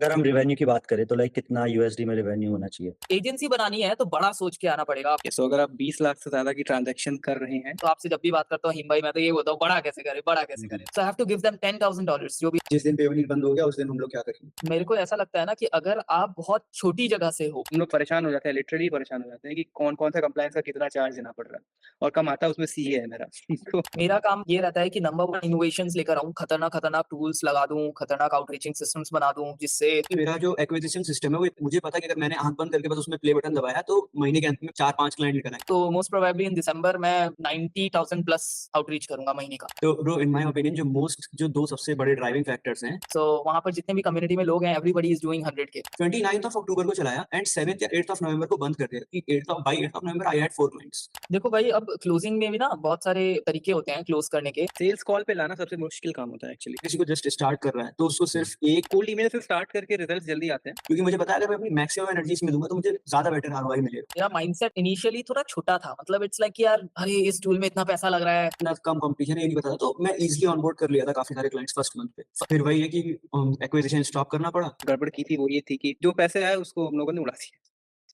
अगर हम रेवेन्यू की बात करें तो लाइक कितना यूएसडी में रेवेन्यू होना चाहिए? एजेंसी बनानी है तो बड़ा सोच के आना पड़ेगा। सो अगर आप 20 लाख से ज़्यादा की ट्रांज़ैक्शन कर रहे हैं, तो आपसे जब भी बात करता हूँ हिम भाई, मैं तो ये बोलता हूँ बड़ा कैसे करें, बड़ा कैसे करें? So I have to give them $10,000 जो भी। जिस दिन पेमेंट बंद हो गया उस दिन हम लोग क्या करेंगे? मेरे को ऐसा लगता है ना कि अगर आप बहुत छोटी जगह से हो, हम लोग परेशान हो जाते हैं, लिटरली परेशान हो जाते हैं कि कौन-कौन सा कंप्लायंस का कितना चार्ज देना पड़ रहा है और कमाता उसमें सीए है मेरा। तो मेरा काम ये रहता है कि नंबर 1 इनोवेशंस लेकर आऊँ, खतरनाक-खतरनाक टूल्स लगा दूँ, खतरनाक आउटरीचिंग सिस्टम्स बना दूँ, जिससे मेरा जो एक्विजिशन सिस्टम है वो मुझे पता है कि अगर मैंने आँख बंद करके बस उसमें प्ले बटन दबाया तो महीने के अंत में 4-5 क्लाइंट निकल आएँगे। तो मोस्ट प्रोबेबली इन दिसंबर मैं 90,000 प्लस आउटरीच करूँगा महीने का। तो ब्रो इन माय ओपिनियन जो 2 सबसे बड़े ड्राइविंग फैक्टर्स हैं, सो वहाँ पर जितने भी कम्युनिटी में लोग हैं, everybody is doing 100K। 29th of October को चलाया एंड 7th या 8th ऑफ नवंबर को बंद कर दिया कि 8th of November I had 4 clients. देखो भाई, अब क्लोजिंग में भी ना बहुत सारे तरीके होते हैं क्लोज़ करने के। सेल्स कॉल पे लाना सबसे मुश्किल काम होता है एक्चुअली। किसी को जस्ट स्टार्ट कर रहा है तो उसको सिर्फ एक कोल्ड ईमेल से स्टार्ट करके रिजल्ट्स जल्दी आते हैं। क्योंकि मुझे पता है अगर मैं अपनी मैक्सिमम एनर्जी इसमें दूँगा तो मुझे ज़्यादा बेटर आरओआई मिलेगा। मेरा माइंडसेट इनिशियली थोड़ा छोटा था, मतलब इट्स लाइक कि यार अरे इस टूल में इतना पैसा लग रहा है। इतना कम कॉम्पिटिशन है ये नहीं पता था तो मैं ईज़िली ऑनबोर्ड कर लिया था काफ़ी सारे क्लाइंट्स फर्स्ट मंथ पे। फिर वही है कि एक्विजिशन स्टॉप करना पड़ा। गड़बड़ की थी वो ये थी कि जो पैसे आए उसको हम लोगों ने उड़ा दिया।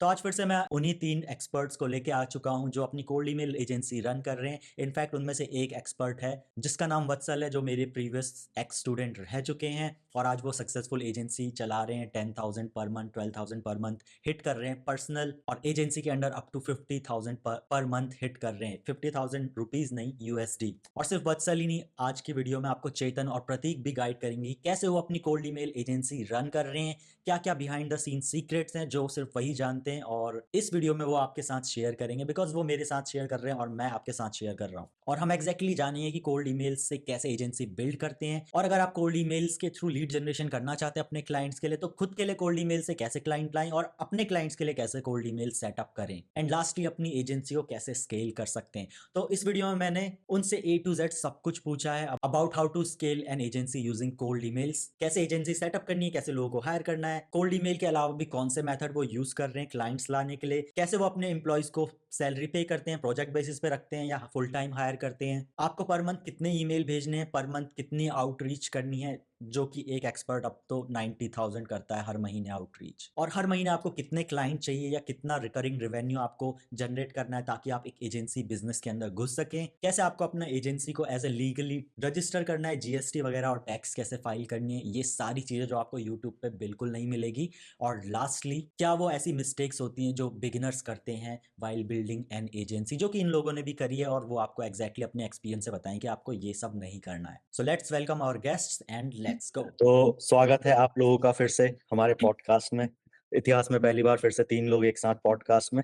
तो आज फिर से मैं उन्हीं 3 एक्सपर्ट्स को लेके आ चुका हूं जो अपनी कोल्ड ईमेल एजेंसी रन कर रहे हैं। इनफैक्ट उनमें से एक एक्सपर्ट है जिसका नाम वत्सल है, जो मेरे प्रीवियस एक्स स्टूडेंट रह चुके हैं और आज वो सक्सेसफुल एजेंसी चला रहे हैं। 10,000 per month, 12,000 per month hit कर रहे हैं पर्सनल, और एजेंसी के under up to 50,000 per month hit कर रहे हैं। 50,000 रुपीज नहीं, यूएसडी। और सिर्फ वत्सल ही नहीं, आज की वीडियो में आपको चेतन और प्रतीक भी गाइड करेंगे कैसे वो अपनी कोल्ड ईमेल एजेंसी रन कर रहे हैं, क्या क्या बिहाइंड द सीन सीक्रेट्स हैं जो सिर्फ वही जानते हैं, और इस वीडियो में वो आपके साथ शेयर करेंगे बिकॉज वो मेरे साथ शेयर कर रहे हैं और मैं आपके साथ शेयर कर रहा हूँ। और हम एग्जैक्टली जानेंगे कि कोल्ड ईमेल्स से कैसे एजेंसी बिल्ड करते हैं, और अगर आप कोल्ड ईमेल्स के थ्रू लीड जनरेशन करना चाहते हैं अपने क्लाइंट्स के लिए तो खुद के लिए कोल्ड ईमेल से कैसे क्लाइंट लाएं और अपने क्लाइंट्स के लिए कैसे कोल्ड ईमेल सेटअप करें, एंड लास्टली अपनी एजेंसी को कैसे स्केल कर सकते हैं। तो इस वीडियो में मैंने उनसे A to Z सब कुछ पूछा है about how to scale an agency using cold emails, कैसे एजेंसी सेटअप करनी है, कैसे लोगों को हायर करना है, कोल्ड ईमेल के अलावा भी कौन से मेथड वो यूज कर रहे हैं क्लाइंट्स लाने के लिए, कैसे वो अपने एम्प्लॉयज को सैलरी पे करते हैं, प्रोजेक्ट बेसिस पे रखते हैं या फुल टाइम हायर करते हैं, आपको पर मंथ कितने ईमेल भेजने हैं, पर मंथ कितनी आउटरीच करनी है, जो कि एक एक्सपर्ट अब तो 90,000 करता है हर महीने आउटरीच, और हर महीने आपको कितने क्लाइंट चाहिए या कितना रिकरिंग रेवेन्यू आपको जनरेट करना है ताकि आप एक एजेंसी बिजनेस के अंदर घुस सकें, कैसे आपको अपना एजेंसी को एज ए लीगली रजिस्टर करना है, जीएसटी वगैरह और टैक्स कैसे फाइल करनी है, ये सारी चीजें जो आपको यूट्यूब पे बिल्कुल नहीं मिलेगी। और लास्टली, क्या वो ऐसी मिस्टेक्स होती हैं जो बिगिनर्स करते हैं वाइल बिल्डिंग एन एजेंसी, जो कि इन लोगों ने भी करी है, और वो आपको एग्जैक्टली अपने एक्सपीरियंस से बताएं कि आपको ये सब नहीं करना है। So let's welcome our guests and let's go. तो स्वागत है आप लोगों का फिर से हमारे पॉडकास्ट में। इतिहास में पहली बार फिर से 3 लोग एक साथ पॉडकास्ट में।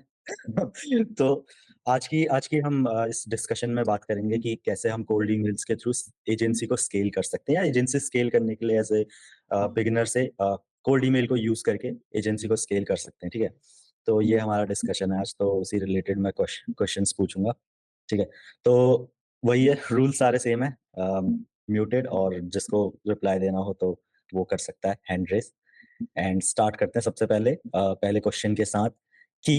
तो आज की हम इस डिस्कशन में बात करेंगे कि कैसे हम कोल्ड ईमेल्स के थ्रू एजेंसी को स्केल कर सकते हैं, या एजेंसी स्केल करने के लिए एज ए बिगिनर से कोल्ड ईमेल को यूज करके एजेंसी को स्केल कर सकते हैं। ठीक है, तो ये हमारा डिस्कशन है आज। तो उसी रिलेटेड मैं क्वेश्चंस पूछूंगा। ठीक है, तो वही है, रूल सारे सेम है। म्यूटेड, और जिसको रिप्लाई देना हो तो वो कर सकता है हैंड रेस। एंड स्टार्ट करते हैं सबसे पहले पहले क्वेश्चन के साथ कि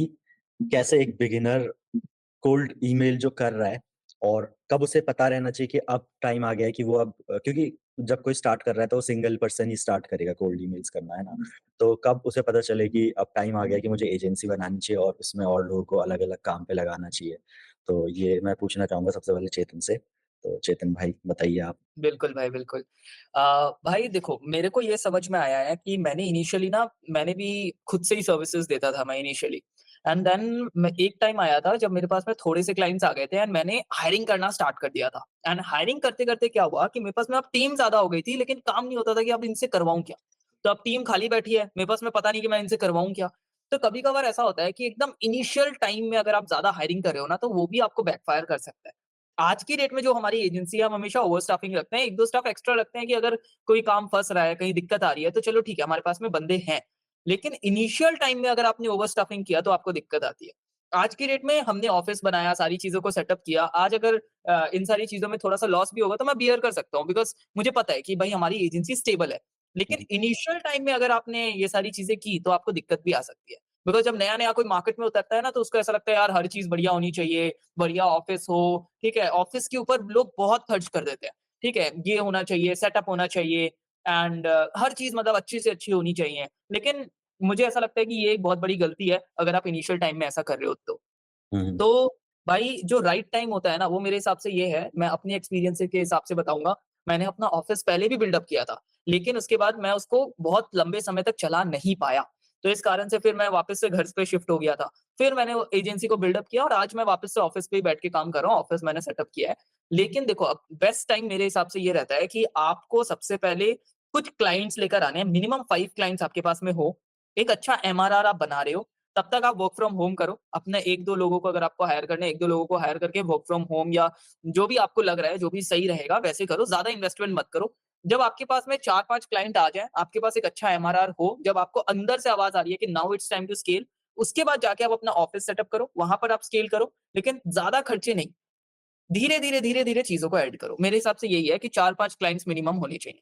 कैसे एक बिगिनर कोल्ड ईमेल जो कर रहा है, और कब उसे पता रहना चाहिए कि अब टाइम आ गया है कि वो अब क्योंकि जब कोई स्टार्ट कर रहा है तो सिंगल पर्सन ही स्टार्ट करेगा कोल्ड ईमेल्स करना, है ना। तो कब उसे पता चले कि अब टाइम आ गया कि मुझे एजेंसी बनानी चाहिए और उसमें और लोगों को अलग अलग काम पे लगाना चाहिए। तो ये मैं पूछना चाहूंगा सबसे पहले चेतन से। तो चेतन भाई बताइए आप। बिल्कुल भाई, बिल्कुल। भाई देखो, मेरे को ये समझ में आया है कि मैंने इनिशियली ना मैंने भी खुद से ही सर्विसेज़ देता था मैं इनिशियली, एंड देन मैं एक टाइम आया था जब मेरे पास में थोड़े से क्लाइंट्स आ गए थे एंड मैंने हायरिंग करना स्टार्ट कर दिया था। एंड हायरिंग करते-करते क्या हुआ कि मेरे पास में अब टीम ज़्यादा हो गई थी, लेकिन काम नहीं होता था कि अब इनसे करवाऊँ क्या? तो अब टीम खाली बैठी है, मेरे पास में पता नहीं कि मैं इनसे करवाऊँ क्या? तो कभी-कभार ऐसा होता है कि एकदम इनिशियल टाइम में अगर आप ज़्यादा हायरिंग कर रहे हो ना, तो वो भी आपको बैकफायर कर सकता है। आज की डेट में जो हमारी एजेंसी है, हम हमेशा ओवर स्टाफिंग रखते हैं, 1-2 स्टाफ एक्स्ट्रा रखते हैं कि अगर कोई काम फँस रहा है, कहीं दिक्कत आ रही है, तो चलो ठीक है, हमारे पास में बंदे हैं। लेकिन इनिशियल टाइम में अगर आपने ओवर स्टाफिंग किया, तो आपको दिक्कत आती है। आज की डेट में हमने ऑफ़िस बनाया, सारी चीज़ों को सेटअप किया। आज अगर इन सारी चीज़ों में थोड़ा-सा लॉस भी होगा, तो मैं बियर कर सकता हूँ, बिकॉज़ मुझे पता है कि भई हमारी एजेंसी स्टेबल है। लेकिन इनिशियल टाइम में अगर आपने ये सारी चीज़ें की, तो आपको दिक्कत भी आ सकती है। बिकॉज़ जब नया-नया कोई मार्केट में उतरता है ना, तो उसको ऐसा लगता है यार हर चीज़ बढ़िया होनी चाहिए, बढ़िया ऑफ़िस हो, ठीक है? ऑफ़िस के ऊपर लोग बहुत खर्च कर देते हैं, ठीक है? ये होना चाहिए, सेटअप होना चाहिए, एंड हर चीज़ मतलब अच्छी से अच्छी होनी चाहिए। लेकिन मुझे ऐसा लगता है कि ये एक बहुत बड़ी गलती है, अगर आप इनिशियल टाइम में ऐसा कर रहे हो तो। हुँ, तो भाई जो राइट टाइम होता है ना, वो मेरे हिसाब से ये है, मैं अपनी एक्सपीरियंस के हिसाब से बताऊँगा, मैंने अपना ऑफ़िस पहले भी बिल्ड अप किया था, लेकिन उसके बाद मैं उसको बहुत लंबे समय तक चला नहीं पाया। तो इस कारण से फिर मैं वापस से घर पे शिफ्ट हो गया था। फिर मैंने वो एजेंसी को बिल्ड अप किया और आज मैं वापस से ऑफ़िस पे ही बैठ के काम कर रहा हूँ, ऑफ़िस मैंने सेटअप किया है। लेकिन देखो अब बेस्ट टाइम मेरे हिसाब से ये रहता है कि आपको सबसे पहले कुछ क्लाइंट्स लेकर आने हैं, मिनिमम 5 क्लाइंट्स आपके पास में हो, एक अच्छा एमआरआर आप बना रहे हो, तब तक आप वर्क फ्रॉम होम करो। अपने 1-2 लोगों को अगर आपको हायर करने हैं, 1-2 लोगों को हायर करके वर्क फ्रॉम होम या जो भी आपको लग रहा है, जो भी सही रहेगा वैसे करो, ज़्यादा इन्वेस्टमेंट मत करो। जब आपके पास में 4-5 क्लाइंट आ जाएँ, आपके पास एक अच्छा एमआरआर हो, जब आपको अंदर से आवाज़ आ रही है कि now it's time to scale, उसके बाद जाके आप अपना ऑफिस सेटअप करो, वहाँ पर आप स्केल करो, लेकिन ज़्यादा खर्चे नहीं। धीरे-धीरे, धीरे-धीरे चीज़ों को ऐड करो। मेरे हिसाब से यही है कि 4-5 क्लाइंट्स मिनिमम होने चाहिए।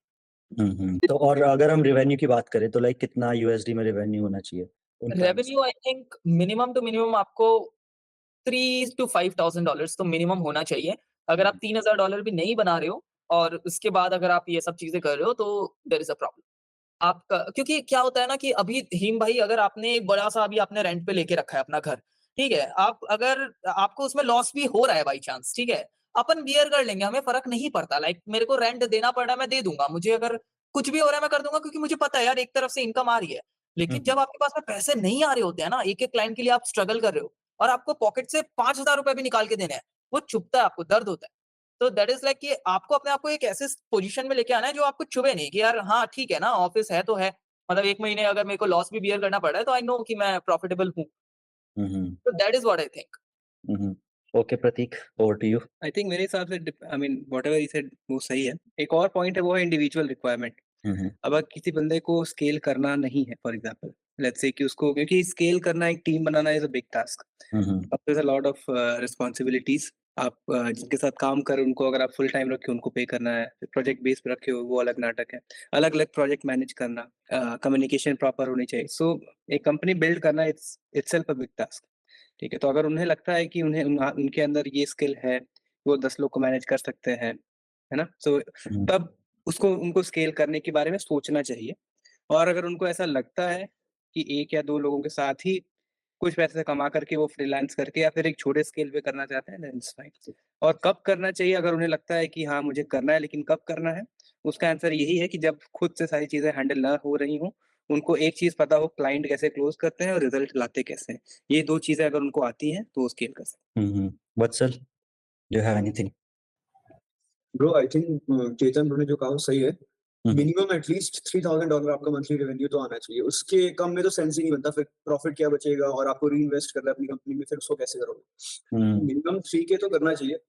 हुँ, हुँ। तो और अगर हम रेवेन्यू की बात करें तो लाइक कितना यूएसडी में रेवेन्यू होना चाहिए उन clients revenue I think minimum to minimum आपको 3 to $5,000 तो मिनिमम होना चाहिए। अगर आप $3,000 भी नहीं बना रहे हो और उसके बाद अगर आप ये सब चीज़ें कर रहे हो तो देयर इज़ अ प्रॉब्लम। आपका क्योंकि क्या होता है ना कि अभी हिम भाई अगर आपने एक बड़ा-सा अभी आपने रेंट पे लेके रखा है अपना घर, ठीक है? आप अगर आपको उसमें लॉस भी हो रहा है बाय चांस, ठीक है? अपन बियर कर लेंगे, हमें फ़र्क नहीं पड़ता। लाइक मेरे को रेंट देना पड़ रहा है, मैं दे दूँगा। मुझे अगर कुछ भी हो रहा है, मैं कर दूँगा क्योंकि मुझे पता है यार एक तरफ से इनकम आ रही है। हुँ, लेकिन हुँ। जब आपके पास में पैसे नहीं आ रहे होते हैं ना, एक-एक क्लाइंट के लिए आप स्ट्रगल कर रहे हो और आपको पॉकेट से ₹5,000 भी निकाल के देने हैं, वो चुभता है आपको, दर्द होता है। तो दैट इज़ लाइक कि आपको अपने आप को एक ऐसे पोज़ीशन में लेके आना है जो आपको चुभे नहीं कि यार हाँ, ठीक है ना, ऑफ़िस है तो है। मतलब 1 महीने अगर मेरे को लॉस भी बियर करना पड़ रहा है तो आई नो कि मैं प्रॉफिटेबल हूँ। Hmm, hmm. तो that is what I think. Hmm, hmm. Okay Prateek, over to you. I think मेरे हिसाब से I mean whatever he said वो सही है। एक और पॉइंट है वो है इंडिविजुअल रिक्वायरमेंट। हुँ, हुँ। अब अगर किसी बंदे को स्केल करना नहीं है फॉर एग्जांपल, लेट्स से कि उसको क्योंकि स्केल करना एक टीम बनाना is a big task. Hmm, hmm. अब there is a lot of responsibilities. आप जिनके साथ काम कर रहे हो उनको अगर आप फुल टाइम रखे हो उनको पे करना है, प्रोजेक्ट बेस पे रखे हो वो अलग नाटक है। अलग-अलग प्रोजेक्ट मैनेज करना, कम्युनिकेशन प्रॉपर होनी चाहिए। सो एक कंपनी बिल्ड करना it's itself a big task. ठीक है, तो अगर उन्हें लगता है कि उनके अंदर ये स्किल है, वो 10 लोग को मैनेज कर सकते हैं, है ना? सो हुँ, तब उसको उनको स्केल करने के बारे में सोचना चाहिए। और अगर उनको ऐसा लगता है कि 1 या 2 लोगों के साथ ही कुछ पैसे कमा करके वो फ्रीलांस करके या फिर एक छोटे स्केल पे करना चाहते हैं, देन इट्स फाइन। और कब करना चाहिए अगर उन्हें लगता है कि हाँ, मुझे करना है लेकिन कब करना है? उसका आंसर यही है कि जब खुद से सारी चीज़ें हैंडल ना हो रही हों, उनको एक चीज़ पता हो क्लाइंट कैसे क्लोज़ करते हैं और रिज़ल्ट लाते कैसे हैं। ये 2 चीज़ें अगर उनको आती हैं, तो वो स्केल कर सकते hmm, hmm. Vatsal, do you have anything? Bro I think Chetan bro ने जो कहा वो सही है। हुँ, हुँ। मिनिमम एटलीस्ट $3,000 आपका मंथली रेवेन्यू तो आना चाहिए। उसके कम में तो सेंस ही नहीं बनता, फिर प्रॉफिट क्या बचेगा और आपको रीइन्वेस्ट करना है अपनी कंपनी में, फिर उसको कैसे करोगे? हुँ, मिनिमम 3 के तो करना चाहिए।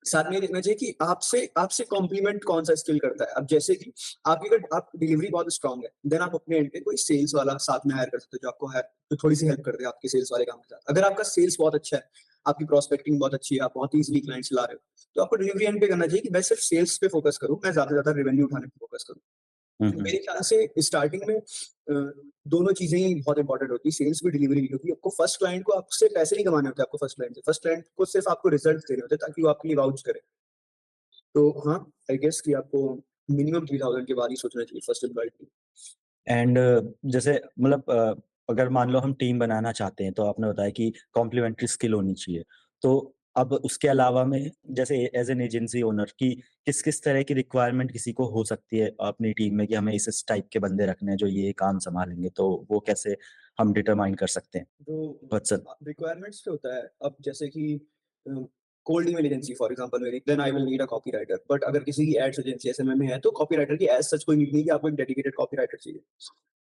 साथ में ये देखना चाहिए कि आपसे आपसे कॉम्प्लीमेंट कौन-सा स्किल करता है। अब जैसे कि आपकी अगर आप डिलीवरी बहुत स्ट्रॉन्ग है, देन आप अपने एंड पे कोई सेल्स वाला साथ में हायर कर सकते हो, जो आपको है जो थोड़ी-सी हेल्प कर दे आपके सेल्स वाले काम के साथ। अगर आपका सेल्स बहुत अच्छा है, आपकी प्रोस्पेक्टिंग बहुत अच्छी है, आप बहुत ईज़िली क्लाइंट्स ला रहे हो, तो आपको डिलीवरी एंड पे करना चाहिए कि मैं सिर्फ सेल्स पे फोकस करूँ, मैं ज़्यादा से ज़्यादा रेवेन्यू उठाने पे फोकस करूँ। हुँ, हुँ। मेरे ख्याल से स्टार्टिंग में दोनों चीज़ें ही बहुत इंपॉर्टेंट होती है, सेल्स भी, डिलीवरी भी, क्योंकि आपको फर्स्ट क्लाइंट को आपसे पैसे नहीं कमाने होते आपको फर्स्ट क्लाइंट से। फर्स्ट क्लाइंट को सिर्फ आपको रिजल्ट्स देने होते हैं ताकि वो आपके लिए वाउच करे। तो हाँ, आई गेस कि आपको मिनिमम 3000 के बाद ही सोचना चाहिए फर्स्ट एम्प्लॉयी के लिए। एंड जैसे मतलब अगर मान लो हम टीम बनाना चाहते हैं, तो आपने बताया कि कॉम्प्लीमेंट्री स्किल होनी चाहिए। तो अब उसके अलावा में जैसे एज़ एन एजेंसी ओनर कि किस-किस तरह की रिक्वायरमेंट किसी को हो सकती है अपनी टीम में कि हमें इस टाइप के बंदे रखने हैं जो ये काम सँभालेंगे, तो वो कैसे हम डिटरमाइन कर सकते हैं? जो वत्सल। रिक्वायरमेंट्स पे होता है, अब जैसे कि cold email agency for example मेरी, then I will need a copywriter. But अगर किसी की एड्स एजेंसी एसएमए में है, तो कॉपीराइटर की एज़ सच कोई नीड नहीं है कि आपको एक डेडिकेटेड कॉपीराइटर चाहिए।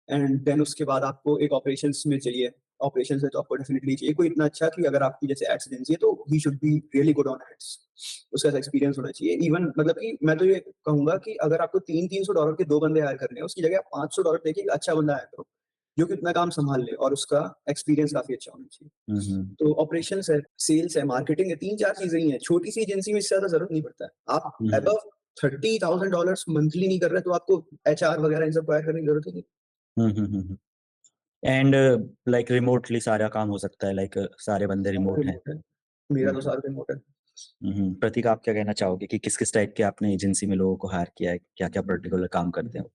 एंड देन उसके बाद आपको एक ऑपरेशंस में चाहिए। ऑपरेशंस है तो आपको डेफिनिटली चाहिए कोई इतना अच्छा कि अगर आपकी जैसे एड्स एजेंसी है तो he should be really good on ads. उसका ऐसा एक्सपीरियंस होना चाहिए। इवन मतलब कि मैं तो ये कहूँगा कि अगर आपको $300-300 के 2 बंदे हायर करने हैं, उसकी जगह आप $500 देके एक अच्छा बंदा हायर करो, जो कि इतना काम सँभाल ले और उसका एक्सपीरियंस काफ़ी अच्छा होना चाहिए। हुँ, हुँ। तो ऑपरेशंस है, सेल्स है, मार्केटिंग है, 3-4 चीज़ें ही हैं। छोटी-सी एजेंसी में इससे ज़्यादा ज़रूरत नहीं पड़ता है। आप हुँ, हुँ। अबव $30,000 मंथली नहीं कर रहे, तो आपको एचआर वगैरह इन सब हायर करने की ज़रूरत ही नहीं। हुँ, हुँ, हुँ, हुँ। एंड लाइक रिमोटली सारा काम हो सकता है लाइक सारे बंदे सारा रिमोट हैं। रिमोट है। मेरा हुँ, तो हुँ। सारा रिमोट है। प्रतीक, आप क्या कहना चाहोगे कि किस-किस टाइप के आपने एजेंसी में लोगों को हायर किया है? क्या-क्या पर्टिकुलर काम करते हैं वो?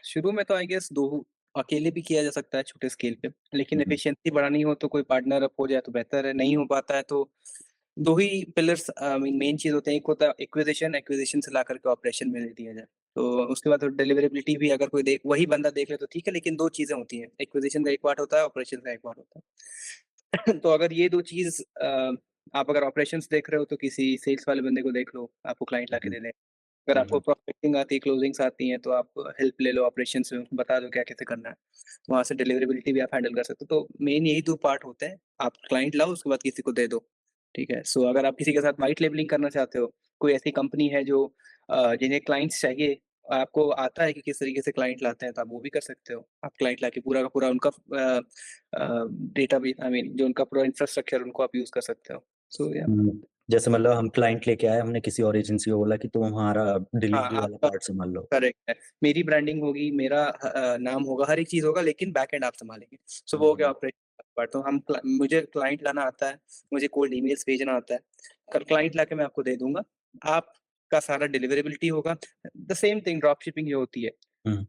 शुरू में तो आई गेस 2 अकेले भी किया जा सकता है छोटे स्केल पे, लेकिन हुँ, हुँ। एफिशिएंसी बढ़ानी हो तो कोई पार्टनर अप हो जाए तो बेहतर है, नहीं हो पाता है तो 2 ही पिलर्स मेन चीज़ होते हैं, एक होता है एक्विजिशन, एक्विजिशन से ला करके ऑपरेशन में दे दिया जाए। तो उसके बाद डिलिवरेबिलिटी भी अगर कोई देख वही बंदा देख ले तो ठीक है, लेकिन 2 चीज़ें होती हैं, एक्विजिशन का एक पार्ट होता है, ऑपरेशन का एक पार्ट होता है। तो अगर ये 2 चीज़ आप अगर ऑपरेशंस देख रहे हो तो किसी सेल्स वाले बंदे को देख लो, आपको क्लाइंट हुँ, लाके हुँ। दे दें। अगर हुँ, आपको हुँ। प्रोस्पेक्टिंग आती है, क्लोजिंग्स आती हैं, तो आप हेल्प ले लो ऑपरेशंस में, उनको बता दो क्या कैसे करना है। वहाँ से डिलीवरेबिलिटी भी आप हैंडल कर सकते हो। तो मेन यही 2 पार्ट होते हैं, आप क्लाइंट लाओ उसके बाद किसी को दे दो, ठीक है? सो अगर आप किसी के साथ व्हाइट लेबलिंग करना चाहते हो, कोई ऐसी कंपनी है जो जिन्हें क्लाइंट्स चाहिए, आपको आता है कि किस तरीके से क्लाइंट लाते हैं, तो आप वो भी कर सकते हो। आप क्लाइंट लाके पूरा का पूरा उनका डेटाबेस आई मीन जो उनका पूरा इंफ्रास्ट्रक्चर उनको आप यूज़ कर सकते हो। सो या जैसे मतलब हम क्लाइंट लेके आए, हमने किसी और एजेंसी को बोला कि तुम हमारा हाँ, डिलीवरी वाला आपका पार्ट संभाल लो। करेक्ट है। मेरी ब्रांडिंग होगी, मेरा नाम होगा, हर एक चीज़ होगा लेकिन बैक एंड आप सँभालेंगे। सो वो हो गया हुँ, ऑपरेशन पार्ट तो हम क्ला मुझे क्लाइंट लाना आता है, मुझे कोल्ड ईमेल्स भेजना आता है। कल क्लाइंट लाके मैं आपको दे दूँगा। आपका सारा डिलिवरेबिलिटी होगा। The same thing drop shipping जो होती है, हुँ,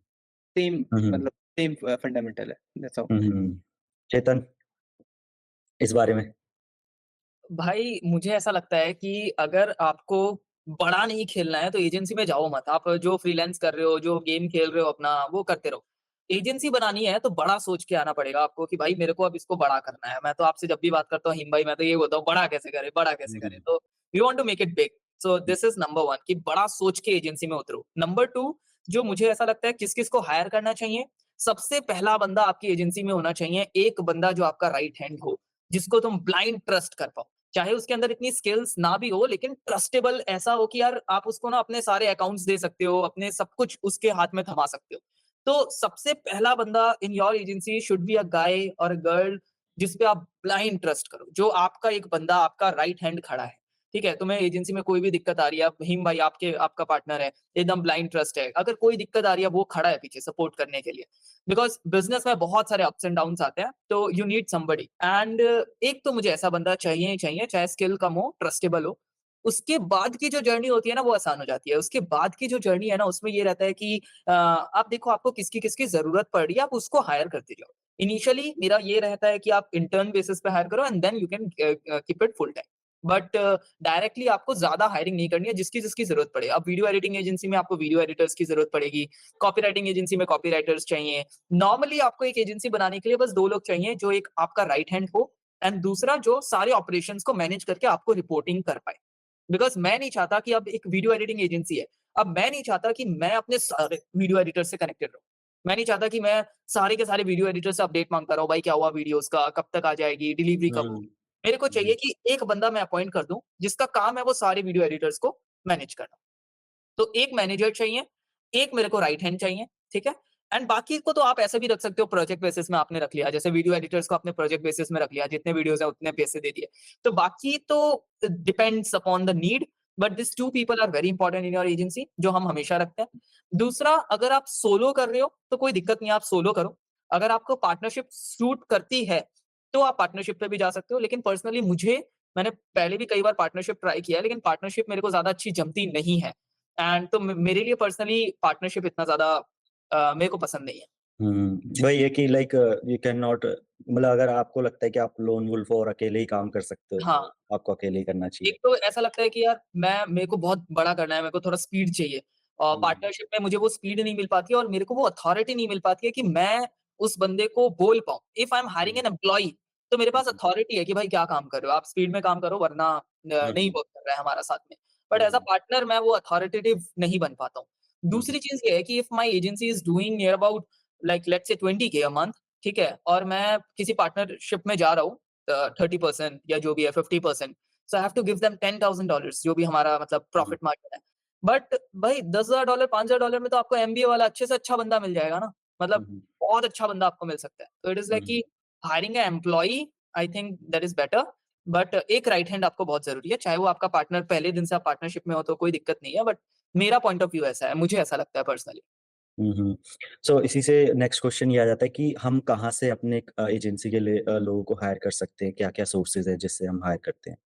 सेम हुँ, हुँ, मतलब सेम फंडामेंटल है। That's all. Hmm, hmm. Chetan, इस बारे में? भाई, मुझे ऐसा लगता है कि अगर आपको बड़ा नहीं खेलना है, तो एजेंसी में जाओ मत। आप जो फ्रीलांस कर रहे हो, जो गेम खेल रहे हो अपना, वो करते रहो। एजेंसी बनानी है, तो बड़ा सोच के आना पड़ेगा आपको कि भाई मेरे को अब इसको बड़ा करना है। मैं तो आपसे जब भी बात करता हूँ हिम भाई, मैं तो ये बोलता हूँ बड़ा कैसे करें, बड़ा कैसे हुँ, करें? हुँ, तो we want to make it big. So hmm, this is number 1 कि बड़ा सोच के एजेंसी में उतरो। नंबर 2 जो मुझे ऐसा लगता है किस-किस को हायर करना चाहिए, सबसे पहला बंदा आपकी एजेंसी में होना चाहिए, एक बंदा जो आपका राइट हैंड हो, जिसको तुम ब्लाइंड ट्रस्ट कर पाओ। चाहे उसके अंदर इतनी स्किल्स ना भी हो लेकिन ट्रस्टेबल ऐसा हो कि यार आप उसको ना अपने सारे अकाउंट्स दे सकते हो, अपने सब कुछ उसके हाथ में थमा सकते हो। तो सबसे पहला बंदा in your agency should be a guy और अ गर्ल जिस पे आप ब्लाइंड ट्रस्ट करो, जो आपका एक बंदा आपका राइट हैंड खड़ा है। ठीक है? तुम्हें एजेंसी में कोई भी दिक्कत आ रही है, अब हिम भाई आपका पार्टनर है, एकदम ब्लाइंड ट्रस्ट है। अगर कोई दिक्कत आ रही है, वो खड़ा है पीछे सपोर्ट करने के लिए। बिकॉज़ बिज़नेस में बहुत सारे अप्स एंड डाउन्स आते हैं, तो यू नीड समबडी एंड एक तो मुझे ऐसा बंदा चाहिए ही चाहिए, चाहे स्किल कम हो, ट्रस्टेबल हो। उसके बाद की जो जर्नी होती है ना, वो आसान हो जाती है। उसके बाद की जो जर्नी है ना, उसमें ये रहता है कि आप देखो आपको किसकी-किसकी ज़रूरत पड़ रही है, आप उसको हायर करते जाओ। इनिशियली मेरा ये रहता है कि आप इंटर्न बेसिस पे हायर करो and then you can keep it full time. But directly आपको ज़्यादा हायरिंग नहीं करनी है, जिसकी-जिसकी ज़रूरत पड़े। अब वीडियो एडिटिंग एजेंसी में आपको वीडियो एडिटर्स की ज़रूरत पड़ेगी, कॉपीराइटिंग एजेंसी में कॉपीराइटर्स चाहिए, नॉर्मली आपको एक एजेंसी बनाने के लिए बस 2 लोग चाहिए, जो एक आपका राइट हैंड हो एंड दूसरा जो सारे ऑपरेशंस को मैनेज करके आपको रिपोर्टिंग कर पाए। बिकॉज़ मैं नहीं चाहता कि अब एक वीडियो एडिटिंग एजेंसी है, अब मैं नहीं चाहता कि मैं अपने सारे वीडियो एडिटर से कनेक्टेड रहूँ। मैं नहीं चाहता कि मैं सारे के सारे वीडियो एडिटर से अपडेट माँगता रहूँ, भाई क्या हुआ वीडियोज़ का, कब तक आ जाएगी, डिलीवरी कब हुँ, होगी? मेरे को हुँ, चाहिए कि एक बंदा मैं अपॉइंट कर दूँ, जिसका काम है वो सारे वीडियो एडिटर्स को मैनेज करना। तो एक मैनेजर चाहिए, एक मेरे को राइट हैंड चाहिए, ठीक है? एंड बाकी को तो आप ऐसे भी रख सकते हो प्रोजेक्ट बेसिस में आपने रख लिया, जैसे वीडियो एडिटर्स को आपने प्रोजेक्ट बेसिस में रख लिया, जितने वीडियोज़ हैं उतने पैसे दे दिए। तो बाकी तो depends upon the need, but this 2 people are very important in your agency जो हम हमेशा रखते हैं। दूसरा अगर आप सोलो कर रहे हो, तो कोई दिक्कत नहीं है आप सोलो करो। अगर आपको पार्टनरशिप सूट करती है, तो आप पार्टनरशिप पे भी जा सकते हो, लेकिन पर्सनली मैंने पहले भी कई बार पार्टनरशिप ट्राई किया है, लेकिन पार्टनरशिप मेरे को ज़्यादा अच्छी जमती नहीं है। एंड तो मेरे लिए पर्सनली पार्टनरशिप इतना ज़्यादा मेरे को पसंद नहीं है। हुँ। वही है कि लाइक यू कैन नॉट मतलब अगर आपको लगता है कि आप लोन वुल्फ हो और अकेले ही काम कर सकते हो, हाँ, तो आपको अकेले ही करना चाहिए। एक तो ऐसा लगता है कि यार मेरे को बहुत बड़ा करना है, मेरे को थोड़ा स्पीड चाहिए और हुँ, पार्टनरशिप में मुझे वो स्पीड नहीं मिल पाती है और मेरे को वो अथॉरिटी नहीं मिल पाती है कि मैं उस बंदे को बोल पाऊँ। If I am hiring hmm, an employee तो मेरे हुँ, पास अथॉरिटी है कि भाई क्या काम कर रहे हो? आप स्पीड में काम करो वरना हुँ, नहीं हुँ, वर्क कर रहा है हमारा साथ में। But hmm, as a hmm, partner मैं वो अथॉरिटेटिव नहीं बन पाता हूँ। हुँ, दूसरी चीज़ ये है कि if my agency is doing near about like let's say 20K a month, ठीक है? और मैं किसी पार्टनरशिप में जा रहा हूँ 30% या जो भी है 50%, so I have to give them $10,000 जो भी हमारा मतलब हुँ, प्रॉफिट मार्जिन है। बट भाई $10,000 $5,000 में तो आपको एमबीए वाला अच्छे से अच्छा बंदा मिल जाएगा ना, हुँ, मतलब हुँ, बहुत अच्छा बंदा आपको मिल सकता है। तो इट इज़ लाइक हुँ, कि hiring a employee I think that is better but एक राइट हैंड आपको बहुत ज़रूरी है। चाहे वो आपका पार्टनर पहले दिन से आप पार्टनरशिप में हो तो कोई दिक्कत नहीं है बट मेरा पॉइंट ऑफ व्यू ऐसा है, मुझे ऐसा लगता है पर्सनली। हुँ, हुँ। सो इसी से नेक्स्ट क्वेश्चन ये आ जाता है कि हम कहाँ से अपने एजेंसी के लिए लोगों को हायर कर सकते हैं? क्या-क्या सोर्सेज़ हैं जिससे हम हायर करते हैं?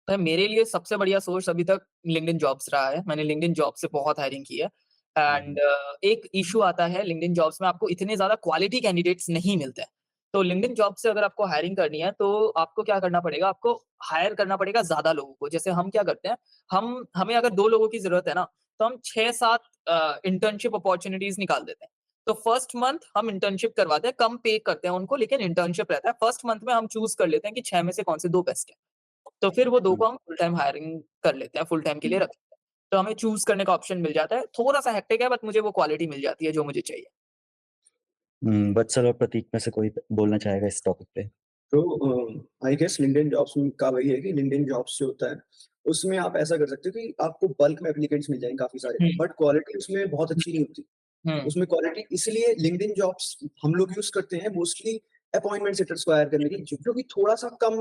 तो मेरे लिए सबसे बढ़िया सोर्स अभी तक लिंक्डइन जॉब्स रहा है। मैंने लिंक्डइन जॉब से बहुत हायरिंग की है एंड एक इश्यू आता है लिंक्डइन जॉब्स में आपको इतने ज़्यादा क्वालिटी कैंडिडेट्स नहीं मिलते हैं। तो लिंक्डइन जॉब से अगर आपको हायरिंग करनी है तो आपको क्या करना पड़ेगा, आपको हायर करना पड़ेगा ज़्यादा लोगों को। जैसे हम क्या करते हैं, हमें अगर 2 लोगों की ज़रूरत है ना, तो हम 6-7 इंटर्नशिप अपॉर्च्युनिटीज़ निकाल देते हैं। तो फर्स्ट मंथ हम इंटर्नशिप करवाते हैं, कम पे करते हैं उनको लेकिन इंटर्नशिप रहता है। फर्स्ट मंथ में हम चूज़ कर लेते हैं कि 6 में से कौन से 2 बेस्ट है। तो फिर वो 2 हुँ, को हम फुल टाइम हायरिंग कर लेते हैं, फुल टाइम के लिए रख लेते हैं। तो हमें चूज़ करने का ऑप्शन मिल जाता है। थोड़ा-सा हेक्टिक है बट मुझे वो क्वालिटी मिल जाती है जो मुझे चाहिए। वत्सल और प्रतीक में से कोई बोलना चाहेगा इस टॉपिक पे? तो आई गेस लिंक्डइन जॉब्स का वही है कि लिंक्डइन जॉब्स जो होता है, उसमें आप ऐसा कर सकते हो कि आपको बल्क में एप्लीकेंट्स मिल जाएँगे काफ़ी सारे, हुँ, बट क्वालिटी उसमें बहुत अच्छी नहीं होती। हुँ, उसमें क्वालिटी इसलिए लिंक्डइन जॉब्स हम लोग यूज़ करते हैं मोस्टली अपॉइंटमेंट सेटर्स को हायर करने के लिए, जो कि थोड़ा-सा कम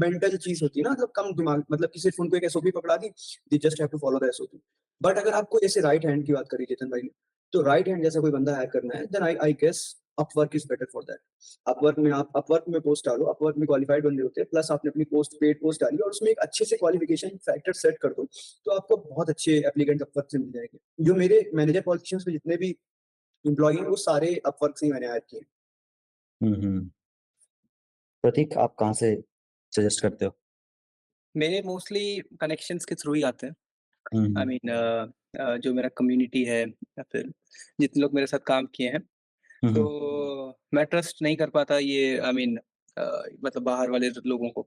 मेंटल चीज़ होती है ना, मतलब कम दिमाग, मतलब कि सिर्फ़ उनको एक एसओपी पकड़ा दी, they just have to follow the SOP. But अगर आपको जैसे राइट हैंड की बात करी चेतन भाई ने, तो राइट हैंड जैसा कोई बंदा हायर करना है, then I I guess Upwork is better for that. Upwork में पोस्ट डालो, अपवर्क में क्वालिफाइड बंदे होते हैं, प्लस आपने अपनी पेड पोस्ट डाली और उसमें एक अच्छे से क्वालिफिकेशन फैक्टर सेट कर दो, तो आपको बहुत अच्छे एप्लीकेंट अपवर्क से मिल जाएँगे। जो मेरे मैनेजर पॉलिटिशियंस में जितने भी एम्प्लॉयी हैं, वो सारे अपवर्क से ही मैंने हायर किए हैं। हुँ, हुँ। प्रतीक आप कहाँ से सजेस्ट करते हो? मेरे मोस्टली कनेक्शंस के थ्रू ही आते हैं। हुँ, आई हुँ। मीन जो मेरा कम्युनिटी है या फिर जितने लोग मेरे साथ काम किए हैं, हुँ, तो हुँ। मैं ट्रस्ट नहीं कर पाता ये आई मीन मतलब बाहर वाले लोगों को,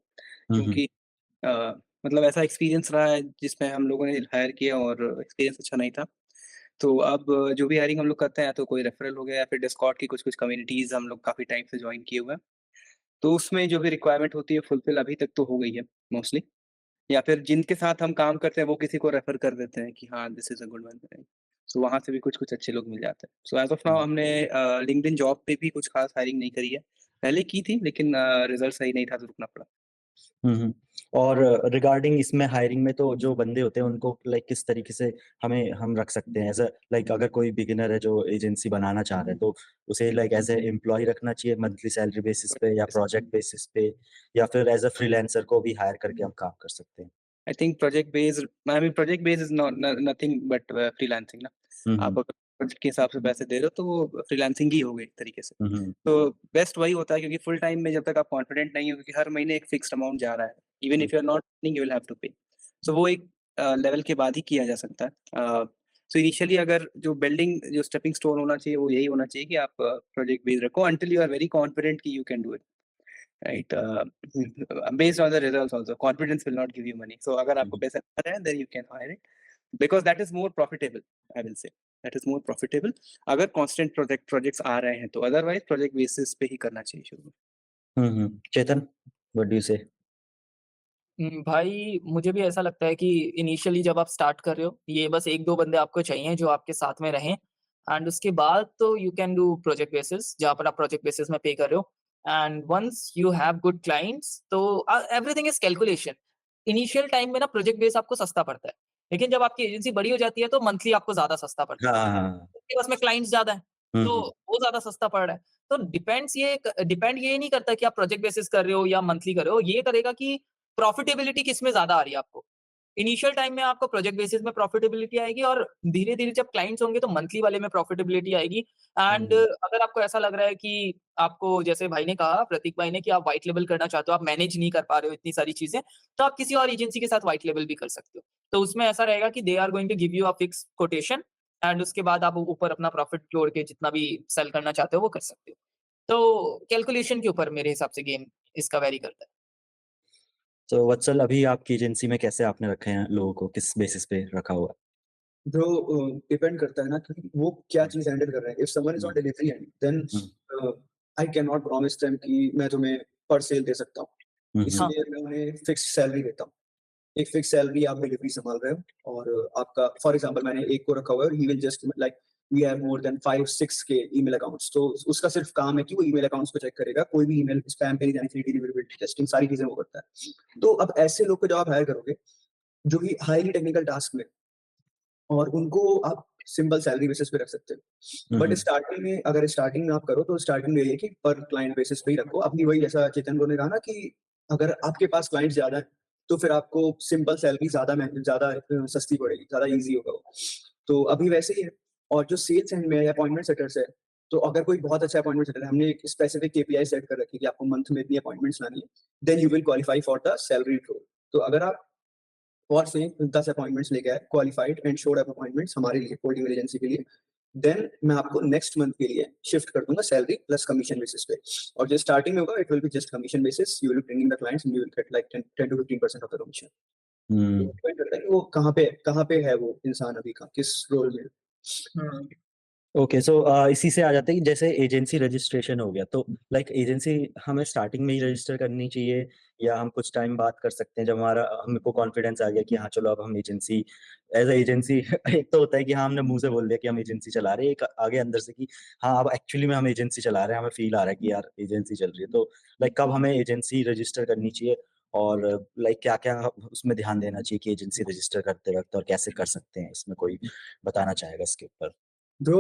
हुँ, हुँ। क्योंकि अ, मतलब ऐसा एक्सपीरियंस रहा है जिसमें हम लोगों ने हायर किया और एक्सपीरियंस अच्छा नहीं था। तो अब जो भी हायरिंग हम लोग करते हैं, या तो कोई रेफरल हो गया या फिर डिस्कॉर्ड की कुछ-कुछ कम्युनिटीज़ हम लोग काफ़ी टाइम से जॉइन किए हुए हैं। तो उसमें जो भी रिक्वायरमेंट होती है फुलफिल अभी तक तो हो गई है मोस्टली, या फिर जिनके साथ हम काम करते हैं वो किसी को रेफर कर देते हैं कि हाँ, this is a good one. So वहाँ से भी कुछ-कुछ अच्छे लोग मिल जाते हैं। So as of now hmm. हमने लिंक्डइन जॉब पे भी कुछ खास हायरिंग नहीं करी है। पहले की थी लेकिन रिज़ल्ट सही नहीं था तो रुकना पड़ा। हुँ, हुँ। और रिगार्डिंग इसमें हायरिंग में तो जो बंदे होते हैं उनको लाइक किस तरीके से हम रख सकते हैं? ऐज़ अ लाइक अगर कोई बिगिनर है जो एजेंसी बनाना चाह रहा है तो उसे लाइक ऐज़ अ एम्प्लॉयी रखना चाहिए मंथली सैलरी बेसिस पे या प्रोजेक्ट बेसिस पे या फिर ऐज़ अ फ्रीलांसर को भी हायर करके हम काम कर सकते हैं? I think project based is not न नथिंग बट फ्रीलांसिंग ना। हुँ, आप हुँ। अगर प्रोजेक्ट के हिसाब से पैसे दे रहे हो तो वो फ्रीलांसिंग ही हो गई एक तरीके से। हुँ, हुँ। तो बेस्ट वही होता है, क्योंकि फुल टाइम में जब तक आप कॉन्फिडेंट नहीं हो, क्योंकि हर महीने एक फिक्स्ड अमाउंट जा रहा है। Even hmm, if you are not earning you will have to pay. So वो एक लेवल के बाद ही किया जा सकता है। सो इनिशियली अगर जो स्टेपिंग स्टोन होना चाहिए वो यही होना चाहिए कि आप प्रोजेक्ट बेस्ड रखो until you are very confident कि you can do it. Right, based on the results also confidence will not give you money. So अगर हुँ, आपको पैसा आ रहा है then you can hire it, because that is more profitable. I will say that is more profitable अगर constant projects आ रहे हैं तो, अदरवाइज़ प्रोजेक्ट बेसिस पे ही करना चाहिए शुरू। हुँ, hmm. Chetan, what do you से? भाई मुझे भी ऐसा लगता है कि इनिशियली जब आप स्टार्ट कर रहे हो, ये बस 1-2 बंदे आपको चाहिए जो आपके साथ में रहें एंड उसके बाद तो you can do project basis जहाँ पर आप प्रोजेक्ट बेसिस में पे कर रहे हो and once you have good clients तो everything is calculation. Initial time में ना प्रोजेक्ट बेस आपको सस्ता पड़ता है, लेकिन जब आपकी एजेंसी बड़ी हो जाती है तो मंथली आपको ज़्यादा सस्ता पड़ता हाँ, है। हाँ, हाँ। उसके पास में क्लाइंट्स ज़्यादा हैं, हुँ, तो हुँ। वो ज़्यादा सस्ता पड़ रहा है। तो डिपेंड ये नहीं करता कि आप प्रोजेक्ट बेसिस कर रहे हो या मंथली कर रहे हो, ये करेगा कि प्रॉफिटेबिलिटी किसमें ज़्यादा आ रही है आपको। इनिशियल टाइम में आपको प्रोजेक्ट बेसिस में प्रॉफिटेबिलिटी आएगी और धीरे-धीरे जब क्लाइंट्स होंगे तो मंथली वाले में प्रॉफिटेबिलिटी आएगी हुँ, एंड हुँ। अगर आपको ऐसा लग रहा है कि आपको जैसे भाई ने कहा, प्रतीक भाई ने कि आप व्हाइट लेबल करना चाहते हो, आप मैनेज नहीं कर पा रहे हो इतनी सारी चीज़ें, तो आप किसी और एजेंसी के साथ व्हाइट लेबल भी कर सकते हो। तो उसमें ऐसा रहेगा कि they are going to give you a fixed quotation and उसके बाद आप ऊपर अपना प्रॉफिट जोड़ के जितना भी सेल करना चाहते हो वो कर सकते हो। तो कैलकुलेशन के ऊपर मेरे हिसाब से गेम इसका वैरी करता है। तो वत्सल अभी आपकी एजेंसी में कैसे आपने रखे हैं लोगों को, किस बेसिस पे रखा हुआ है? जो डिपेंड करता है ना कि वो क्या हुँ, चीज़ हैंडल कर रहे हैं। If someone is on hmm, delivery and then hmm, I can not promise them कि मैं तुम्हें पर सेल दे सकता हूँ। हुँ, हुँ, हाँ, इसलिए मैं उन्हें फिक्स्ड सैलरी देता हूँ। एक फिक्स सैलरी आप डिलीवरी संभाल रहे हो और आपका फॉर एग्जांपल मैंने एक को रखा हुआ है और he will just like we have more than 5-6 के ईमेल अकाउंट्स, तो उसका सिर्फ काम है कि वो ईमेल अकाउंट्स को चेक करेगा, कोई भी ईमेल स्पैम पे नहीं जानी चाहिए, डिलीवरेबिलिटी टेस्टिंग सारी चीजें वो करता है। तो अब ऐसे लोग को जब आप हायर करोगे जो कि हाईली टेक्निकल टास्क में, और उनको आप सिंपल सैलरी बेसिस पे रख सकते हो, हुँ, बट हुँ, स्टार्टिंग में आप करो तो स्टार्टिंग में यही है कि पर क्लाइंट बेसिस पे ही रखो। अपनी वही जैसा चेतन को ने कहा ना कि अगर आपके पास क्लाइंट ज्यादा है तो फिर आपको सिंपल सैलरी ज़्यादा सस्ती पड़ेगी, ज़्यादा ईज़ी होगा वो। तो अभी वैसे ही है। और जो सेल्स एंड में अपॉइंटमेंट सेटर्स है, तो अगर कोई बहुत अच्छा अपॉइंटमेंट सेटर है, हमने एक स्पेसिफिक केपीआई सेट कर रखी है कि आपको मंथ में इतनी अपॉइंटमेंट्स लानी है, then you will qualify for the salaried role. तो अगर आप और से 10 अपॉइंटमेंट्स लेके आए, qualified and showed up appointments हमारे लिए, कोल्ड ईमेल एजेंसी के लिए, देन मैं आपको नेक्स्ट मंथ के लिए शिफ्ट कर दूंगा सैलरी प्लस कमीशन बेसिस पे। और जो स्टार्टिंग में होगा, it will be just commission basis, you will be bringing the clients and you will get like 10 to 15% of the commission. तो डिपेंड करता है कि वो कहाँ पे है वो इंसान अभी का, किस रोल में। हुँ। ओके, सो इसी से आ जाते हैं कि जैसे एजेंसी रजिस्ट्रेशन हो गया, तो लाइक एजेंसी हमें स्टार्टिंग में ही रजिस्टर करनी चाहिए या हम कुछ टाइम बाद कर सकते हैं जब हमारा हमको कॉन्फिडेंस आ गया कि हाँ चलो अब हम एजेंसी एज ए एजेंसी एक तो होता है कि हाँ हमने मुंह से बोल दिया कि हम एजेंसी चला रहे हैं, एक आगे अंदर से कि हाँ अब एक्चुअली में हम एजेंसी चला रहे हैं, हमें फील आ रहा है कि यार एजेंसी चल रही है। तो लाइक कब हमें एजेंसी रजिस्टर करनी चाहिए और लाइक क्या क्या उसमें ध्यान देना चाहिए कि एजेंसी रजिस्टर करते वक्त, और कैसे कर सकते हैं, इसमें कोई बताना चाहेगा इसके ऊपर? ब्रो,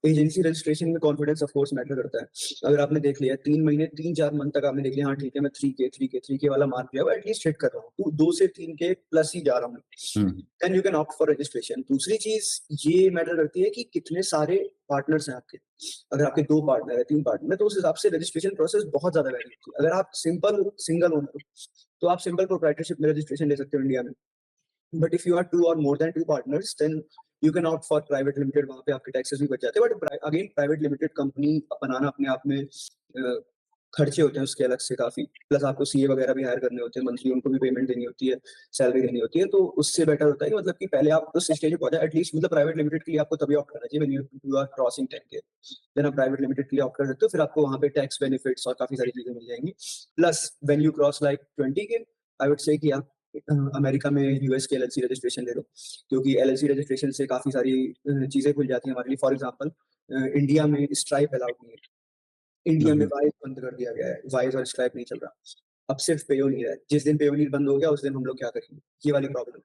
एजेंसी रजिस्ट्रेशन में कॉन्फिडेंस ऑफ कोर्स मैटर करता है। अगर आपने देख लिया 3 महीने 3-4 मंथ तक आपने देख लिया, हाँ ठीक है मैं 3K वाला मार्क जो है वो एटलीस्ट हिट कर रहा हूँ, तो 2 से 3K प्लस ही जा रहा हूँ, then you can opt for registration. दूसरी चीज ये मैटर करती है कि कितने सारे पार्टनर्स हैं आपके। अगर आपके 2 पार्टनर है, 3 पार्टनर है, तो उस हिसाब से रजिस्ट्रेशन प्रोसेस बहुत ज्यादा वैरी होती है। अगर आप सिंपल सिंगल ओनर हो तो आप सिंपल प्रोप्राइटरशिप में रजिस्ट्रेशन ले सकते हो इंडिया में। बट इफ यू आर 2 और more than 2 partners, then you can opt for private limited, वहां पे आपके टैक्सेस भी बच जाते हैं। But again private limited company बनाना अपने आप में खर्चे होते हैं उसके अलग से काफी, प्लस आपको सीए वगैरह भी हायर करने होते हैं, मंथली उनको भी पेमेंट देनी होती है, सैलरी देनी होती है। तो उससे बेटर होता है कि मतलब कि पहले आप उस स्टेज पे पहुंचे एटलीस्ट, मतलब प्राइवेट लिमिटेड के लिए आपको तभी ऑप्ट करना चाहिए when you are crossing 10K, then आप प्राइवेट लिमिटेड के लिए ऑप्ट कर सकते हो। फिर आपको वहां पे टैक्स बेनिफिट्स और काफी सारी चीजें मिल जाएंगी। Plus when you cross like 20K, I would say कि आप अमेरिका में यूएस के एलएलसी रजिस्ट्रेशन ले लो, क्योंकि एलएलसी रजिस्ट्रेशन से काफी सारी चीजें खुल जाती हैं हमारे लिए। फॉर एग्जांपल, इंडिया में स्ट्राइप अलाउड नहीं है, इंडिया में वाइज बंद कर दिया गया है, वाइज और स्ट्राइप नहीं चल रहा, अब सिर्फ पेयोनीर है। जिस दिन पेयोनीर बंद हो गया उस दिन हम लोग क्या करेंगे, ये वाली प्रॉब्लम।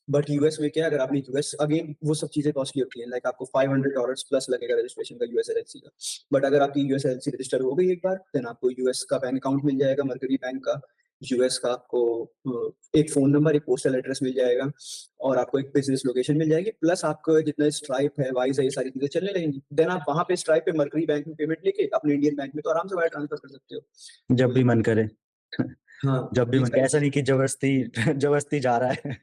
बट यूएस में क्या है, अगर आपने यूएस, अगेन वो सब चीजें कॉस्टली होती हैं, लाइक आपको $500 प्लस लगेगा रजिस्ट्रेशन का यूएस एलएलसी का। बट अगर आपकी यूएस एलएलसी रजिस्टर हो गई एक बार, देन आपको यूएस का बैंक अकाउंट मिल जाएगा, मर्करी बैंक का, यूएस का आपको एक फोन नंबर, एक पोस्टल एड्रेस मिल जाएगा, और आपको एक बिजनेस लोकेशन मिल जाएगी, प्लस आपको जितना स्ट्राइप है, वाइज है, ये सारी चीजें चलने लगेंगी। देन आप वहां पे स्ट्राइप पे मर्करी बैंक में पेमेंट लेके अपने इंडियन बैंक में तो आराम से वायर ट्रांसफर कर सकते हो। जब भी मन करे। हाँ, जब भी ये मन करे, सारी ऐसा नहीं कि जबरदस्ती जबरदस्ती जा रहा है।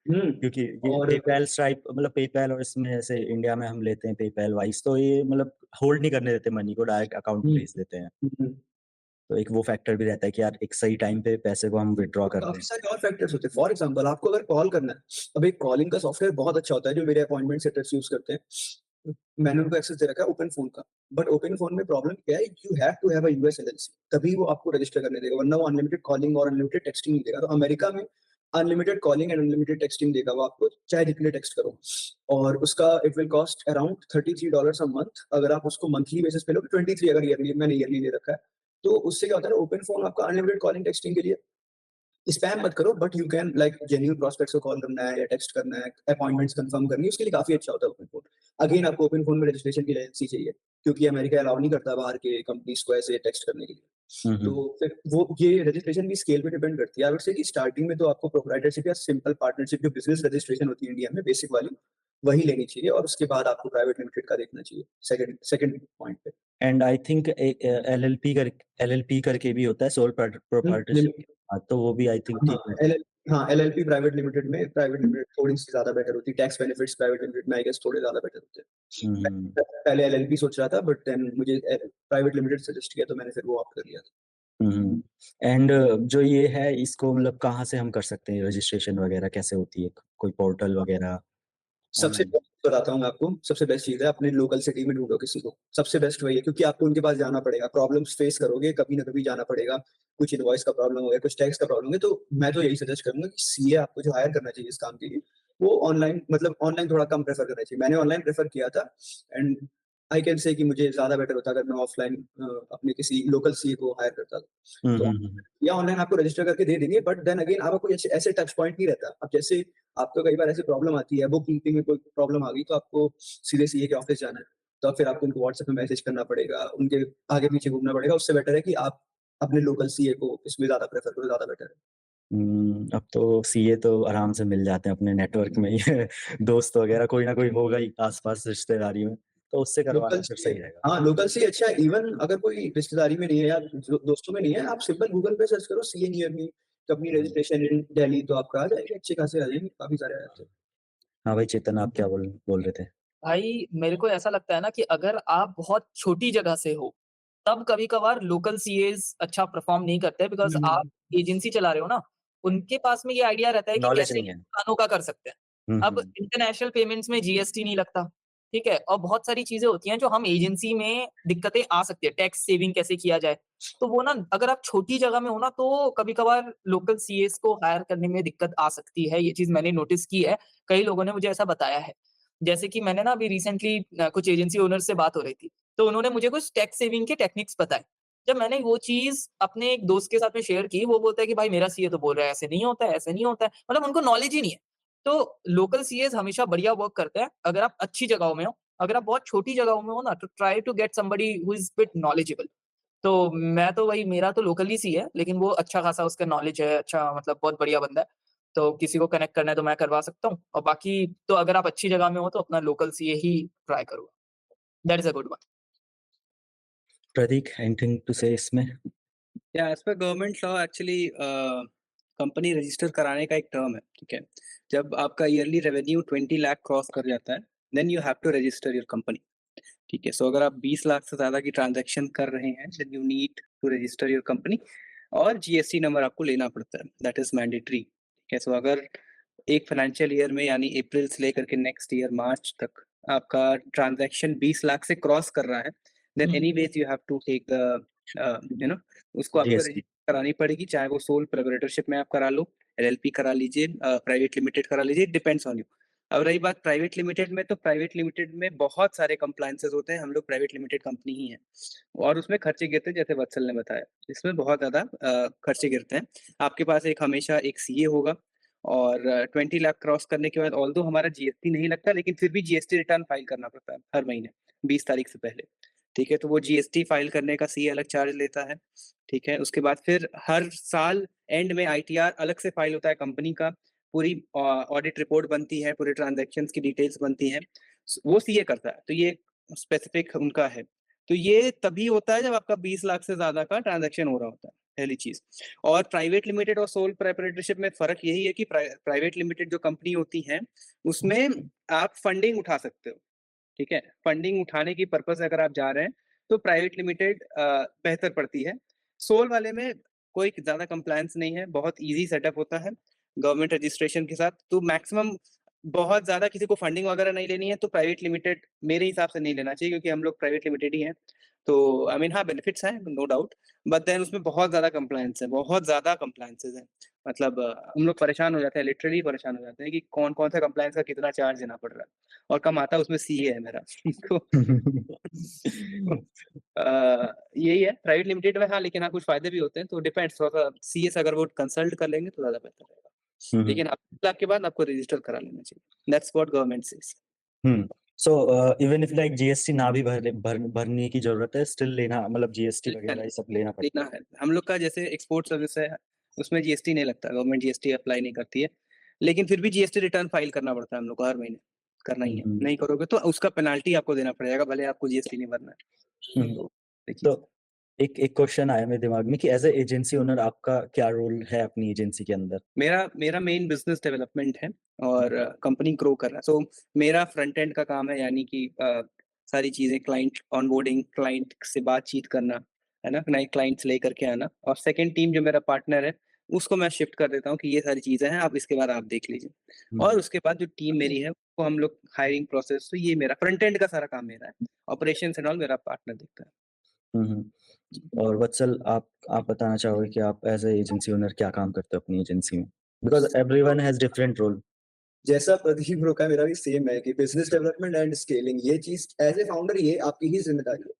क्योंकि ये और पेपैल स्ट्राइप, मतलब पेपैल और इसमें जैसे इंडिया में हम लेते हैं पेपैल वाइज, तो ये मतलब होल्ड नहीं करने देते मनी को, डायरेक्ट अकाउंट में भेज देते हैं। हम्म, तो एक वो फैक्टर भी रहता है कि यार एक सही टाइम पे पैसे को हम विड्रॉ कर काफी दें। सारे और फैक्टर्स होते हैं। फॉर एग्जांपल, आपको अगर कॉल करना है, अब एक कॉलिंग का सॉफ्टवेयर बहुत अच्छा होता है जो मेरे अपॉइंटमेंट सेटर्स यूज करते हैं, मैंने उनको एक्सेस दे रखा है ओपन फोन का। बट ओपन फोन में प्रॉब्लम क्या है, you have to have a US LLC, तभी वो आपको रजिस्टर करने देगा, वरना वो अनलिमिटेड कॉलिंग और अनलिमिटेड टेक्सटिंग नहीं देगा। तो अमेरिका में unlimited calling and unlimited texting देगा वो आपको, चाहे जितने टेक्स्ट करो, और उसका it will cost around $33 a month. अगर आप उसको मंथली बेसिस पे लो, 23 अगर ईयरली, मैंने ईयरली ले रखा है, तो उससे क्या होता है, ओपन फोन आपका अनलिमिटेड कॉलिंग टेक्सटिंग के लिए, स्पैम मत करो, but you can like genuine prospects को कॉल करना है या टेक्स्ट करना है, अपॉइंटमेंट्स कंफर्म करनी है, उसके लिए काफी अच्छा होता है ओपन फोन। अगेन आपको ओपन फोन में रजिस्ट्रेशन की एजेंसी चाहिए, क्योंकि अमेरिका अलाउ नहीं करता बाहर के कंपनीज को ऐसे टेक्स्ट करने के लिए। तो फिर वो ये रजिस्ट्रेशन भी स्केल पे डिपेंड करती है। आई वुड से कि स्टार्टिंग में तो आपको प्रोप्राइटरशिप या सिंपल पार्टनरशिप, जो बिजनेस रजिस्ट्रेशन होती है इंडिया में बेसिक वाली, वही लेनी चाहिए, और उसके बाद आपको प्राइवेट लिमिटेड का देखना चाहिए सेकंड पॉइंट पे। एंड आई थिंक एलएलपी करके भी होता है, सोल प्रोप्राइटरशिप। तो वो भी आई थिंक ठीक है। हाँ, एलएलपी प्राइवेट लिमिटेड में, प्राइवेट लिमिटेड थोड़ी सी ज्यादा बेटर होती है, टैक्स बेनिफिट्स प्राइवेट लिमिटेड में आई गेस थोड़े ज्यादा बेटर होते हैं। पहले एलएलपी सोच रहा था, बट देन मुझे प्राइवेट लिमिटेड सजेस्ट किया, तो मैंने फिर वो ऑप्ट कर लिया था। एंड जो ये है इसको मतलब कहाँ से हम कर सकते हैं रजिस्ट्रेशन वगैरह, कैसे होती है, कोई पोर्टल वगैरह सबसे ऑनलाइन? बेस्ट बताता हूँ आपको, सबसे बेस्ट चीज है अपने लोकल सिटी में ढूंढो किसी को, सबसे बेस्ट वही है, क्योंकि आपको उनके पास जाना पड़ेगा, प्रॉब्लम्स फेस करोगे, कभी ना कभी जाना पड़ेगा, कुछ इनवॉइस का प्रॉब्लम हो गया, कुछ टैक्स का प्रॉब्लम है, तो मैं तो यही सजेस्ट करूंगा कि सीए आपको जो हायर करना चाहिए इस काम के लिए, वो ऑनलाइन, मतलब ऑनलाइन थोड़ा कम प्रेफर करना चाहिए। मैंने ऑनलाइन प्रेफर किया था, एंड आई कैन से कि मुझे ज्यादा बेटर होता अगर मैं ऑफलाइन अपने किसी लोकल सीए को हायर करता था। तो या ऑनलाइन आपको रजिस्टर करके दे देंगे, बट देन अगेन आपका कोई ऐसे टच पॉइंट नहीं रहता। अब जैसे आपको कई बार ऐसी प्रॉब्लम आती है, बुक कीपिंग में कोई प्रॉब्लम आ गई, तो आपको सीधे सीए के ऑफिस जाना है, तो फिर आपको उनको व्हाट्सएप में मैसेज करना पड़ेगा, उनके आगे पीछे घूमना पड़ेगा। उससे बेटर है कि आप अपने लोकल सीए को इसमें ज्यादा प्रेफर करो, ज्यादा बेटर है। अब तो सीए तो आराम से मिल जाते हैं अपने नेटवर्क में ही दोस्त वगैरह कोई ना कोई होगा ही आस-पास रिश्तेदारी में, तो उससे करवाना लोकल फिर से सही रहेगा। हाँ, लोकल से अच्छा है। इवन अगर कोई रिश्तेदारी में नहीं है या दोस्तों में नहीं है, आप सिंपल गूगल पे सर्च करो CA near me company hmm. Registration in Delhi, तो आपको आ जाएँगे, अच्छे खासे आ जाएँगे, काफ़ी सारे आ जाते हैं। हाँ भाई चेतन आप क्या बोल रहे थे? भाई मेरे को ऐसा लगता है ना कि अगर आप बहुत छोटी जगह से हो, तब कभी-कभार लोकल सीएज़ अच्छा परफ़ॉर्म नहीं करते बिकॉज़ हुँ, आप हुँ। एजेंसी चला रहे हो ना, उनके पास में ये आइडिया रहता है कि नॉलेज कैसे नहीं ये है। दुकानों का कर सकते हैं। हुँ, अब हुँ। इंटरनेशनल पेमेंट्स में जीएसटी नहीं लगता, ठीक है? और बहुत सारी चीज़ें होती हैं जो हम एजेंसी में दिक्कतें आ सकती है, टैक्स सेविंग कैसे किया जाए? तो वो ना अगर आप छोटी जगह में हो ना तो कभी-कभार लोकल सीएज़ को हायर करने में दिक्कत आ सकती है, ये चीज़ मैंने नोटिस की है, कई लोगों ने मुझे ऐसा बताया है। जैसे कि मैंने ना अभी रिसेंटली कुछ एजेंसी ओनर्स से बात हो रही थी, तो उन्होंने मुझे कुछ टैक्स सेविंग के टेक्निक्स बताए। जब मैंने वो चीज़ अपने एक दोस्त के साथ में शेयर की, वो बोलता है कि भाई मेरा सीए तो बोल रहा है ऐसे नहीं होता है, ऐसे नहीं होता है। मतलब उनको नॉलेज ही नहीं है। तो लोकल सीएस हमेशा बढ़िया वर्क करते हैं, अगर आप अच्छी जगहों में हो। अगर आप बहुत छोटी जगहों में हो ना, तो try to get somebody who is bit knowledgeable. तो मैं तो वही मेरा तो लोकल ही सी है, लेकिन वो अच्छा खासा उसका नॉलेज है, अच्छा मतलब बहुत बढ़िया बंदा है। तो किसी को कनेक्ट करना है तो मैं करवा सकता हूँ और बाकी तो अगर आप अच्छी जगह में हो तो अपना लोकल सीए ही ट्राई करो। That is a good one. Prateek anything to say इसमें? या as per government law actually company register कराने का एक टर्म है, ठीक है? जब आपका ईयरली रेवेन्यू 20 लाख क्रॉस कर जाता है, then you have to register your company, ठीक है? सो अगर आप 20 लाख से ज़्यादा की ट्रांज़ैक्शन कर रहे हैं, then you need to register your company और जीएसटी नंबर आपको लेना पड़ता है, दैट इज़ मैंडेटरी, ठीक है? सो अगर एक फाइनेंशियल ईयर में यानी अप्रैल से लेकर के नेक्स्ट ईयर मार्च तक आपका ट्रांज़ैक्शन 20 लाख से क्रॉस कर रहा है, then hmm, anyways you have to take the you know उसको आपको जीएसटी। रजिस्टर करानी पड़ेगी, चाहे वो सोल प्रोप्राइटरशिप में आप करा लो, एलएलपी करा लीजिए, प्राइवेट लिमिटेड करा लीजिए, इट डिपेंड्स ऑन यू। अब रही बात प्राइवेट लिमिटेड में, तो प्राइवेट लिमिटेड में बहुत सारे कंप्लायंसेस होते हैं, हम लोग प्राइवेट लिमिटेड कंपनी ही हैं और उसमें खर्चे गिरते हैं जैसे वत्सल ने बताया। इसमें बहुत ज़्यादा खर्चे गिरते हैं। आपके पास एक हमेशा एक सीए होगा और 20 लाख क्रॉस करने के बाद ऑल्दो हमारा जीएसटी नहीं लगता, लेकिन फिर भी जीएसटी रिटर्न फाइल करना पड़ता है हर महीने 20 तारीख से पहले। ठीक है? तो वो जीएसटी फाइल करने का सीए अलग चार्ज लेता है। ठीक है? उसके बाद फिर हर साल एंड में आईटीआर अलग से फाइल होता है कंपनी का, पूरी ऑडिट रिपोर्ट बनती है, पूरे ट्रांज़ैक्शंस की डिटेल्स बनती हैं। वो सीए करता है, तो ये स्पेसिफिक उनका है। तो ये तभी होता है जब आपका 20 लाख से ज़्यादा का ट्रांज़ैक्शन हो रहा होता है, पहली चीज़। और प्राइवेट लिमिटेड और सोल प्रोप्राइटरशिप में फ़र्क यही है कि प्राइवेट लिमिटेड जो कंपनी होती हैं, उसमें आप फंडिंग उठा सकते हो, ठीक है? फंडिंग उठाने की पर्पज़ अगर आप जा रहे हैं, तो प्राइवेट लिमिटेड बेहतर पड़ती है। सोल वाले में कोई ज़्यादा कंप्लायंस नहीं है, बहुत ईज़ी सेटअप होता है, गवर्नमेंट रजिस्ट्रेशन के साथ। तो मैक्सिमम बहुत ज़्यादा किसी को फंडिंग वगैरह नहीं लेनी है, तो प्राइवेट लिमिटेड मेरे हिसाब से नहीं लेना चाहिए क्योंकि हम लोग प्राइवेट लिमिटेड ही हैं। तो आई मीन हाँ, बेनिफिट्स हैं, नो डाउट, बट देन उसमें बहुत ज़्यादा कंप्लायंस है, बहुत ज़्यादा कंप्लायंसेज़ हैं। मतलब हम लोग परेशान हो जाते हैं, लिटरली परेशान हो जाते हैं कि कौन-कौन सा कंप्लायंस का कितना चार्ज देना पड़ रहा है और कमाता उसमें सीए है मेरा। तो यही है प्राइवेट लिमिटेड में हाँ, लेकिन हाँ, कुछ फ़ायदे भी होते हैं, तो डिपेंड्स थोड़ा-सा सीए से अगर वो कंसल्ट कर लेंगे तो ज़्यादा बेहतर रहेगा। हुँ, हुँ। लेकिन 8 लाख के बाद आपको रजिस्टर करा लेना चाहिए। That's what government says. Hmm. So even if like GST ना भी भरने की ज़रूरत है, स्टिल लेना मतलब जीएसटी वगैरह ये सब लेना पड़ता लेना है। हम लोग का जैसे एक्सपोर्ट सर्विस है, उसमें जीएसटी नहीं लगता, गवर्नमेंट जीएसटी अप्लाई नहीं करती है। लेकिन फिर भी जीएसटी रिटर्न फाइल करना पड़ता है हम लोग को हर महीने, करना ही है। है। नहीं करोगे तो उसका पेनल्टी आपको देना पड़ेगा, भले आपको जीएसटी नहीं भरना है। हुँ। तो देखिए तो एक एक क्वेश्चन आया मेरे दिमाग में कि एज़ अ एजेंसी ओनर आपका क्या रोल है अपनी एजेंसी के अंदर? मेरा मेरा मेन बिज़नेस डेवलपमेंट है और कंपनी ग्रो कर रहा है। सो मेरा फ्रंट एंड का काम है यानी कि सारी चीज़ें क्लाइंट ऑनबोर्डिंग, क्लाइंट से बातचीत करना, है ना? नए क्लाइंट्स लेकर के आना और सेकंड टीम जो मेरा पार्टनर है, उसको मैं शिफ्ट कर देता हूँ कि ये सारी चीज़ें हैं, आप इसके बाद आप देख लीजिए। हुँ, और उसके बाद जो टीम मेरी है, वो हम लोग हायरिंग प्रोसेस तो ये मेरा फ्रंट एंड का सारा काम मेरा है। ऑपरेशंस एंड ऑल मेरा पार्टनर देखता है। हुँ, हुँ। और वत्सल आप बताना चाहोगे कि आप एज़ अ एजेंसी ओनर क्या काम करते हो अपनी एजेंसी में? Because everyone has different role. जैसा प्रदीप ब्रो का मेरा भी सेम है कि बिज़नेस डेवलपमेंट एंड स्केलिंग ये चीज़ एज़ ए फाउंडर ये आपकी ही ज़िम्मेदारी है।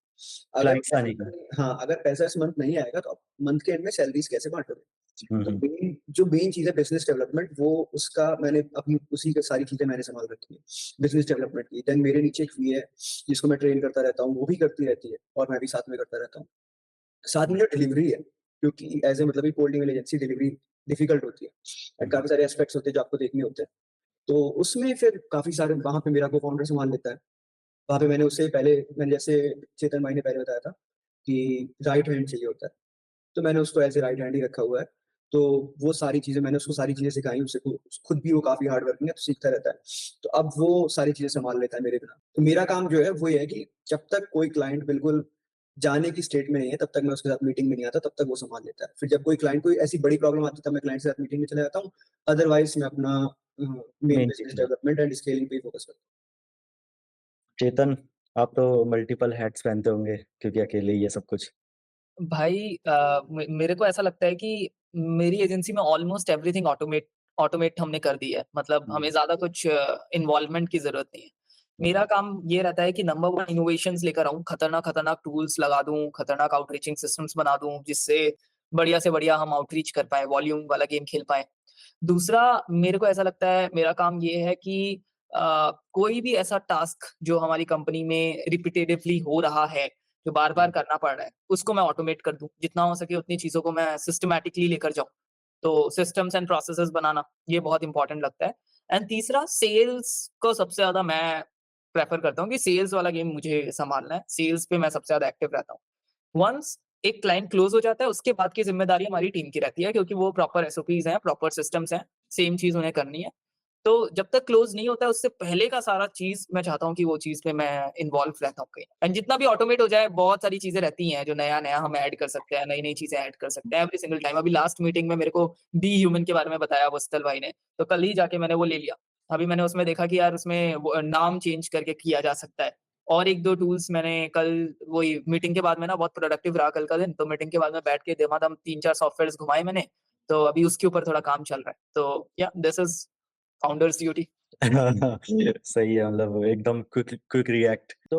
अगर क्लाइंट्स आने की। हाँ, अगर पैसा इस मंथ नहीं आएगा तो आप मंथ के एंड में सैलरीज़ कैसे बाँटोगे? हुँ, तो हुँ। मेन चीज़ है बिज़नेस डेवलपमेंट वो उसका मैंने अपनी उसी का सारी चीज़ें मैंने सँभाल रखी है, बिज़नेस डेवलपमेंट की। देन मेरे नीचे एक वीए है, जिसको मैं ट्रेन करता रहता हूँ, वो भी करती रहती है और मैं भी साथ में करता रहता हूँ। साथ में जो डिलीवरी है, क्योंकि एज़ ए मतलब एक cold email agency delivery difficult होती है एंड काफ़ी सारे एस्पेक्ट्स होते हैं जो आपको देखने होते हैं। तो उसमें फिर काफ़ी सारे वहाँ पे मेरा को-फाउंडर संभाल लेता है। वहाँ पे मैंने जैसे चेतन भाई ने पहले बताया था कि राइट हैंड चाहिए होता है, तो मैंने उसको एज़ ए राइट हैंड ही रखा हुआ है। तो वो सारी चीज़ें मैंने उसको सारी चीज़ें सिखाई, उसे खुद भी वो काफ़ी हार्ड वर्किंग है, तो सीखता रहता है। तो अब वो सारी चीज़ें सँभाल लेता है मेरे बिना। तो मेरा काम जो है वो ये है कि जब तक कोई क्लाइंट बिल्कुल जाने की स्टेट में नहीं है, तब तक मैं उसके साथ मीटिंग में नहीं आता, तब तक वो सँभाल लेता है। फिर जब कोई ऐसी बड़ी प्रॉब्लम आती है, तब मैं क्लाइंट के साथ मीटिंग में चला जाता हूँ। अदरवाइज़ मैं अपना मेन मेन बिज़नेस चीज़ है। डेवलपमेंट एंड स्केलिंग पे ही फोकस करता चेतन, आप तो मल्टीपल हैट्स पहनते होंगे क्योंकि अकेले ही ये सब कुछ। भाई मेरे को ऐसा लगता है कि मेरी एजेंसी में ऑलमोस्ट एवरीथिंग ऑटोमेट हमने कर दी है। मतलब हमें ज़्यादा कुछ इन्वॉल्वमेंट की ज़रूरत नहीं है। मेरा काम ये रहता है कि नंबर 1 इनोवेशंस लेकर आऊँ, खतरनाक टूल्स लगा दूँ, खतरनाक आउटरीचिंग सिस्टम्स बना दूँ, जिससे बढ़िया से बढ़िया हम आउटरीच कर पाएँ, वॉल्यूम वाला गेम खेल पाएँ। दूसरा, मेरे को ऐसा लगता है मेरा काम ये है कि कोई भी ऐसा टास्क जो हमारी कंपनी में रिपिटेटिवली हो रहा है, जो बार-बार करना पड़ रहा है, उसको मैं ऑटोमेट कर दूँ। जितना हो सके उतनी चीज़ों को मैं सिस्टमैटिकली लेकर जाऊँ। तो सिस्टम्स एंड प्रोसेसेस बनाना, ये बहुत इम्पोर्टेंट लगता है। एंड तीसरा, सेल्स को सबसे ज़्यादा मैं प्रेफ़र करता हूँ कि सेल्स वाला गेम मुझे सँभालना है। सेल्स पे मैं सबसे ज़्यादा एक्टिव रहता हूँ। वन्स एक क्लाइंट क्लोज़ हो जाता है, उसके बाद की ज़िम्मेदारी हमारी टीम की रहती है, क्योंकि वो प्रॉपर एसओपीज़ हैं, प्रॉपर सिस्टम्स हैं, सेम चीज़ उन्हें करनी है। तो जब तक क्लोज़ नहीं होता है, उससे पहले का सारा चीज़ मैं चाहता हूँ कि वो चीज़ पे मैं इन्वॉल्व रहता हूँ कहीं। एंड जितना भी ऑटोमेट हो जाए, बहुत सारी चीज़ें रहती हैं जो नया-नया हम ऐड कर सकते हैं, नई-नई चीज़ें ऐड कर सकते हैं एवरी सिंगल टाइम। अभी लास्ट मीटिंग में मेरे को बी ह्यूमन के बारे में बताया वत्सल भाई ने, तो कल ही जाके मैंने वो ले लिया। अभी मैंने उसमें देखा कि यार उसमें वो नाम चेंज करके किया जा सकता है। और 1-2 टूल्स मैंने कल वही मीटिंग के बाद में ना बहुत प्रोडक्टिव रहा कल का दिन, तो मीटिंग के बाद में बैठ के दमादम 3-4 सॉफ्टवेयर्स घुमाए मैंने, तो अभी उसके ऊपर थोड़ा काम चल रहा है। तो या दिस इज़ फाउंडर्स ड्यूटी। सही है, मतलब एकदम क्विक क्विक रिएक्ट। तो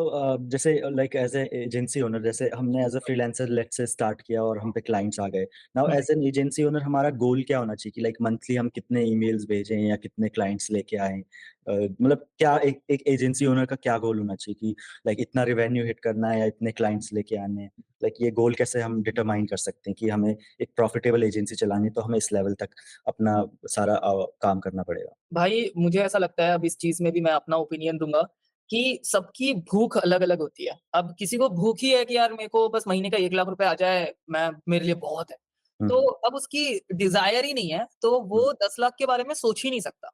जैसे like as a agency owner, जैसे हमने as a freelancer let's say start किया और हम पे क्लाइंट्स आ गए। Now hmm. As an agency owner हमारा गोल क्या होना चाहिए कि लाइक मंथली हम कितने ईमेल्स भेजें या कितने क्लाइंट्स लेके आएँ? मतलब क्या एक एक एजेंसी ओनर का क्या गोल होना चाहिए कि लाइक इतना रेवेन्यू हिट करना है या इतने क्लाइंट्स लेके आने हैं? लाइक ये गोल कैसे हम डिटरमाइन कर सकते हैं कि हमें एक प्रॉफिटेबल एजेंसी चलानी है तो हमें इस लेवल तक अपना सारा काम करना पड़ेगा? भाई, मुझे ऐसा लगता है अब इस चीज़ में भी मैं अपना ओपिनियन दूँगा कि सबकी भूख अलग-अलग होती है। अब किसी को भूख ही है कि यार मेरे को बस महीने का 1 लाख रुपए आ जाए, मैं मेरे लिए बहुत है। हुँ, तो हुँ। अब उसकी डिज़ायर ही नहीं है, तो हुँ, वो 10 लाख के बारे में सोच ही नहीं सकता।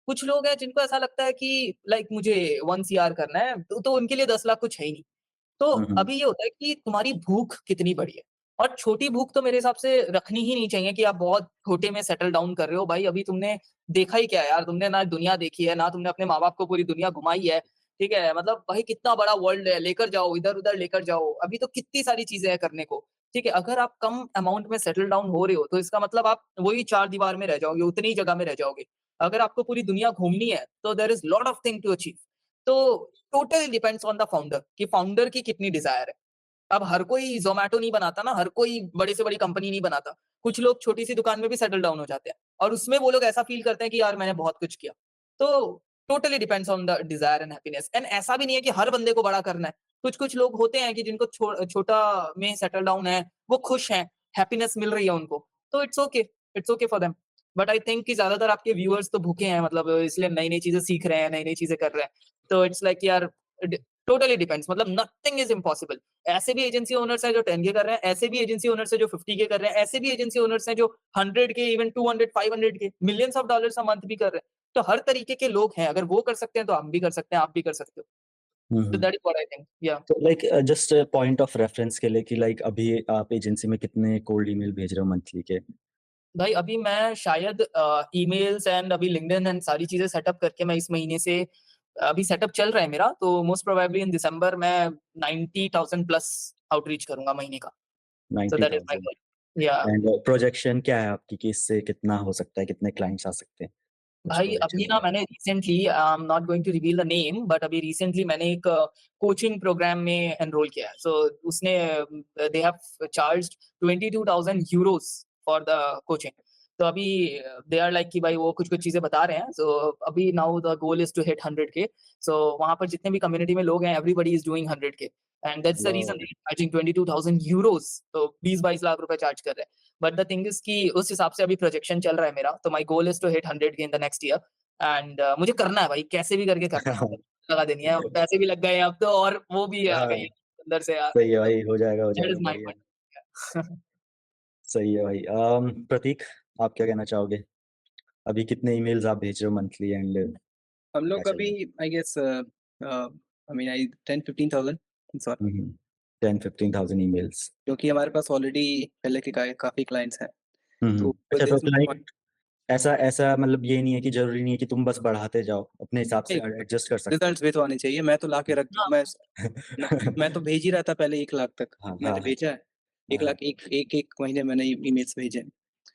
कुछ लोग हैं जिनको ऐसा लगता है कि लाइक मुझे 1 सीआर करना है, तो उनके लिए 10 लाख कुछ है ही नहीं। तो हुँ, हुँ। अभी ये होता है कि तुम्हारी भूख कितनी बड़ी है और छोटी भूख तो मेरे हिसाब से रखनी ही नहीं चाहिए कि आप बहुत छोटे में सेटल डाउन कर रहे हो। भाई अभी तुमने देखा ही क्या है यार, तुमने ना दुनिया देखी है, ना तुमने अपने माँ-बाप को पूरी दुनिया घुमाई है, ठीक है? मतलब भाई कितना बड़ा वर्ल्ड है, लेकर जाओ, इधर-उधर लेकर जाओ। अभी तो कितनी सारी चीज़ें हैं करने को, ठीक है? अगर आप कम अमाउंट में सेटल डाउन हो रहे हो, तो इसका मतलब आप वही 4 दीवार में रह जाओगे, उतनी ही जगह में रह जाओगे। अगर आपको पूरी दुनिया घूमनी है, तो there is lot of thing to achieve. तो totally depends on the founder कि फाउंडर की कितनी डिज़ायर है। अब हर कोई ज़ोमैटो नहीं बनाता ना, हर कोई बड़ी से बड़ी कंपनी नहीं बनाता। कुछ लोग छोटी-सी दुकान में भी सेटल डाउन हो जाते हैं और उसमें वो लोग ऐसा फ़ील करते हैं कि यार मैंने बहुत कुछ किया। तो totally depends on the desire and happiness and ऐसा भी नहीं है कि हर बंदे को बड़ा करना है। कुछ-कुछ लोग होते हैं कि जिनको छोटा में सेटल डाउन है, वो खुश हैं, हैप्पीनेस मिल रही है उनको। तो it's okay for them. But I think कि ज़्यादातर आपके व्यूअर्स तो भूखे हैं मतलब इसलिए नई-नई चीज़ें सीख रहे हैं, नई-नई चीज़ें कर रहे हैं। तो इट्स लाइक यार ड टोटली डिपेंड्स मतलब नथिंग इज़ इम्पॉसिबल। ऐसे भी एजेंसी ओनर्स हैं जो 10 के कर रहे हैं, ऐसे भी एजेंसी ओनर्स हैं जो 50 के कर रहे हैं, ऐसे भी एजेंसी ओनर्स हैं जो 100 के इवन 200, 500 के, millions of dollars a month भी कर रहे हैं। तो हर तरीके के लोग हैं, अगर वो कर सकते हैं तो हम भी कर सकते हैं, आप भी कर सकते हो। हुँ, तो hmm. That is what I think या तो like just point of reference के लिए कि लाइक अभी आप एजेंसी में कितने कोल्ड ईमेल भेज रहे हो मंथली के? भाई अभी मैं शायद ईमेल्स एंड अभी लिंक्डइन एंड सारी चीज़ें सेटअप करके मैं इस महीने से अभी सेटअप चल रहा है मेरा, तो मोस्ट प्रोबेबली इन दिसंबर मैं 90,000 प्लस आउटरीच करूँगा महीने का। सो दैट इज़ माय 90,000 गोल। या एंड प्रोजेक्शन क्या है आपकी कि इससे कितना हो सकता है, कितने क्लाइंट्स आ सकते हैं? कुछ भाई प्रोजेक्शन अभी ना वगैरह? मैंने recently I am not going to reveal the name but अभी रिसेंटली मैंने एक कोचिंग प्रोग्राम में एनरोल किया है। सो उसने they have charged 22,000 Euros for the coaching. तो अभी दे आर लाइक कि भाई वो कुछ-कुछ चीज़ें बता रहे हैं। सो अभी now the goal is to hit 100K। So वहाँ पर जितने भी कम्युनिटी में लोग हैं, everybody is doing 100K and that's the reason wow! They are charging 22,000 euros, तो 20-22 लाख रुपए चार्ज कर रहे हैं। बट द थिंग इज़ कि उस हिसाब से अभी प्रोजेक्शन चल रहा है मेरा, तो my goal is to hit 100K in the next year एंड मुझे करना है भाई, कैसे भी करके करना है, लगा देनी है। पैसे भी लग गए हैं अब तो और वो भी आ गई हाँ, है अंदर से यार, सही है भाई, हो दैट जाएगा, इज़ माय बढ़िया। गोल। सही है भाई। प्रतीक, आप क्या कहना चाहोगे? अभी कितने ईमेल्स आप भेज रहे हो मंथली एंड हम क्या लोग चल अभी रहा है? I guess I mean I 10-15,000 sorry, hmm, hmm. 10-15,000 emails. क्योंकि हमारे पास ऑलरेडी पहले के काफ़ी क्लाइंट्स हैं। हुँ, तो हुँ। अच्छा, तो देयर इज़ नो क्लाइंट ऐसा ऐसा मतलब ये नहीं है कि ज़रूरी नहीं है कि तुम बस बढ़ाते जाओ, अपने हिसाब से पॉइंट, एडजस्ट कर सकते हो। रिजल्ट्स भी तो आने चाहिए। मैं तो ला के रख हाँ, मैं तो भेज ही रहा था पहले 1 लाख तक। हाँ, हाँ, मैंने हाँ। भेजा है, 1 हाँ, लाख एक महीने मैंने ईमेल्स भेजे हैं।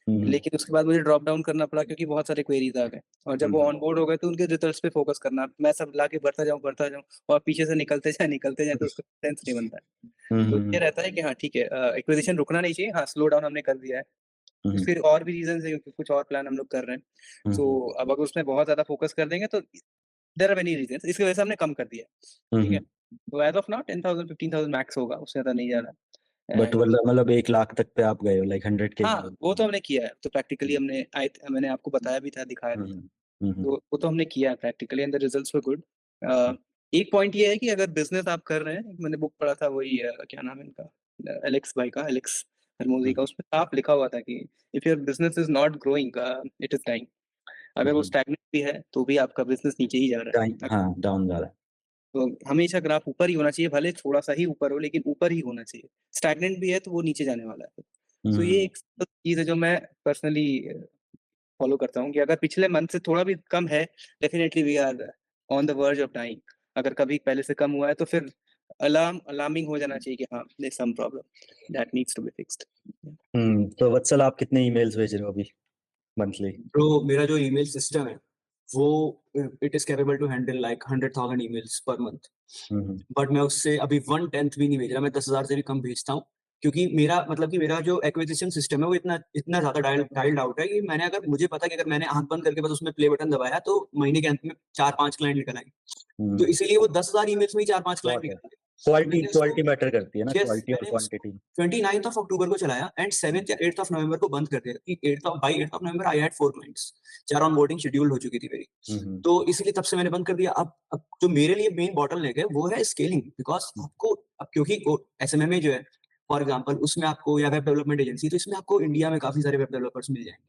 हुँ, हुँ। लेकिन उसके बाद मुझे ड्रॉप डाउन करना पड़ा क्योंकि बहुत सारे क्वेरीज़ आ गए, और जब हुँ, वो हुँ। ऑन बोर्ड हो गए तो उनके रिजल्ट्स पे फ़ोकस करना। मैं सब लाके भरता जाऊँ और पीछे से निकलते जाएँ तो उसका सेंस नहीं बनता है। हुँ, तो हुँ, ये हुँ। रहता है कि हाँ, ठीक है, एक्विज़िशन रुकना नहीं चाहिए। हाँ, स्लो डाउन हमने कर दिया है। हुँ, हुँ। फिर और भी रीज़न्स हैं क्योंकि कुछ और प्लान हम लोग कर रहे हैं। हुँ, सो हुँ। अब अगर उसमें बहुत ज़्यादा फ़ोकस कर देंगे तो देयर आर मेनी रीज़न्स, इसकी वजह से हमने कम कर दिया है। हुँ, ठीक है? हुँ। तो एज़ ऑफ नाउ 10,000 15,000 मैक्स होगा, उससे ज़्यादा नहीं जा रहा। बट एंड मतलब 1 लाख तक पे आप गए हो, लाइक 100 के हाँ, वो तो हमने किया है। तो प्रैक्टिकली हुँ, मैंने आपको बताया भी था, दिखाया हुँ, भी था। हुँ। हुँ, हुँ। तो वो तो हमने किया है practically and the results were good. Hmm, एक पॉइंट ये है कि अगर बिज़नेस आप कर रहे हैं, मैंने बुक पढ़ा था वही, क्या नाम है इनका, एलेक्स भाई का, एलेक्स हरमोजी हुँ, का, उसमें साफ लिखा हुआ था कि if your business is not growing, it is dying. Hmm, अगर वो हुँ। स्टैग्नेंट भी है, तो भी आपका बिज़नेस नीचे ही जा रहा टाइम है। हाँ, डाउन जा रहा है। तो हमेशा ग्राफ ऊपर ही होना चाहिए, भले थोड़ा-सा ही ऊपर हो, लेकिन ऊपर ही होना चाहिए। स्टैग्नेंट भी है, तो वो नीचे जाने वाला है। हुँ, सो ये हुँ। एक चीज़ है जो मैं पर्सनली फॉलो करता हूँ कि अगर पिछले मंथ से थोड़ा भी कम है, definitely we are on the verge of dying. अगर कभी पहले से कम हुआ है तो फिर अलार्मिंग हो जाना चाहिए कि हाँ, there is some problem that needs to be fixed. Hmm, तो वत्सल आप कितने ईमेल्स भेज रहे हो अभी मंथली? तो मेरा जो ईमेल सिस्टम है, वो it is capable to handle like 100,000 emails per month. Hmm, hmm. But मैं उससे अभी 1/10 भी नहीं भेज रहा, मैं 10,000 से भी कम भेजता हूँ। क्योंकि मेरा मतलब कि मेरा जो एक्विज़िशन सिस्टम है वो इतना इतना ज़्यादा डाइल्ड आउट है कि मैंने अगर मुझे पता है कि अगर मैंने आँख बंद करके बस उसमें प्ले बटन दबाया तो महीने के अंत में 4-5 क्लाइंट निकल आएँगे। तो हुँ, इसीलिए वो 10,000 ईमेल्स में ही 4-5 क्लाइंट बहुत है। निकल आए। क्वालिटी मैंने उसको क्वालिटी मैटर करती है ना, यस, क्वालिटी और मैंने उसको क्वांटिटी। 29th ऑफ अक्टूबर को चलाया एंड 7th या 8th ऑफ नवंबर को बंद कर दिया कि 8th of November I had 4 clients, 4 onboarding scheduled हो चुकी थी मेरी। हुँ, हुँ। तो इसलिए तब से मैंने बंद कर दिया। अब जो मेरे लिए मेन बॉटलनेक है वो है स्केलिंग, बिकॉज़ हुँ, आपको अब क्योंकि वो एसएमएमए जो है फॉर एग्ज़ाम्पल उसमें आपको या वेब डेवलपमेंट एजेंसी, तो इसमें आपको इंडिया में काफ़ी सारे वेब डेवलपर्स मिल जाएँगे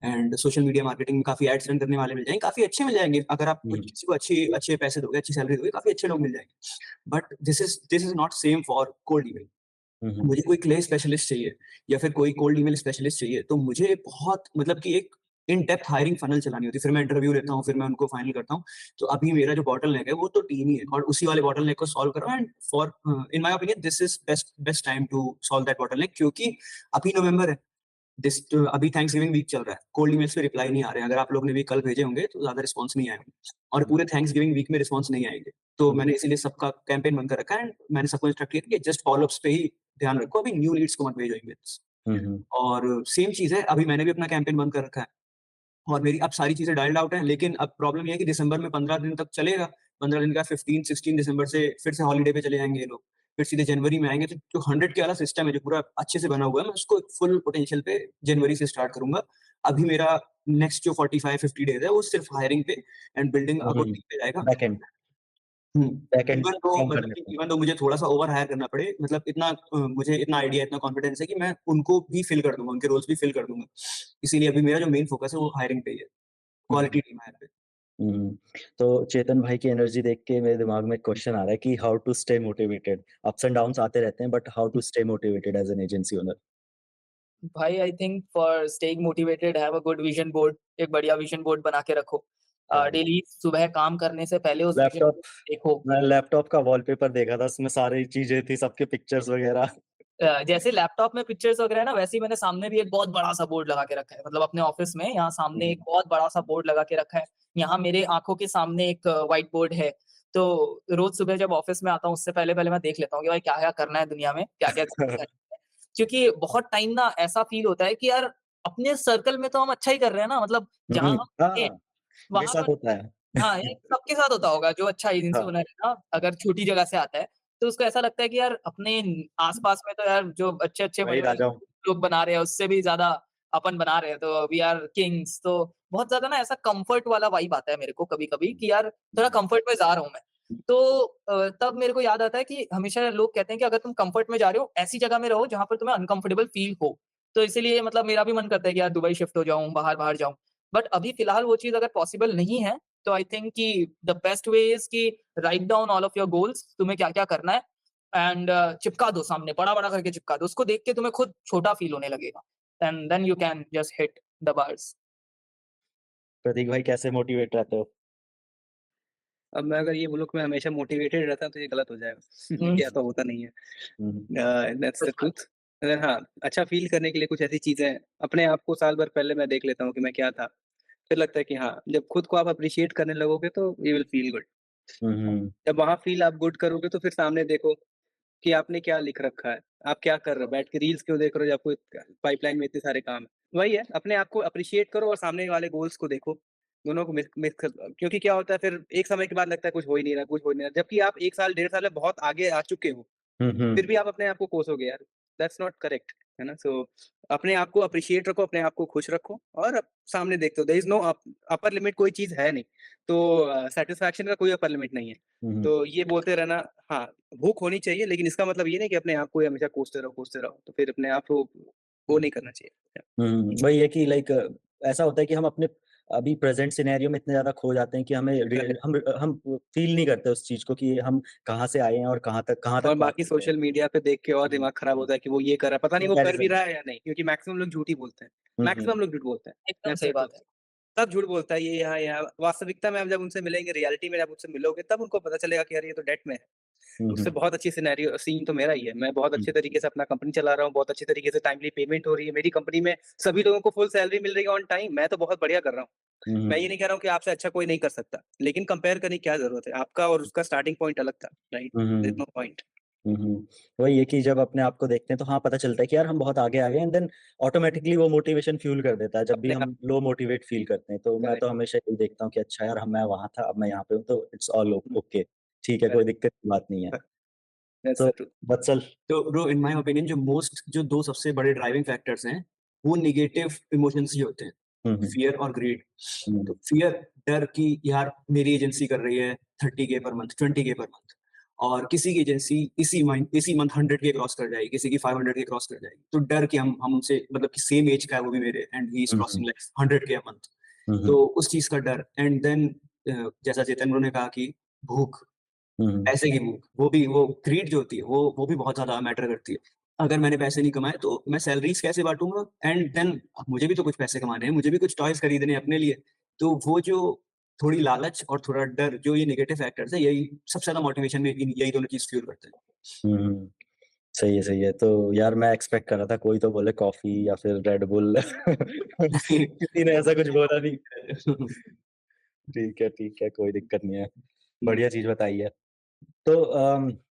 एंड सोशल मीडिया मार्केटिंग में काफ़ी एड्स रन करने वाले मिल जाएँगे, काफ़ी अच्छे मिल जाएँगे। अगर आप कुछ हुँ, किसी को अच्छे पैसे दोगे, अच्छी सैलरी दोगे, काफ़ी अच्छे लोग मिल जाएँगे। But this is not same for cold email. Hmm, hmm. मुझे कोई क्ले स्पेशलिस्ट चाहिए या फिर कोई कोल्ड ईमेल स्पेशलिस्ट चाहिए, तो मुझे बहुत मतलब कि एक इन डेप्थ हायरिंग फनल चलानी होती है। फिर मैं इंटरव्यू लेता हूँ, फिर मैं उनको फाइनल करता हूँ। तो अभी मेरा जो बॉटलनेक है वो तो टीम ही है और उसी वाले बॉटलनेक को सॉल्व कर रहा हूँ and for in my opinion this is best best time to solve that bottleneck, क्योंकि अभी नवंबर है। अभी थैंक्सगिविंग वीक चल रहा है। कोल्ड ईमेल्स पे रिप्लाई नहीं आ रहे हैं। अगर आप लोग ने भी कल भेजे होंगे तो ज़्यादा रिस्पॉन्स नहीं आए होंगे और हुँ, पूरे थैंक्सगिविंग वीक में रिस्पॉन्स नहीं आएँगे। तो हुँ, मैंने इसीलिए सबका कैंपेन बंद कर रखा है एंड मैंने सबको इंस्ट्रक्ट किया कि जस्ट फॉलो-अप्स पे ही ध्यान रखो, अभी न्यू लीड्स को मत भेजो ईमेल्स। हुँ, हुँ, और सेम चीज़ है, अभी मैंने भी अपना कैंपेन बंद कर रखा है और मेरी अब सारी चीज़ें डाइल्ड आउट हैं, लेकिन अब प्रॉब्लम ये है कि दिसंबर में 15 दिन तक चलेगा। 15 दिन के बाद 15-16 दिसंबर से फिर से हॉलिडे पे चले जाएँगे ये लोग। फिर सीधे जनवरी में आएँगे, तो जो 100 के वाला सिस्टम है, जो पूरा अच्छे से बना हुआ है, मैं उसको फुल पोटेंशियल पे जनवरी से स्टार्ट करूँगा। अभी मेरा नेक्स्ट जो 45-50 डेज़ है, वो सिर्फ हायरिंग पे and building a hmm, good hmm. Team पे जाएगा। बैकएंड हुँ। बैकएंड स्ट्रॉन्ग करने पे। इवन दो मुझे थोड़ा-सा ओवर हायर करना पड़े, मतलब इतना मुझे इतना आइडिया, इतना कॉन्फिडेंस है कि मैं उनको भी फिल कर दूँगा, उनके रोल्स भी फिल कर दूँगा। इसीलिए अभी मेरा जो मेन फोकस है वो हायरिंग पे ही है, हुँ, हुँ, क्वालिटी टीम हायर पे। हुँ, हुँ। तो चेतन भाई की एनर्जी देख के मेरे दिमाग में एक क्वेश्चन आ रहा है कि how to stay motivated? Ups and downs आते रहते हैं but how to stay motivated as an agency owner? भाई I think for staying motivated have a good vision board, एक बढ़िया विजन बोर्ड बना के रखो। क्या डेली सुबह काम करने से पहले उस विजन लैपटॉप बोर्ड को देखो। मैंने लैपटॉप का वॉलपेपर देखा था, उसमें सारी चीज़ें थी, सबके पिक्चर्स वगैरह। जैसे लैपटॉप में पिक्चर्स वगैरह है ना, वैसे ही मैंने सामने भी एक बहुत बड़ा-सा बोर्ड लगा के रखा है। मतलब अपने ऑफ़िस में यहाँ हुँ, सामने एक हुँ, बहुत बड़ा-सा बोर्ड लगा के रखा है। यहाँ मेरे आँखों के सामने एक व्हाइट बोर्ड है। तो रोज़ सुबह जब ऑफ़िस में आता हूँ, उससे पहले-पहले मैं देख लेता हूँ कि भाई क्या-क्या करना है दुनिया में, क्या-क्या चीज़ें करनी है। क्योंकि बहुत टाइम ना ऐसा फ़ील होता है कि यार अपने सर्कल में तो हम अच्छा ही कर रहे हैं ना, मतलब जहाँ हम थे, हाँ, मेरे वहाँ साथ पर होता है। हाँ, ये सबके साथ होता होगा जो अच्छा एजेंसी हाँ, ओनर है ना, अगर छोटी जगह से आता है, तो उसको ऐसा लगता है कि यार अपने आस-पास में तो यार जो अच्छे-अच्छे वही बड़े-बड़े राजा हूँ। लोग बना रहे हैं, उससे भी ज़्यादा अपन बना रहे हैं, तो वी आर किंग्स। तो बहुत ज़्यादा ना ऐसा कम्फर्ट वाला वाइब आता है मेरे को कभी-कभी कि यार थोड़ा कम्फर्ट में जा रहा हूँ मैं। तो तब मेरे को याद आता है कि हमेशा लोग कहते हैं कि अगर तुम कम्फर्ट में जा रहे हो, ऐसी जगह में रहो जहाँ पर तुम्हें अनकम्फर्टेबल फ़ील हो। तो इसीलिए मतलब मेरा भी मन करता है कि यार दुबई शिफ्ट हो जाऊँ, बाहर-बाहर जाऊँ। बट अभी फ़िलहाल वो चीज़ अगर पॉसिबल नहीं है, तो आई थिंक कि द बेस्ट वे इज़ कि write down all of your goals, तुम्हें क्या-क्या करना है एंड चिपका दो सामने, बड़ा-बड़ा करके चिपका दो। उसको देख के तुम्हें खुद छोटा फ़ील होने लगेगा and then you can just hit the bars. Prateek भाई कैसे मोटिवेट रहते हो? अब मैं अगर ये बोलूँ कि मैं हमेशा मोटिवेटेड रहता हूँ तो ये गलत हो जाएगा। हुँ, ये ऐसा होता नहीं है। Hmm, hmm. That's the such बात। ट्रुथ। हाँ, अच्छा फ़ील करने के लिए कुछ ऐसी चीज़ें अपने आप को साल भर पहले मैं देख लेता हूँ कि मैं क्या था। फिर लगता है कि हाँ, जब खुद को आप एप्रिशिएट करने लगोगे तो यू विल फ़ील गुड। हुँ, हुँ। जब वहाँ फ़ील आप गुड करोगे तो फिर सामने देखो कि आपने क्या लिख रखा है, आप क्या कर रहे हो, बैठ के रील्स क्यों देख रहे हो जब आपको पाइपलाइन में इतने सारे काम हैं। वही है, अपने आप को एप्रिशिएट करो और सामने वाले गोल्स को देखो, दोनों को मिक्स मिक्स कर क्योंकि क्या होता है फिर एक समय के बाद लगता है कुछ हो ही नहीं रहा, कुछ हो ही नहीं रहा, जबकि आप 1 साल, डेढ़ साल में बहुत आगे आ चुके हो। हुँ, हुँ। फिर भी आप अपने आप को कोसोगे यार, दैट्स नॉट करेक्ट, है ना? सो अपने आप को एप्रिशिएट रखो, अपने आप को खुश रखो और सामने देखते हो there is no upper limit कोई चीज़ है नहीं। तो सैटिस्फैक्शन का कोई अपर लिमिट नहीं है। Hmm, hmm. तो ये बोलते रहना हाँ, भूख होनी चाहिए लेकिन इसका मतलब ये नहीं कि अपने आप को हमेशा कोसते रहो, कोसते रहो। तो फिर अपने आप को वो नहीं करना चाहिए। हुँ, वही है कि लाइक ऐसा होता है कि हम अपने अभी प्रेज़ेंट सिनेरियो में इतने ज़्यादा खो जाते हैं कि हमें करेक्ट। हम फ़ील नहीं करते उस चीज़ को कि हम कहाँ से आए हैं और कहाँ और तक पहुँच बाकी चुके हैं। सोशल मीडिया पे देख के और हुँ, दिमाग खराब हुँ। होता है कि वो ये कर रहा है, पता नहीं वो कर भी कंपैरिज़न। रहा है या नहीं क्योंकि मैक्सिमम लोग झूठ ही बोलते हैं। हुँ, हुँ। मैक्सिमम लोग झूठ बोलते हैं। एकदम दैट्स सही द ट्रुथ। बात है। सब झूठ बोलता है ये यहाँ वास्तविकता में आप जब उनसे मिलेंगे, रियलिटी में जब उनसे मिलोगे तब उनको पता चलेगा कि यार ये तो डेट में है। हुँ, उससे हुँ। बहुत अच्छी सिनेरियो सीन तो मेरा ही है। मैं बहुत हुँ, अच्छे तरीके से अपना कंपनी चला रहा हूँ, बहुत अच्छे तरीके से टाइमली पेमेंट हो रही है। मेरी कंपनी में सभी लोगों को फुल सैलरी मिल रही है ऑन टाइम। मैं तो बहुत बढ़िया कर रहा हूँ। हुँ, मैं हुँ। ये नहीं कह रहा हूँ कि आपसे अच्छा कोई नहीं कर सकता, लेकिन कंपेयर करने की क्या ज़रूरत है? आपका और उसका स्टार्टिंग पॉइंट अलग था, right? Hmm, there is hmm. No point. Hmm, hmm. वही है कि जब अपने आप को देखते हैं तो हाँ, पता चलता है कि यार हम बहुत आगे आ गए एंड देन ऑटोमैटिकली वो मोटिवेशन फ्यूल कर देता है जब भी अपने आप हम लो मोटिवेट फ़ील करते हैं। तो मैं करेक्ट, तो हमेशा यही देखता हूँ कि अच्छा यार मैं वहाँ था, अब मैं यहाँ पे हूँ तो इट्स ऑल हुँ, ओके। ठीक है, कोई करेक्ट, दिक्कत की बात नहीं है। दैट्स तो द ट्रुथ। वत्सल। तो ब्रो इन माय ओपिनियन जो 2 सबसे बड़े ड्राइविंग फैक्टर्स हैं, वो नेगेटिव इमोशंस ही होते हैं, हुँ, हुँ। फ़ियर और ग्रीड। हुँ, तो फ़ियर, डर कि यार मेरी एजेंसी कर रही है 30K per month, 20K per month और किसी की एजेंसी इसी मंथ 100K क्रॉस कर जाएगी, किसी की 500K क्रॉस कर जाएगी। तो डर कि हम उनसे मतलब कि सेम एज का है वो भी मेरे एंड ही is hmm, hmm. Crossing like 100K a month. Hmm, तो हुँ। उस चीज़ का डर एंड देन जैसा चेतन ब्रो ने कहा कि भूख, हुँ, हुँ। पैसे की भूख, वो ग्रीड जो होती है, वो भी बहुत ज़्यादा मैटर करती है। अगर मैंने पैसे नहीं कमाए तो मैं सैलरीज़ कैसे बाँटूँगा? एंड देन मुझे भी तो कुछ पैसे कमाने हैं, मुझे भी कुछ टॉयज़ खरीदने हैं अपने लिए। तो वो जो थोड़ी लालच और थोड़ा डर, जो ये नेगेटिव फैक्टर्स हैं, यही सबसे ज़्यादा मोटिवेशन में यही दोनों चीज़ फ्यूल करते हैं। हुँ, हुँ। सही है, सही है। तो यार मैं एक्सपेक्ट कर रहा था कोई तो बोले कॉफ़ी या फिर रेड बुल किसी ने ऐसा कुछ बोला नहीं। ठीक है, कोई दिक्कत नहीं है। बढ़िया चीज़ बताई है। तो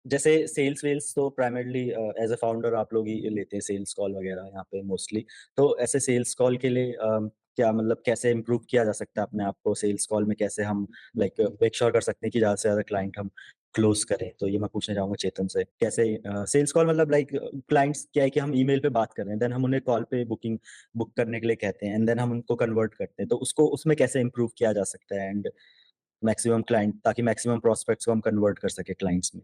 जैसे सेल्स-वेल्स तो प्राइमरीली एज़ अ फाउंडर आप लोग ही लेते हैं सेल्स कॉल वगैरह यहाँ पे मोस्टली। तो ऐसे सेल्स कॉल के लिए क्या मतलब कैसे इम्प्रूव किया जा सकता है अपने आप को सेल्स कॉल में कैसे हम लाइक मेक श्योर कर सकते हैं कि ज़्यादा से ज़्यादा क्लाइंट हम क्लोज़ करें? तो ये मैं पूछना चाहूँगा चेतन से। कैसे सेल्स कॉल मतलब लाइक क्लाइंट्स क्या है कि हम ईमेल पे बात कर रहे हैं, देन हम उन्हें कॉल पे बुक करने के लिए कहते हैं एंड देन हम उनको कन्वर्ट करते हैं। तो उसको उसमें कैसे इम्प्रूव किया जा सकता है एंड मैक्सिमम क्लाइंट ताकि मैक्सिमम प्रॉस्पेक्ट्स को हम कन्वर्ट कर सकें क्लाइंट्स में?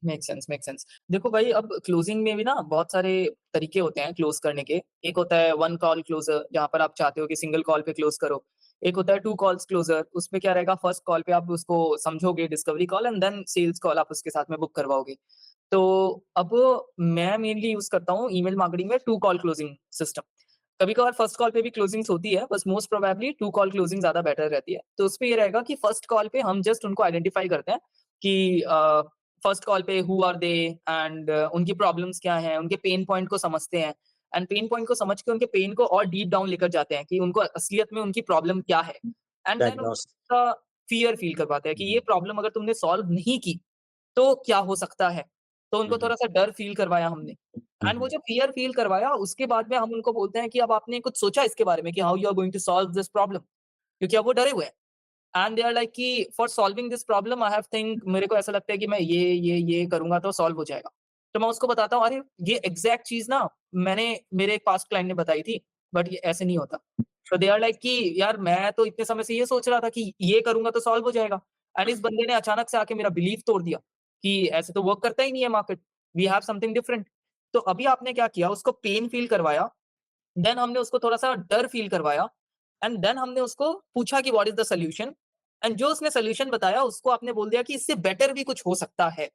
Make sense, make sense. देखो भाई अब क्लोजिंग में भी ना बहुत सारे तरीके होते हैं क्लोज़ करने के। एक होता है वन कॉल क्लोज़र जहाँ पर आप चाहते हो कि सिंगल कॉल पे क्लोज़ करो। एक होता है टू कॉल्स क्लोज़र उसमें क्या रहेगा फर्स्ट कॉल पे आप उसको समझोगे discovery call and then sales call आप उसके साथ में बुक करवाओगे। तो अब मैं मेनली यूज़ करता हूँ ईमेल मार्केटिंग में टू कॉल क्लोजिंग सिस्टम। कभी-कभार फर्स्ट कॉल पे भी क्लोजिंग्स होती है, बस most probably two call closing ज़्यादा बेटर रहती है। तो उसपे ये रहेगा कि फर्स्ट कॉल पे हम जस्ट उनको आइडेंटिफाई करते हैं कि फर्स्ट कॉल पे हू आर दे एंड उनकी प्रॉब्लम्स क्या हैं, उनके पेन पॉइंट को समझते हैं एंड पेन पॉइंट को समझ के उनके पेन को और डीप डाउन लेकर जाते हैं कि उनको असलियत में उनकी प्रॉब्लम क्या है एंड देन डायग्नोस उनका फियर फील करवाते हैं कि हुँ, ये हुँ। प्रॉब्लम अगर तुमने सॉल्व नहीं की, तो क्या हो सकता है? तो हुँ, उनको हुँ। थोड़ा-सा डर फील करवाया हमने एंड वो जो फ़ियर फ़ील करवाया, उसके बाद में हम उनको बोलते हैं कि अब आपने कुछ सोचा इसके बारे में कि how you are going to solve this problem? क्योंकि अब वो डरे हुए हैं। एंड दे आर लाइक कि for solving this problem I have think मेरे को ऐसा लगता है कि मैं ये करूँगा तो सॉल्व हो जाएगा। तो मैं उसको बताता हूँ, अरे ये एग्ज़ैक्ट चीज़ ना मैंने मेरे एक पास्ट क्लाइंट ने बताई थी, बट ये ऐसे नहीं होता। तो दे आर लाइक कि यार मैं तो इतने समय से ये सोच रहा था कि ये करूँगा तो सॉल्व हो जाएगा। एंड इस बंदे ने अचानक से आके मेरा बिलीफ तोड़ दिया कि ऐसे तो वर्क करता ही नहीं है market, we have something different. तो अभी आपने क्या किया, उसको पेन फ़ील करवाया, देन हमने उसको थोड़ा-सा डर फ़ील करवाया एंड देन हमने उसको पूछा कि what is the solution? And जो उसने सॉल्यूशन बताया उसको आपने बोल दिया कि इससे बेटर भी कुछ हो सकता है।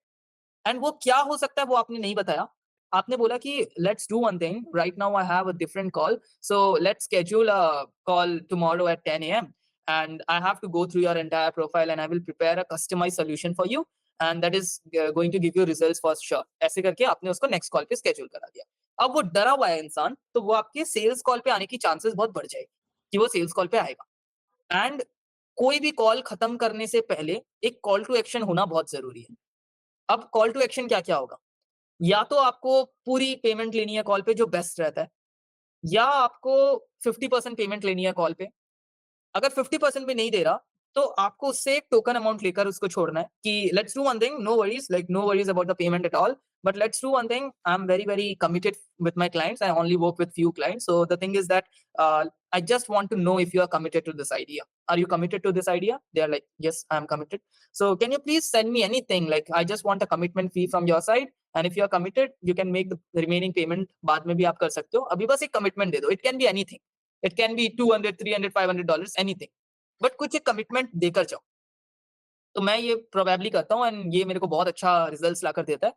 एंड वो क्या हो सकता है वो आपने नहीं बताया। आपने बोला कि let's do one thing, right now I have a different call, so let's schedule a call tomorrow at 10 AM and I have to go through your entire profile and I will prepare a customized solution for you and that is going to give you results for sure. ऐसे करके आपने उसको next call पे schedule करा दिया। अब वो डरा हुआ है इंसान, तो वो आपके सेल्स कॉल पे आने की चांसेस बहुत बढ़ जाएगी कि वो सेल्स कॉल पे आएगा। एंड कोई भी कॉल खत्म करने से पहले एक कॉल टू एक्शन होना बहुत ज़रूरी है। अब कॉल टू एक्शन क्या-क्या होगा? या तो आपको पूरी पेमेंट लेनी है कॉल पे जो बेस्ट रहता है, या आपको 50% पेमेंट लेनी है कॉल पे। अगर 50% भी नहीं दे रहा, तो आपको उससे एक टोकन अमाउंट लेकर उसको छोड़ना है कि let's do one thing, no worries, like no worries about the payment at all, but let's do one thing, I am very, very committed with my clients. I only work with few clients. So the thing is that I just want to know if you are committed to this idea. Are you committed to this idea? They are like, yes, I am committed. So can you please send me anything? Like I just want a commitment fee from your side. And if you are committed, you can make the remaining payment बाद में भी आप कर सकते हो। अभी बस एक कमिटमेंट दे दो। It can be anything. It can be 200, 300, $500, anything. But कुछ एक कमिटमेंट देकर जाओ। तो मैं ये प्रोबेबली करता हूँ एंड ये मेरे को बहुत अच्छा रिजल्ट्स लाकर देता है।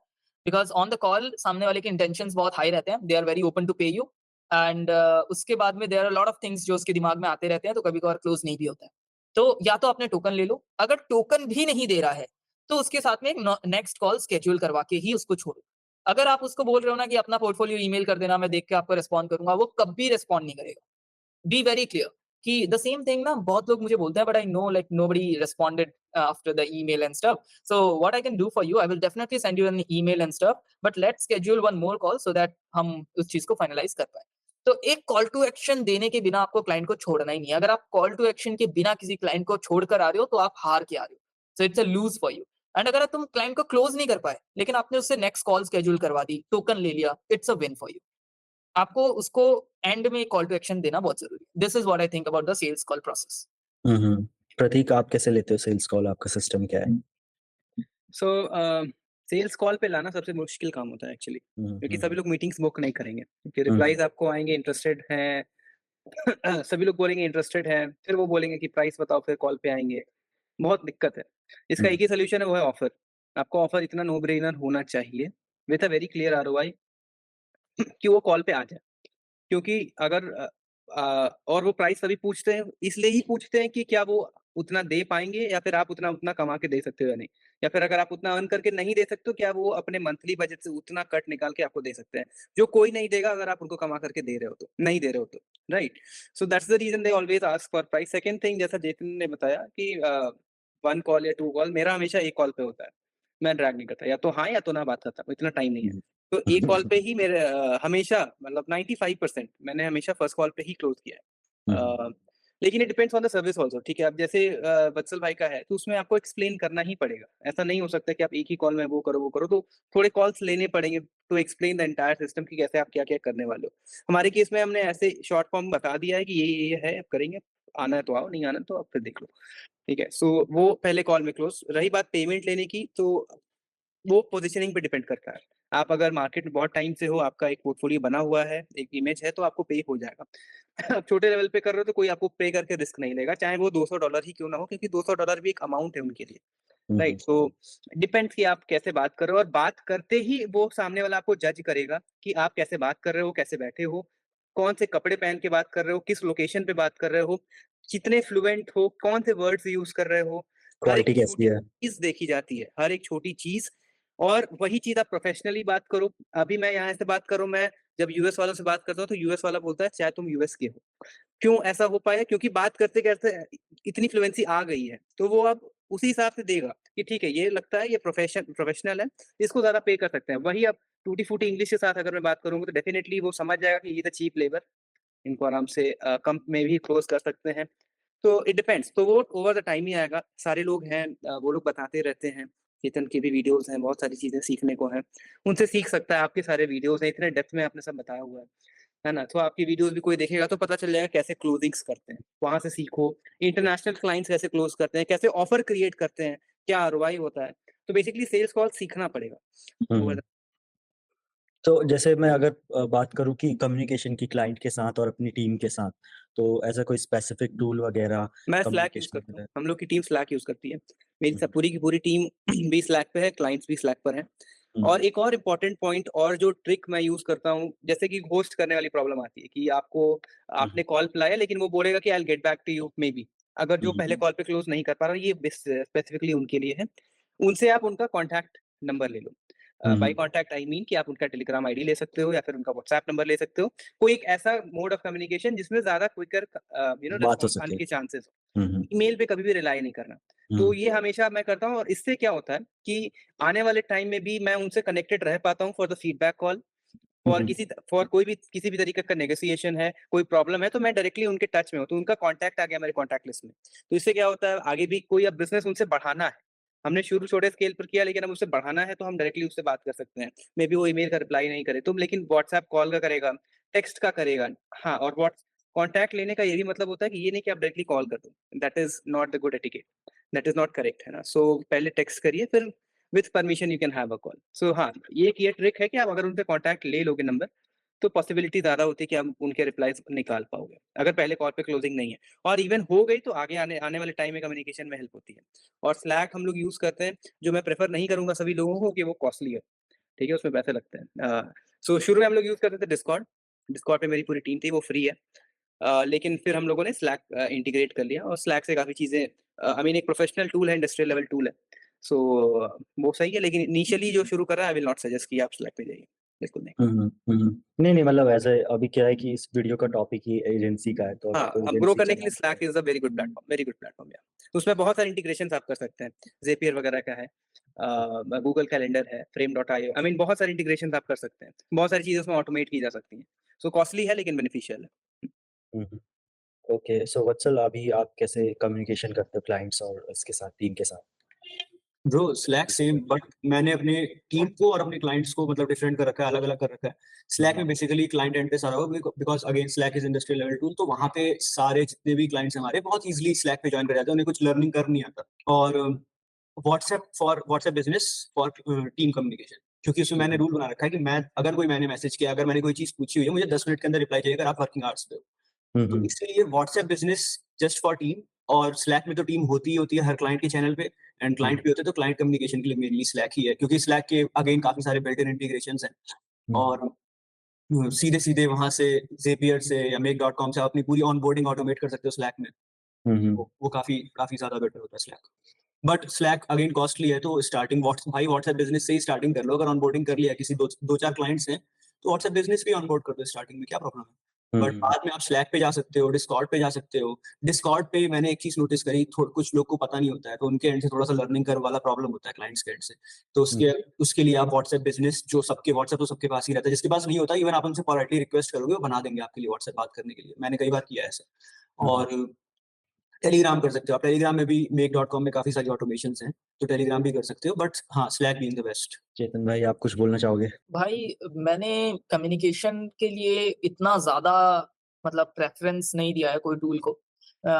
बिकॉज़ ऑन द कॉल सामने वाले के इंटेंशंस बहुत हाई रहते हैं। They are very open to pay you and उसके बाद में there are lot of things जो उसके दिमाग में आते रहते हैं, तो कभी-कभार क्लोज़ नहीं भी होता है। तो या तो आपने टोकन ले लो, अगर टोकन भी नहीं दे रहा है, तो उसके साथ में एक नेक्स्ट कॉल शेड्यूल करवा के ही उसको छोड़ो। अगर आप उसको बोल रहे हो ना कि अपना पोर्टफोलियो ईमेल कर देना, मैं देख के आपको रिस्पॉन्ड करूँगा, वो कभी रिस्पॉन्ड नहीं करेगा। बी वेरी क्लियर कि द सेम थिंग ना बहुत लोग मुझे बोलते हैं, but I know like nobody responded after the email and stuff, so what I can do for you, I will definitely send you an email and stuff, but let's schedule one more call so that हम उस चीज को finalise कर पाए। तो एक call to action देने के बिना आपको क्लाइंट को छोड़ना ही नहीं है। अगर आप कॉल टू एक्शन के बिना किसी क्लाइंट को छोड़कर आ रहे हो तो आप हार के आ रहे हो, so it's a lose for you. And अगर तुम क्लाइंट को क्लोज नहीं कर पाए लेकिन आपने उससे नेक्स्ट कॉल शेड्यूल करवा दी, टोकन ले लिया, it's a win for you. आपको उसको एंड में कॉल टू एक्शन देना बहुत ज़रूरी है। This is what I think about the sales call process. Prateek, आप कैसे लेते हो सेल्स कॉल? आपका सिस्टम क्या है? सो सेल्स कॉल पे लाना सबसे मुश्किल काम होता है एक्चुअली, क्योंकि सभी लोग मीटिंग्स बुक नहीं करेंगे, क्योंकि रिप्लाईज आपको आएंगे इंटरेस्टेड हैं। सभी लोग बोलेंगे इंटरेस्टेड हैं, फिर वो बोलेंगे कि प्राइस बताओ, फिर कॉल पे आएंगे। बहुत दिक्कत है। इसका एक ही सोल्यूशन है, वो है ऑफर। आपको ऑफर इतना नो ब्रेनर होना चाहिए with a very clear ROI कि वो कॉल पे आ जाए। क्योंकि अगर और वो प्राइस तभी पूछते हैं, इसलिए ही पूछते हैं कि क्या वो उतना दे पाएँगे, या फिर आप उतना कमा के दे सकते हो या नहीं? या फिर अगर आप उतना अर्न करके नहीं दे सकते हो, क्या वो अपने मंथली बजट से उतना कट निकाल के आपको दे सकते हैं? जो कोई नहीं देगा अगर आप उनको कमा करके दे रहे हो तो, नहीं दे रहे हो तो, right? So that's the reason they always ask for price. Second thing, जैसा जेतन ने बताया कि 1 कॉल या 2 कॉल, मेरा हमेशा 1 कॉल पे होता है। मैं ड्रैग नहीं करता, या तो हाँ या तो ना बात करता हूँ, इतना टाइम नहीं है। तो एक कॉल पे ही मेरे हमेशा, मतलब 95% मैंने हमेशा फर्स्ट कॉल पे ही क्लोज़ किया है। लेकिन it depends on the service also, ठीक है? अब जैसे वत्सल भाई का है, तो उसमें आपको एक्सप्लेन करना ही पड़ेगा। ऐसा नहीं हो सकता कि आप एक ही कॉल में वो करो, तो थोड़े कॉल्स लेने पड़ेंगे to explain the entire system कि कैसे आप क्या-क्या करने वाले हो। हमारे केस में हमने ऐसे शॉर्ट फॉर्म बता दिया है कि ये है, अब करेंगे, आना है तो आओ, नहीं आना तो आप फिर देख लो, ठीक है? सो वो पहले कॉल में क्लोज़। रही बात पेमेंट लेने की, तो वो पोज़ीशनिंग पे डिपेंड करता है। आप अगर मार्केट में बहुत टाइम से हो, आपका एक पोर्टफोलियो बना हुआ है, एक इमेज है, तो आपको पे हो जाएगा। आप छोटे लेवल पे कर रहे हो तो कोई आपको पे करके रिस्क नहीं लेगा, चाहे वो $200 ही क्यों ना हो, क्योंकि $200 भी एक अमाउंट है उनके लिए, राइट? सो डिपेंड्स कि आप कैसे बात कर रहे हो, और बात करते ही वो सामने वाला आपको जज करेगा कि आप कैसे बात कर रहे हो, कैसे बैठे हो, कौन से कपड़े पहन के बात कर रहे हो, किस लोकेशन पे बात कर रहे हो, कितने फ्लुएंट हो, कौन से वर्ड्स यूज़ कर रहे हो। हर एक क्वालिटी कैसी छोटी है? चीज़ देखी जाती है, हर एक छोटी चीज़। और वही चीज़ आप प्रोफेशनली बात करो। अभी मैं यहाँ से बात कर रहा हूँ, मैं जब यूएस वालों से बात करता हूँ, तो यूएस वाला बोलता है, चाहे तुम यूएस के हो। क्यों ऐसा हो पाया? क्योंकि बात करते-करते इतनी फ्लुएंसी आ गई है, तो वो अब उसी हिसाब से देगा कि ठीक है, ये लगता है ये प्रोफेशनल है, इसको ज़्यादा पे कर सकते हैं। वही अब टूटी-फूटी इंग्लिश के साथ अगर मैं बात करूँगा तो डेफिनिटली वो समझ जाएगा कि ये तो चीप लेबर, इनको आराम से कम में भी क्लोज़ कर सकते हैं। तो इट डिपेंड्स, तो वो ओवर द टाइम ही आएगा। सारे लोग हैं वो लोग बताते रहते हैं, चेतन की भी वीडियोज़ हैं, बहुत सारी चीज़ें सीखने को हैं। उनसे सीख सकता है, आपके सारे वीडियोज़ हैं, इतने डेप्थ में आपने सब बताया हुआ है ना? तो आपकी वीडियोज़ भी कोई देखेगा तो पता चल जाएगा कैसे क्लोजिंग्स करते हैं, वहाँ से सीखो। इंटरनेशनल क्लाइंट्स कैसे क्लोज़ करते हैं, कैसे ऑफर क्रिएट करते हैं, क्या आरओआई होता है। तो बेसिकली सेल्स कॉल सीखना पड़ेगा ओवर हुँ। द तो जैसे मैं अगर बात करूँ कि कम्युनिकेशन की क्लाइंट के साथ और अपनी टीम के साथ, तो ऐसा कोई स्पेसिफिक टूल वगैरह मैं स्लैक यूज़ कम्युनिकेशन के करता हूँ, लिए? हम लोग की टीम स्लैक यूज़ करती है। मेरी हुँ, पूरी की पूरी टीम भी स्लैक पे है, क्लाइंट्स भी स्लैक पर हैं। और हुँ, एक और इम्पोर्टेंट पॉइंट और जो ट्रिक मैं यूज़ करता हूँ, जैसे कि होस्ट करने वाली प्रॉब्लम आती है कि आपने हुँ, कॉल मिलाया लेकिन वो बोलेगा कि I will get back to you maybe. अगर जो हुँ, पहले कॉल पे क्लोज़ नहीं कर पा रहा, ये स्पेसिफिकली उनके लिए है। उनसे आप उनका कॉन्टैक्ट नंबर ले लो। Hmm, by hmm, contact I mean कि आप उनका टेलीग्राम आईडी ले सकते हो या फिर उनका व्हाट्सएप नंबर ले सकते हो। कोई एक ऐसा मोड ऑफ कम्युनिकेशन जिसमें ज़्यादा क्विकर बात हो रिस्पॉन्स सके। आने के चांसेस हुँ, हुँ, ईमेल पे कभी भी रिलाई नहीं करना। तो हुँ, ये हमेशा मैं करता हूँ और इससे क्या होता है कि आने वाले टाइम में भी मैं उनसे कनेक्टेड रह पाता हूँ for the feedback call, hmm, hmm, for कोई भी किसी भी तरीके का नेगोशिएशन है, कोई प्रॉब्लम है तो मैं डायरेक्टली उनके टच में हूँ, तो उनका कॉन्टैक्ट आ गया मेरे कॉन्टैक्ट लिस्ट में। तो इससे क्या होता है आगे भी कोई अब बिज़नेस उनसे बढ़ाना है, हमने शुरू छोटे स्केल पर किया लेकिन अब उससे बढ़ाना है तो हम डायरेक्टली उससे बात कर सकते हैं। मेबी वो ईमेल का रिप्लाई नहीं करे तो लेकिन व्हाट्सएप कॉल का करेगा, टेक्स्ट का करेगा। हाँ, और कॉन्टैक्ट लेने का ये भी मतलब होता है कि ये नहीं कि आप डायरेक्टली कॉल कर दो। That is not the good etiquette, that is not correct, है ना? सो पहले टेक्स्ट करिए फिर with permission you can have a call. So हाँ, ये ट्रिक है कि आप अगर उनसे कॉन्टैक्ट ले लोगे नंबर, तो पॉसिबिलिटी ज़्यादा होती है कि आप उनके रिप्लाईज़ निकाल पाओगे, अगर पहले कॉल पे क्लोजिंग नहीं है। और इवन हो गई तो आगे आने आने वाले टाइम में कम्युनिकेशन में हेल्प होती है। और स्लैक हम लोग यूज़ करते हैं, जो मैं प्रेफ़र नहीं करूँगा सभी लोगों को कि वो कॉस्टली है, ठीक है? उसमें पैसे लगते हैं। सो शुरू में हम लोग यूज़ करते थे डिस्कॉर्ड, डिस्कॉर्ड पे मेरी पूरी टीम थी, वो फ्री है। लेकिन फिर हम लोगों ने स्लैक इंटीग्रेट कर लिया और स्लैक से काफ़ी चीज़ें आई मीन एक प्रोफ़ेशनल टूल है, इंडस्ट्रियल लेवल टूल है। सो वो सही है लेकिन इनिशियली जो शुरू कर रहा है आई विल नॉट सजेस्ट कि आप स्लैक पे जाइए, बिल्कुल नहीं। हुँ, हुँ, हुँ, हुँ। नहीं, नहीं मतलब ऐसे अभी क्या है कि इस वीडियो का टॉपिक ही एजेंसी का है, तो अगर हाँ, कोई अब ग्रो एजेंसी करने के लिए चलाना चाहे slack is a hmm, very good platform या उसमें बहुत सारे इंटीग्रेशंस आप कर सकते हैं। ज़ेपियर वगैरह का है, गूगल कैलेंडर है, frame.io आई मीन बहुत सारे इंटीग्रेशंस आप कर सकते हैं। बहुत सारी चीज़ें उसमें ऑटोमेट की जा सकती हैं। सो कॉस्टली है लेकिन बेनिफिशियल है। Hmm, hmm. ओके, सो वत्सल अभी आप कैसे कम्युनिकेशन करते हो क्लाइंट्स और इसके साथ, टीम के साथ? ब्रो स्लैक सेम बट मैंने अपने टीम को और अपने क्लाइंट्स को मतलब डिफरेंट कर रखा है, अलग-अलग कर रखा है। स्लैक में बेसिकली क्लाइंट एंड पे सारा होगा because again slack is industrial level tool तो वहाँ पे सारे जितने भी क्लाइंट्स हमारे बहुत ईज़िली स्लैक पे जॉइन कर जाते हैं, उन्हें कुछ लर्निंग करना नहीं आता। और WhatsApp business for team communication क्योंकि उसमें मैंने रूल बना रखा है कि मैंने मैसेज किया, अगर मैंने कोई चीज़ पूछी हुई है, मुझे 10 मिनट के अंदर रिप्लाई चाहिए अगर आप वर्किंग आवर्स पे हो। हुँ, तो हुँ, इसलिए WhatsApp business just for team और स्लैक में तो टीम होती ही होती है हर क्लाइंट के चैनल पे एंड हुँ, क्लाइंट भी होते हैं तो क्लाइंट कम्युनिकेशन के लिए मेनली स्लैक ही है क्योंकि स्लैक के अगेन काफ़ी सारे बिल्ट इन इंटीग्रेशंस हैं हुँ, और सीधे-सीधे वहाँ से ज़ेपियर से या मेक.कॉम से आप अपनी पूरी ऑनबोर्डिंग ऑटोमेट कर सकते हो स्लैक में। हुँ, हुँ, वो काफ़ी काफ़ी ज़्यादा बेटर होता है slack. But slack again costly है तो व्हाट्सएप बिज़नेस से ही स्टार्टिंग कर लो अगर ऑनबोर्डिंग कर लिया किसी 2-4 क्लाइंट्स हैं, तो व्हाट्सएप बिज़नेस भी ऑनबोर्ड कर दो स्टार्टिंग में क्या प्रॉब्लम है? हुँ, बट हुँ, बाद में आप स्लैक पे जा सकते हो, डिस्कॉर्ड पे जा सकते हो। डिस्कॉर्ड पे मैंने एक चीज़ नोटिस करी थो कुछ लोग को पता नहीं होता है, तो उनके एंड से थोड़ा-सा लर्निंग कर्व वाला प्रॉब्लम होता है क्लाइंट्स के एंड से। तो हुँ, उसके लिए आप व्हाट्सएप बिज़नेस जो सबके व्हाट्सएप तो सबके पास ही रहता है, जिसके पास नहीं होता इवन आप उनसे पोलाइटली रिक्वेस्ट करोगे, वो बना देंगे आपके लिए व्हाट्सएप बात करने के लिए। मैंने कई बार किया है ऐसा। हुँ, हुँ। और टेलीग्राम कर सकते हो आप। टेलीग्राम में भी मेक.कॉम में काफ़ी सारी ऑटोमेशंस हैं, तो टेलीग्राम भी कर सकते हो बट हाँ, स्लैक बीइंग द बेस्ट। चेतन भाई आप कुछ बोलना चाहोगे? भाई मैंने कम्युनिकेशन के लिए इतना ज़्यादा मतलब प्रेफ़रेंस नहीं दिया है कोई टूल को।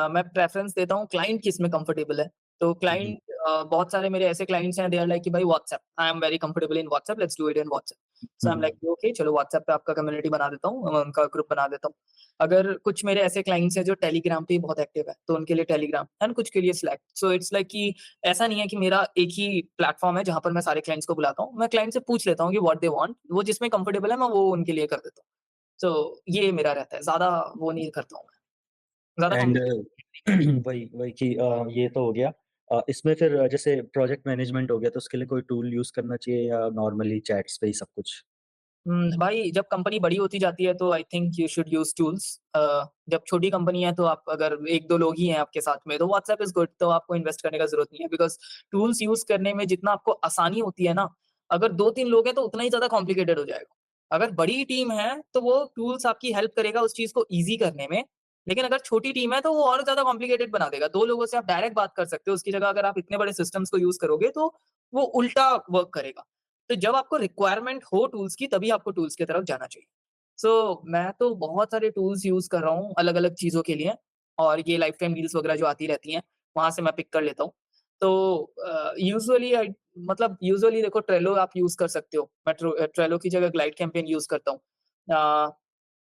मैं प्रेफ़रेंस देता हूँ क्लाइंट किसमें कंफ़र्टेबल है। तो हुँ, हुँ, क्लाइंट बहुत सारे मेरे ऐसे क्लाइंट्स हैं दे आर लाइक कि भाई WhatsApp, I am very comfortable in WhatsApp, let's do it in WhatsApp. So hmm, I am hmm, like okay चलो व्हाट्सएप पे आपका कम्युनिटी बना देता हूँ, उनका ग्रुप बना देता हूँ। अगर कुछ मेरे ऐसे क्लाइंट्स हैं जो टेलीग्राम पे बहुत एक्टिव है, तो उनके लिए टेलीग्राम एंड कुछ के लिए स्लैक। सो इट्स लाइक कि ऐसा नहीं है कि मेरा एक ही प्लेटफ़ॉर्म है जहाँ पर मैं सारे क्लाइंट्स को बुलाता हूँ। मैं क्लाइंट से पूछ लेता हूँ कि व्हाट दे वांट, वो जिसमें कंफर्टेबल है मैं वो उनके लिए कर देता हूँ। सो ये मेरा रहता है, ज़्यादा वो नहीं करता हूँ मैं, ज़्यादा एंड कॉम्प्लिकेटेड नहीं करता हूँ। वही वही कि ये तो हो गया। इसमें फिर जैसे प्रोजेक्ट मैनेजमेंट हो गया तो उसके लिए कोई टूल यूज़ करना चाहिए या नॉर्मली चैट्स पे ही सब कुछ? भाई जब कंपनी बड़ी होती जाती है तो I think you should use tools. जब छोटी कंपनी है तो आप अगर 1-2 लोग ही हैं आपके साथ में तो व्हाट्सएप इज़ गुड, तो आपको इन्वेस्ट करने का ज़रूरत नहीं है बिकॉज़ टूल्स यूज़ करने में जितना आपको आसानी होती है ना, अगर 2-3 लोग हैं तो उतना ही ज़्यादा कॉम्प्लिकेटेड हो जाएगा। अगर बड़ी टीम है तो वो टूल्स आपकी हेल्प करेगा उस चीज़ को ईज़ी करने में, लेकिन अगर छोटी टीम है तो वो और ज़्यादा कॉम्प्लिकेटेड बना देगा। 2 लोगों से आप डायरेक्ट बात कर सकते हो, उसकी जगह अगर आप इतने बड़े सिस्टम्स को यूज़ करोगे तो वो उल्टा वर्क करेगा। तो जब आपको रिक्वायरमेंट हो टूल्स की तभी आपको टूल्स की तरफ जाना चाहिए। मैं तो बहुत सारे टूल्स यूज़ कर रहा हूँ अलग-अलग चीज़ों के लिए और ये लाइफ़ टाइम डील्स वगैरह जो आती रहती हैं, वहाँ से मैं पिक कर लेता हूँ। यूजुअली यूजुअली देखो ट्रेलो आप यूज़ कर सकते हो। मैं ट्रेलो की जगह ग्लाइड कैंपेन यूज़ करता हूँ। अ,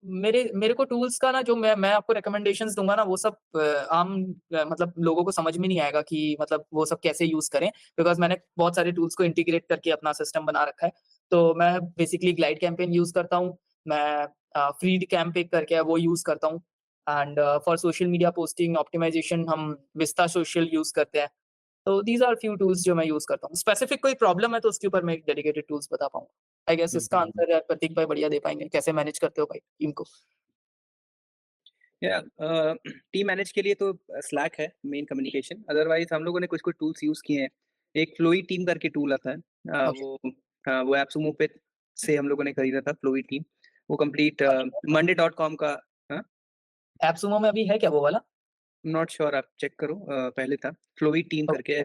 मेरे मेरे को टूल्स का ना जो मैं आपको रिकमेंडेशंस दूँगा ना वो सब आम मतलब लोगों को समझ में नहीं आएगा कि मतलब वो सब कैसे यूज़ करें, बिकॉज़ मैंने बहुत सारे टूल्स को इंटीग्रेट करके अपना सिस्टम बना रखा है। तो मैं बेसिकली ग्लाइड कैंपेन यूज़ करता हूँ, मैं फ्रीड कैंप एक करके है वो यूज़ करता हूँ and for social media posting optimization हम विस्टा सोशल यूज़ करते हैं। तो दीज़ आर फ्यू टूल्स जो मैं यूज़ करता हूँ। स्पेसिफिक कोई प्रॉब्लम है तो उसके ऊपर मैं एक डेडिकेटेड टूल्स बता पाऊँगा। आई गेस इसका आंसर प्रतीक भाई बढ़िया दे पाएँगे, कैसे मैनेज करते हो भाई टीम को? या टीम मैनेज के लिए तो स्लैक है मेन कम्युनिकेशन, अदरवाइज हम लोगों ने कुछ कुछ टूल्स यूज़ किए हैं। एक फ्लोई टीम करके टूल आता है। ओके, वो एप्सुमो पे से हम लोगों ने खरीदा था फ्लोई टीम। वो कंप्लीट monday.com का। हाँ, एप्सुमो में अभी है क्या वो वाला? नॉट श्योर, आप चेक करो। पहले था फ्लोई टीम ओ करके,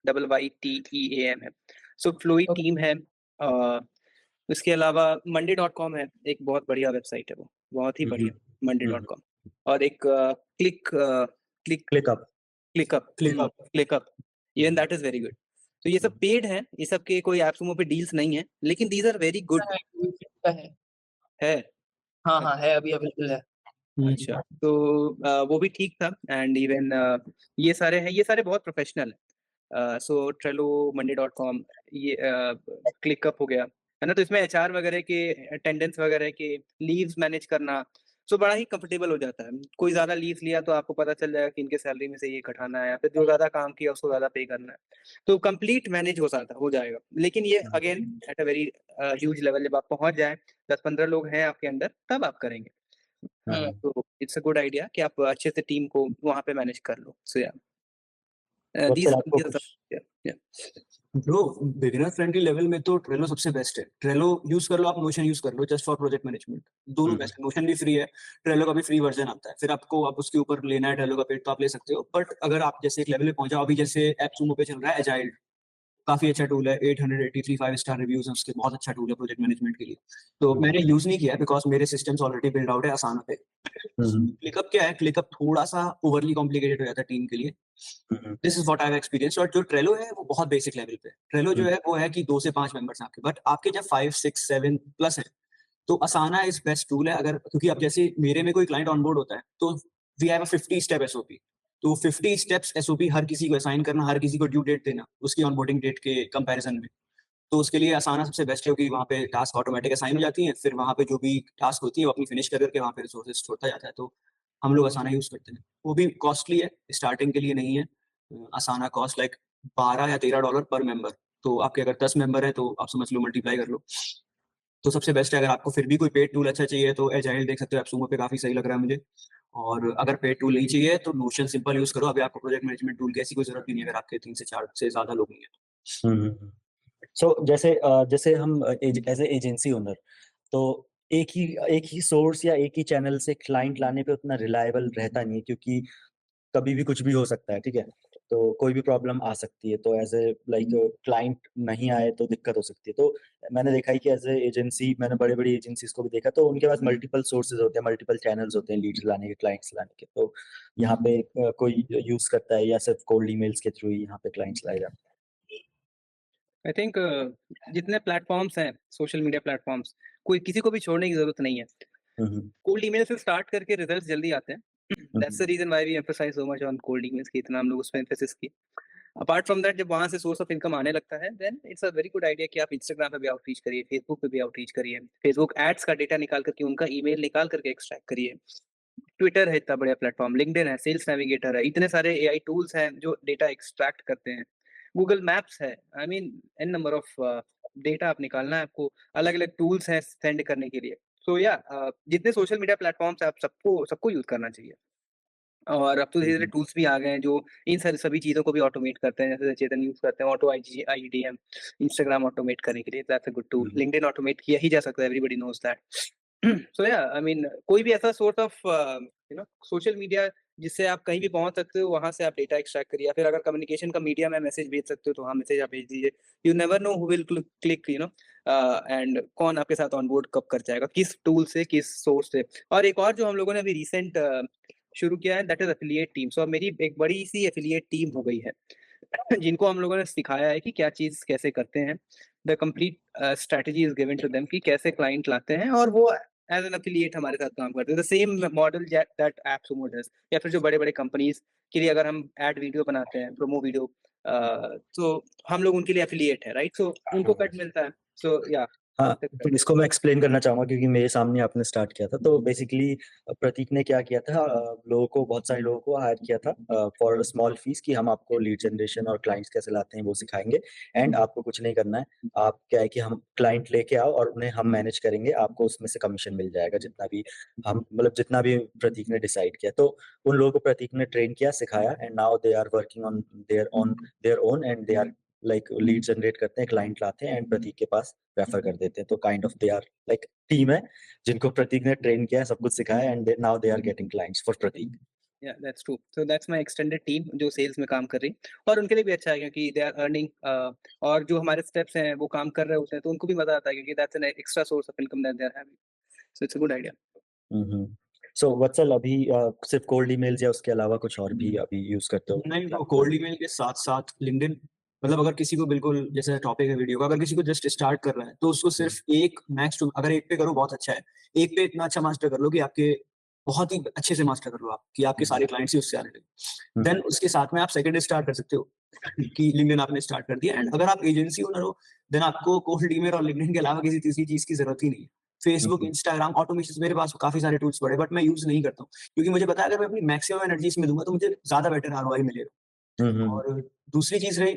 FLOWYTEAM है। सो फ्लोई ओके, टीम है। उसके अलावा monday.com है, एक बहुत बढ़िया वेबसाइट है वो, बहुत ही बढ़िया monday.com। और एक click click ClickUp. ClickUp ClickUp। ClickUp, even that is very good. तो ये सब पेड हैं, ये सब के कोई एप्सुमो पे डील्स नहीं है, लेकिन दीज़ आर वेरी गुड। है, का है। है। हाँ, हाँ, है अभी अवेलेबल है। अच्छा, तो वो भी ठीक था एंड इवन ये सारे हैं, ये सारे बहुत प्रोफेशनल हैं। सो ट्रेलो, monday.com, ये क्लिकअप हो गया, है ना? तो इसमें एचआर वगैरह के, अटेंडेंस वगैरह के, लीव्स मैनेज करना, सो बड़ा ही कंफर्टेबल हो जाता है। कोई ज़्यादा लीव्स लिया तो आपको पता चल जाएगा कि इनके सैलरी में से ये घटाना है या फिर जो ज़्यादा काम किया उसको ज़्यादा पे करना है। तो कंप्लीट मैनेज हो जाएगा। लेकिन ये again at a very huge level, जब आप पहुँच जाएँ, 10-15 लोग हैं आपके अंडर, तब आप करेंगे। हुँ, तो इट्स अ गुड आइडिया कि आप अच्छे से टीम को वहाँ पे मैनेज कर लो। सो या और फिर दीज़ आपको दीज़ आर कुछ या या ब्रो, बिगिनर फ्रेंडली लेवल में तो ट्रेलो सबसे बेस्ट है। ट्रेलो यूज़ कर लो, आप नोशन यूज़ कर लो जस्ट फॉर प्रोजेक्ट मैनेजमेंट। दोनों बेस्ट है, नोशन भी फ्री है, ट्रेलो का भी फ्री वर्ज़न आता है। फिर आपको आप उसके ऊपर लेना है ट्रेलो का पेड तो आप ले सकते हो। बट अगर आप जैसे एक लेवल पे पहुँच जाओ, अभी जैसे एप्सुमो पे चल रहा है एजाइल, काफ़ी अच्छा टूल है, 883 5 स्टार रिव्यूज़ हैं उसके, बहुत अच्छा टूल है प्रोजेक्ट मैनेजमेंट के लिए। तो मैंने यूज़ नहीं किया बिकॉज़ मेरे सिस्टम्स ऑलरेडी बिल्ड आउट है असाना पे। क्लिकअप क्या है, क्लिकअप थोड़ा-सा ओवरली कॉम्प्लिकेटेड हो जाता है टीम के लिए। This is what I have experienced. और जो ट्रेलो है वो बहुत बेसिक लेवल पे है। ट्रेलो जो है वो है कि 2 से 5 मेंबर्स हैं आपके, बट आपके जब 5, 6, 7 प्लस है, तो असाना इज़ बेस्ट टूल है। अगर क्योंकि अब जैसे मेरे में कोई क्लाइंट ऑनबोर्ड होता है, तो we have a 50 step SOP. तो 50 स्टेप्स एसओपी हर किसी को असाइन करना, हर किसी को ड्यू डेट देना, उसकी ऑनबोर्डिंग डेट के कंपैरिजन में। तो उसके लिए असाना सबसे बेस्ट है, क्योंकि वहाँ पे टास्क ऑटोमेटिक असाइन हो जाती हैं, फिर वहाँ पे जो भी टास्क होती है वो अपनी फिनिश कर के वहाँ पे रिसोर्सेज छोड़ता जाता है। तो हम लोग असाना यूज़ करते हैं। वो भी कॉस्टली है, स्टार्टिंग के लिए नहीं है। असाना कॉस्ट लाइक $12 या $13 पर मेंबर। तो आपके अगर 10 मेंबर हैं तो आप समझ लो, मल्टीप्लाई कर लो। तो सबसे बेस्ट है। अगर आपको फिर भी कोई पेड टूल अच्छा चाहिए तो एजाइल देख सकते हो, एप्सुमो पे काफ़ी सही लग रहा है मुझे। और अगर पेड टूल नहीं चाहिए तो नोशन सिंपल यूज़ करो। अभी आपको प्रोजेक्ट मैनेजमेंट टूल की ऐसी कोई ज़रूरत भी नहीं है, अगर आपके 3 से 4 से ज़्यादा लोग नहीं हैं। सो जैसे हम एज ए एजेंसी ओनर, तो एक ही सोर्स या एक ही चैनल से क्लाइंट लाने पे उतना रिलायबल रहता नहीं है, क्योंकि कभी भी कुछ भी हो सकता है, ठीक है? तो कोई भी प्रॉब्लम आ सकती है, तो एज़ ए लाइक क्लाइंट नहीं आए तो दिक्कत हो सकती है। तो मैंने देखा है कि एज़ ए एजेंसी, मैंने बड़ी-बड़ी एजेंसीज़ को भी देखा, तो उनके पास मल्टीपल सोर्सेज़ होते हैं, मल्टीपल चैनल्स होते हैं लीड्स लाने के, क्लाइंट्स लाने के। तो यहाँ पे कोई यूज़ करता है या सिर्फ़ कोल्ड ईमेल्स के थ्रू ही यहाँ पे क्लाइंट्स लाए जाते हैं? आई थिंक जितने प्लेटफ़ॉर्म्स हैं, सोशल मीडिया प्लेटफ़ॉर्म्स, कोई किसी को भी छोड़ने की ज़रूरत नहीं है। Hmm, hmm. कोल्ड ईमेल से स्टार्ट करके रिजल्ट्स जल्दी आते हैं। Hmm, that's the hmm. Reason why we emphasise so much on cold emails, कि इतना हम लोग उस पे एम्फेसिस किए। अपार्ट फ्रॉम दैट, जब वहाँ से सोर्स ऑफ इनकम आने लगता है, then it's a very good idea कि आप इंस्टाग्राम पे भी आउटरीच करिए, फेसबुक पे भी आउटरीच करिए। फेसबुक एड्स का डेटा निकाल करके, उनका ईमेल निकाल करके एक्सट्रैक्ट करिए। ट्विटर है इतना बढ़िया प्लेटफ़ॉर्म, लिंक्डइन है, सेल्स नेविगेटर है, इतने सारे एआई टूल्स हैं जो डेटा एक्सट्रैक्ट करते हैं। गूगल मैप्स है, I mean an number of data आप निकालना है आपको, अलग-अलग टूल्स हैं सेंड करने के लिए। सो जितने सोशल मीडिया प्लेटफ़ॉर्म्स हैं आप सबको यूज़ करना चाहिए। और अब तो धीरे-धीरे टूल्स भी आ गए हैं जो इन सभी चीज़ों को भी ऑटोमेट करते हैं, जैसे चेतन यूज़ करते हैं ऑटो आईडीएम, इंस्टाग्राम ऑटोमेट करने के लिए, that's a good tool. LinkedIn automate किया ही जा सकता है, everybody knows that. So I mean कोई भी ऐसा सोर्स ऑफ सोशल मीडिया जिससे आप कहीं भी पहुँच सकते हो, वहाँ से आप डेटा एक्सट्रैक्ट करिए, या फिर अगर कम्युनिकेशन का मीडियम है, मैसेज भेज सकते हो, तो हाँ, मैसेज आप भेज दीजिए। You never know who will click and कौन आपके साथ ऑन बोर्ड कब कर जाएगा, किस टूल से, किस सोर्स से। और एक और जो हम लोगों ने अभी रिसेंट शुरू किया है, दैट इज़ एफिलिएट टीम। सो अब मेरी एक बड़ी-सी एफिलिएट टीम हो गई है, जिनको हम लोगों ने सिखाया है कि क्या चीज़ कैसे करते हैं। The complete strategy is given to them कि कैसे क्लाइंट लाते हैं, और वो एज़ एन एफिलिएट हमारे साथ काम करते हैं। The same model that AppSumo does, या फिर जो बड़े-बड़े कंपनीज़ के लिए अगर हम एड वीडियो बनाते हैं, प्रोमो वीडियो, तो हम लोग उनके लिए एफिलिएट है, राइट? सो उनको कट मिलता है। सो हाँ, तो इसको मैं एक्सप्लेन करना चाहूँगा क्योंकि मेरे सामने आपने स्टार्ट किया था। तो बेसिकली प्रतीक ने क्या किया था, लोगों को, बहुत सारे लोगों को हायर किया था फॉर स्मॉल फीस कि हम आपको लीड जनरेशन और क्लाइंट्स कैसे लाते हैं वो सिखाएँगे, एंड आपको कुछ नहीं करना है। आप क्या है कि हम क्लाइंट लेके आओ और उन्हें हम मैनेज करेंगे, आपको उसमें से कमीशन मिल जाएगा जितना भी हम, मतलब जितना भी प्रतीक ने डिसाइड किया। तो उन लोगों को प्रतीक ने ट्रेन किया, सिखाया, and now they are working on their own and they are like lead generate करते हैं, क्लाइंट लाते हैं एंड प्रतीक के पास रेफर कर देते हैं। तो kind of they are like team है जिनको प्रतीक ने ट्रेन किया है, सब कुछ सिखाया, and now they are getting clients for Prateek. That's true. So that's my extended team जो सेल्स में काम कर रही है, और उनके लिए भी अच्छा है क्योंकि दे आर अर्निंग, और जो हमारे स्टेप्स हैं वो काम कर रहे होते हैं, तो उनको भी मजा आता है क्योंकि that's an extra source of income that they are having. So it's a good idea. So Vatsal, अभी सिर्फ कोल्ड ईमेल्स या उसके अलावा कुछ और भी अभी यूज करते हो? नहीं, तो कोल्ड ईमेल के साथ-साथ लिंक्डइन, मतलब अगर किसी को बिल्कुल, जैसे टॉपिक है वीडियो का, अगर किसी को जस्ट स्टार्ट कर रहा है, तो उसको सिर्फ एक मैक्स टू, अगर एक पे करो बहुत अच्छा है। एक पे इतना अच्छा मास्टर कर लो कि आपके बहुत ही अच्छे से मास्टर कर लो आप, कि आपके सारे क्लाइंट्स ही उससे आने लगे। देन उसके साथ में आप सेकंड स्टार्ट कर सकते हो कि लिंक्डइन आपने स्टार्ट कर दिया, एंड अगर आप एजेंसी ओनर हो, देन आपको कोल्ड ईमेल और लिंक्डइन के अलावा किसी तीसरी चीज़ की ज़रूरत ही नहीं है। फेसबुक, इंस्टाग्राम, ऑटोमेशन, मेरे पास काफ़ी सारे टूल्स पड़े हैं, बट मैं यूज़ नहीं करता हूँ, क्योंकि मुझे पता है अगर मैं अपनी मैक्सिमम एनर्जी इसमें दूँगा तो मुझे ज़्यादा बेटर आरओआई मिलेगा। और दूसरी चीज़ रही,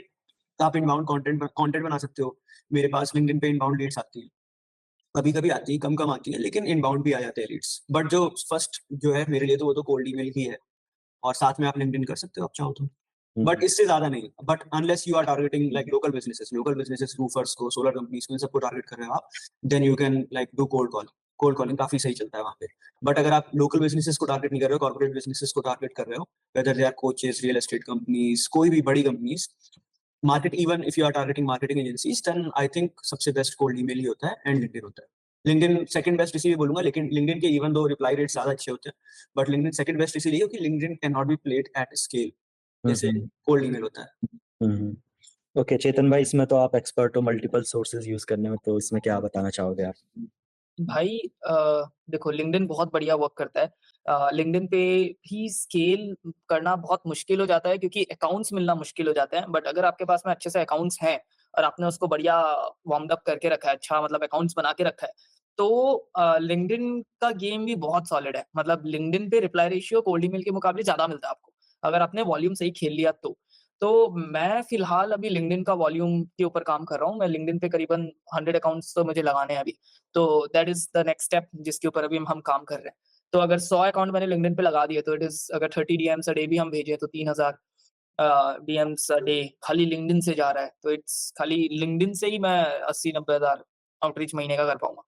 आप इनबाउंड कंटेंट बना सकते हो। मेरे पास लिंक्डइन पे इनबाउंड लीड्स आती हैं। कभी-कभी आती है, कम-कम आती है, लेकिन इनबाउंड भी आ जाते हैं लीड्स। बट जो फर्स्ट जो है मेरे लिए, तो वो तो कोल्ड ईमेल ही है, और साथ में आप लिंक्डइन कर सकते हो आप चाहो तो। बट इससे ज़्यादा नहीं। But unless you are targeting like local businesses, roofers को, सोलर कंपनीज़ को, इन सबको टारगेट कर रहे हो आप, then you can like do cold calling. Cold calling काफ़ी सही चलता है वहाँ पे। बट अगर आप लोकल बिज़नेसेस को टारगेट नहीं कर रहे हो, कॉर्पोरेट बिज़नेसेस को टारगेट कर रहे हो, whether they are coaches, real estate companies, कोई भी बड़ी companies, market, even if you are targeting marketing agencies, then I think सबसे बेस्ट कोल्ड ईमेल ही होता है, एंड लिंक्डइन होता है। लिंक्डइन सेकंड बेस्ट इसीलिए बोलूँगा, लेकिन लिंक्डइन के इवन दो रिप्लाई रेट्स ज़्यादा अच्छे होते हैं, बट लिंक्डइन सेकंड बेस्ट इसीलिए क्योंकि LinkedIn can not be played at scale, जैसे कोल्ड ईमेल होता है। ओके, चेतन भाई, इसमें तो आप एक्सपर्ट हो मल्टीपल सोर्सेज यूज करने में, तो इसमें क्या बताना चाहोगे आप? भाई देखो लिंक्डइन बहुत बढ़िया वर्क करता है। लिंक्डइन पे भी स्केल करना बहुत मुश्किल हो जाता है क्योंकि अकाउंट्स मिलना मुश्किल हो जाते हैं। बट अगर आपके पास में अच्छे से अकाउंट्स हैं और आपने उसको बढ़िया वार्म्ड अप करके रखा है, अच्छा मतलब अकाउंट्स बना के रखा है, तो लिंक्डइन का गेम भी बहुत सॉलिड है। मतलब लिंक्डइन पे रिप्लाई रेशियो कोल्ड ईमेल के मुकाबले ज़्यादा मिलता है आपको, अगर आपने वॉल्यूम सही खेल लिया तो। तो मैं फ़िलहाल अभी लिंक्डइन का वॉल्यूम के ऊपर काम कर रहा हूँ। मैं लिंक्डइन पे करीबन 100 अकाउंट्स तो मुझे लगाने हैं अभी। तो that is the next step जिसके ऊपर अभी हम काम कर रहे हैं। तो अगर 100 अकाउंट मैंने लिंक्डइन पे लगा दिए, तो इट इज़, अगर 30 डीएम्स अ डे भी हम भेजें तो 3000 डीएम्स अ डे खाली लिंक्डइन से जा रहा है। तो इट्स खाली लिंक्डइन से ही मैं 80-90 हज़ार आउटरीच महीने का कर पाऊँगा।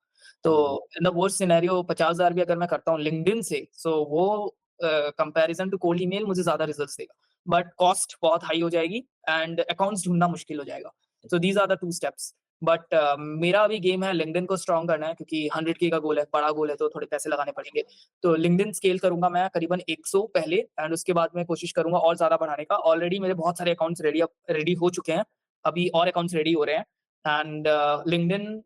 तो इन द वर्स्ट सिनेरियो 50,000 भी अगर मैं करता हूँ लिंक्डइन से, सो वो कंपैरिज़न टू कोल्ड ईमेल मुझे ज़्यादा रिजल्ट्स देगा। बट कॉस्ट बहुत हाई हो जाएगी एंड अकाउंट्स ढूँढना मुश्किल हो जाएगा। So these are the 2 steps. But मेरा अभी गेम है लिंक्डइन को स्ट्रॉन्ग करना है क्योंकि 100K का गोल है, बड़ा गोल है, तो थोड़े पैसे लगाने पड़ेंगे। तो लिंक्डइन स्केल करूँगा मैं करीबन 100 पहले, एंड उसके बाद मैं कोशिश करूँगा और ज़्यादा बढ़ाने का। ऑलरेडी मेरे बहुत सारे अकाउंट्स रेडी हो चुके हैं, अभी और अकाउंट्स रेडी हो रहे हैं। And LinkedIn,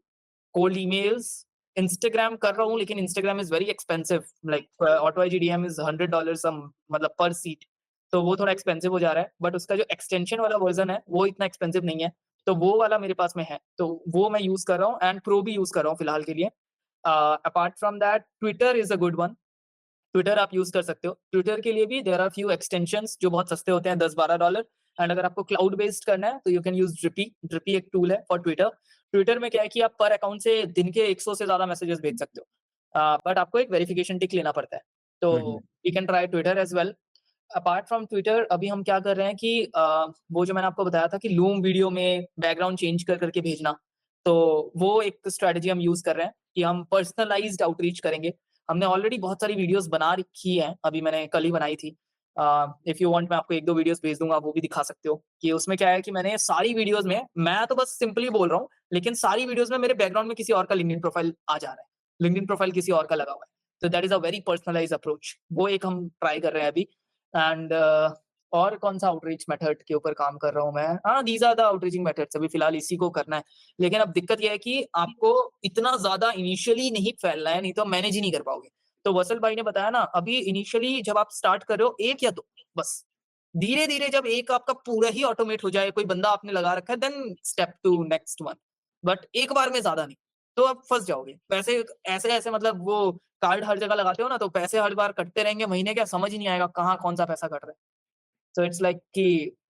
cold emails, Instagram कर रहा हूँ, लेकिन Instagram is very expensive, like auto IGDM is $100 मतलब पर सीट, तो वो थोड़ा एक्सपेंसिव हो जा रहा है। बट उसका जो एक्सटेंशन वाला वर्ज़न है, वो इतना एक्सपेंसिव नहीं है, तो वो वाला मेरे पास में है, तो वो मैं यूज़ कर रहा हूँ, एंड प्रो भी यूज़ कर रहा हूँ फिलहाल के लिए। Apart from that Twitter is a good one. Twitter आप यूज़ कर सकते हो। ट्विटर के लिए भी देयर आर फ्यू एक्सटेंशंस जो बहुत सस्ते होते हैं, $10-12। एंड अगर आपको क्लाउड बेस्ड करना है तो यू कैन यूज़ ड्रिपी। ड्रिपी एक टूल है फॉर ट्विटर। ट्विटर में क्या है कि आप पर अकाउंट से दिन के 100 से ज़्यादा मैसेजेस भेज सकते हो। बट आपको एक वेरिफिकेशन टिक लेना पड़ता है। तो you can try Twitter as well. Apart from Twitter अभी हम क्या कर रहे हैं कि वो जो मैंने आपको बताया था कि लूम वीडियो में बैकग्राउंड चेंज कर करके भेजना, तो वो एक स्ट्रैटेजी हम यूज़ कर रहे हैं कि हम पर्सनलाइज्ड आउटरीच करेंगे। हमने ऑलरेडी बहुत सारी वीडियोज़ बना रखी हैं, अभी मैंने कल ही बनाई थी। इफ यू वांट मैं आपको 1-2 वीडियोज़ भेज दूँगा, आप वो भी दिखा सकते हो कि उसमें क्या है कि मैंने सारी वीडियोज़ में मैं तो बस सिंपली बोल रहा हूँ, लेकिन सारी वीडियोज़ में मेरे बैकग्राउंड में किसी और का लिंक्डइन प्रोफाइल आ जा रहा है। लिंक्डइन प्रोफाइल किसी और का लगा हुआ है। तो that is a very personalised approach. वो एक हम ट्राई कर रहे हैं अभी। एंड और कौन-सा आउटरीच मेथड के ऊपर काम कर रहा हूँ मैं? हाँ, दीज़ आर द आउटरीचिंग मेथड्स, अभी फिलहाल इसी को करना है। लेकिन अब दिक्कत ये है कि आपको इतना ज़्यादा इनिशियली नहीं फैलना है, नहीं तो मैनेज ही नहीं कर पाओगे। तो वसल भाई ने बताया ना, अभी इनिशियली जब आप स्टार्ट कर रहे हो 1 या 2 बस। धीरे-धीरे जब एक आपका पूरा ही ऑटोमेट हो जाए, कोई बंदा आपने लगा रखा है, then step to next one. But एक बार में ज़्यादा नहीं, तो आप फँस जाओगे। पैसे ऐसे-ऐसे मतलब वो कार्ड हर जगह लगाते हो ना, तो पैसे हर बार कटते रहेंगे, महीने का समझ ही नहीं आएगा कहाँ कौन-सा पैसा कट रहा है। सो इट्स लाइक कि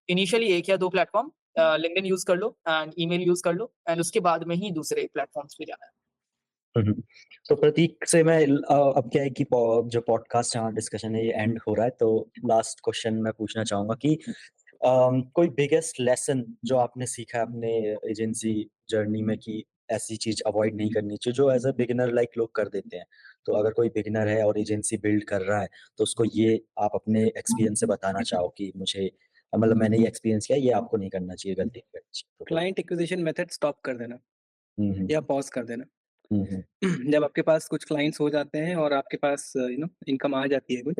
इनिशियली 1 या 2 प्लेटफ़ॉर्म लिंक्डइन यूज़ कर लो एंड ईमेल यूज़ कर लो एंड उसके बाद में ही दूसरे प्लेटफ़ॉर्म्स पे जाना है। Hmm, hmm. तो प्रतीक से मैं अब क्या है कि जो पॉडकास्ट है, हमारा डिस्कशन है, ये एंड हो रहा है, तो लास्ट क्वेश्चन मैं पूछना चाहूँगा कि कोई बिगेस्ट लेसन जो आपने सीखा है अपने एजेंसी जर्नी में कि ऐसी चीज़ अवॉइड नहीं करनी चाहिए, जो एज़ अ बिगिनर लाइक लोग कर देते हैं। तो अगर कोई बिगिनर है और एजेंसी बिल्ड कर रहा है, तो उसको ये आप अपने एक्सपीरियंस से बताना चाहो कि मुझे मतलब मैंने ये एक्सपीरियंस किया, ये आपको नहीं करना चाहिए, गलती नहीं करनी चाहिए। तो क्लाइंट एक्विजिशन मेथड स्टॉप कर देना हुँ, हुँ। या पॉज़ कर देना। हुँ, हुँ। जब आपके पास कुछ क्लाइंट्स हो जाते हैं और आपके पास इनकम आ जाती है कुछ,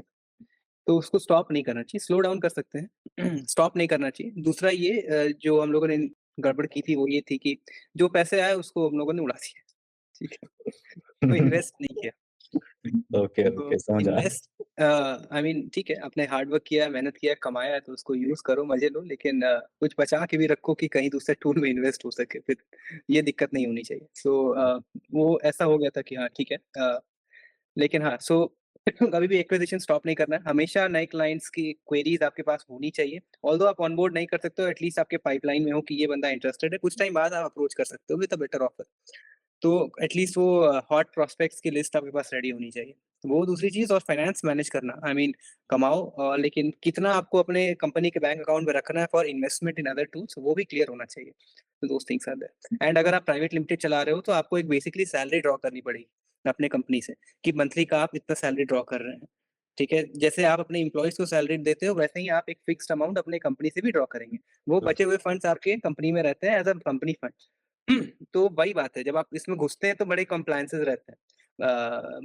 तो उसको स्टॉप नहीं करना चाहिए, स्लो डाउन कर सकते हैं, स्टॉप नहीं करना चाहिए। दूसरा ये जो हम लोगों ने गड़बड़ की थी वो ये थी कि जो पैसे आए उसको हम लोगों ने उड़ा दिया, ठीक है? तो इन्वेस्ट नहीं किया। ओके, तो ओके, समझ आया। इन्वेस्ट आई मीन ठीक है, आपने हार्ड वर्क किया है, मेहनत किया है, कमाया है तो उसको यूज़ करो, मज़े लो, लेकिन कुछ बचा के भी रखो कि कहीं दूसरे टूल में इन्वेस्ट हो सके, फिर ये दिक्कत नहीं होनी चाहिए। सो वो ऐसा हो गया था कि हाँ, ठीक है लेकिन हाँ, सो कभी भी एक्विज़िशन स्टॉप नहीं करना है, हमेशा नए क्लाइंट्स की क्वेरीज़ आपके पास होनी चाहिए। ऑल्दो आप ऑनबोर्ड नहीं कर सकते हो, एटलीस्ट आपके पाइपलाइन में हो कि ये बंदा इंटरेस्टेड है, कुछ टाइम बाद आप अप्रोच कर सकते हो विद अ बेटर ऑफर। तो एटलीस्ट वो हॉट प्रोस्पेक्ट्स की लिस्ट आपके पास रेडी होनी चाहिए। वो दूसरी चीज़ और फाइनेंस मैनेज करना आई मीन कमाओ लेकिन कितना आपको अपने कंपनी के बैंक अकाउंट में रखना है for investment in other tools वो भी क्लियर होना चाहिए। तो those things are there and अगर आप प्राइवेट लिमिटेड चला रहे हो तो आपको एक बेसिकली सैलरी ड्रॉ करनी पड़ेगी अपने कंपनी से कि मंथली का आप इतना सैलरी ड्रॉ कर रहे हैं। ठीक है? जैसे आप अपने एम्प्लॉइज़ को सैलरी देते हो वैसे ही आप एक फिक्स्ड अमाउंट अपने कंपनी से भी ड्रॉ करेंगे। वो बचे हुए फंड्स आपके कंपनी में रहते हैं एज़ अ कंपनी फंड। तो वही बात है, जब आप इसमें घुसते हैं तो बड़े कॉम्प्लायंसेस रहते हैं।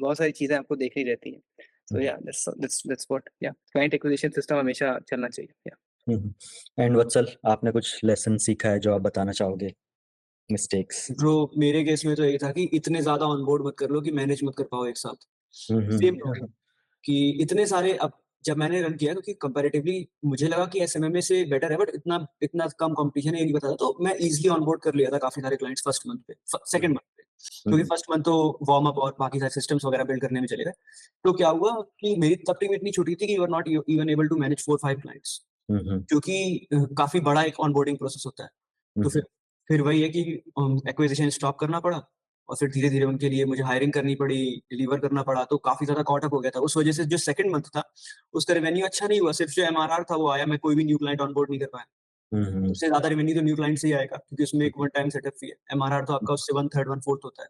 बहुत सारी चीज़ें आपको देखनी रहती हैं। सो या दैट्स व्हाट या क्लाइंट एक्विजिशन सिस्टम हमेशा चलना चाहिए। या हुँ, हुँ। एंड वत्सल, आपने कुछ लेसन सीखा है जो आप बताना चाहोगे? मिस्टेक्स? ब्रो मेरे केस में तो यही था कि इतने ज़्यादा ऑनबोर्ड मत कर लो कि मैनेज मत कर पाओ एक साथ। हुँ, हुँ। सेम प्रॉब्लम कि इतने सारे अब जब मैंने रन किया क्योंकि कंपैरेटिवली मुझे लगा कि एसएमएमए से बेटर है बट इतना इतना कम कॉम्पिटिशन है ये नहीं पता था, तो मैं ईज़िली ऑनबोर्ड कर लिया था काफ़ी सारे क्लाइंट्स फर्स्ट मंथ पे हुँ, सेकंड मंथ पे। हुँ, क्योंकि फर्स्ट मंथ तो वार्म अप और बाकी सारे सिस्टम्स वगैरह बिल्ड करने में चले गए। तो क्या हुआ कि मेरी तब टीम इतनी छोटी थी कि you are not even able to manage 4-5 clients hmm, hmm, क्योंकि काफ़ी बड़ा एक ऑनबोर्डिंग प्रोसेस होता है। हुँ, तो फिर वही है कि एक्विजिशन स्टॉप करना पड़ा और फिर धीरे-धीरे उनके लिए मुझे हायरिंग करनी पड़ी, डिलीवर करना पड़ा, तो काफ़ी ज़्यादा कॉट अप हो गया था। उस वजह से जो सेकंड मंथ था, उसका रेवेन्यू अच्छा नहीं हुआ, सिर्फ़ जो एमआरआर था वो आया, मैं कोई भी न्यू क्लाइंट ऑनबोर्ड नहीं कर पाया। हुँ, हुँ, सबसे ज़्यादा रेवेन्यू तो न्यू क्लाइंट से ही आएगा क्योंकि उसमें एक वन टाइम सेटअप फी है। एमआरआर तो आपका उससे 1/3 1/4 होता है।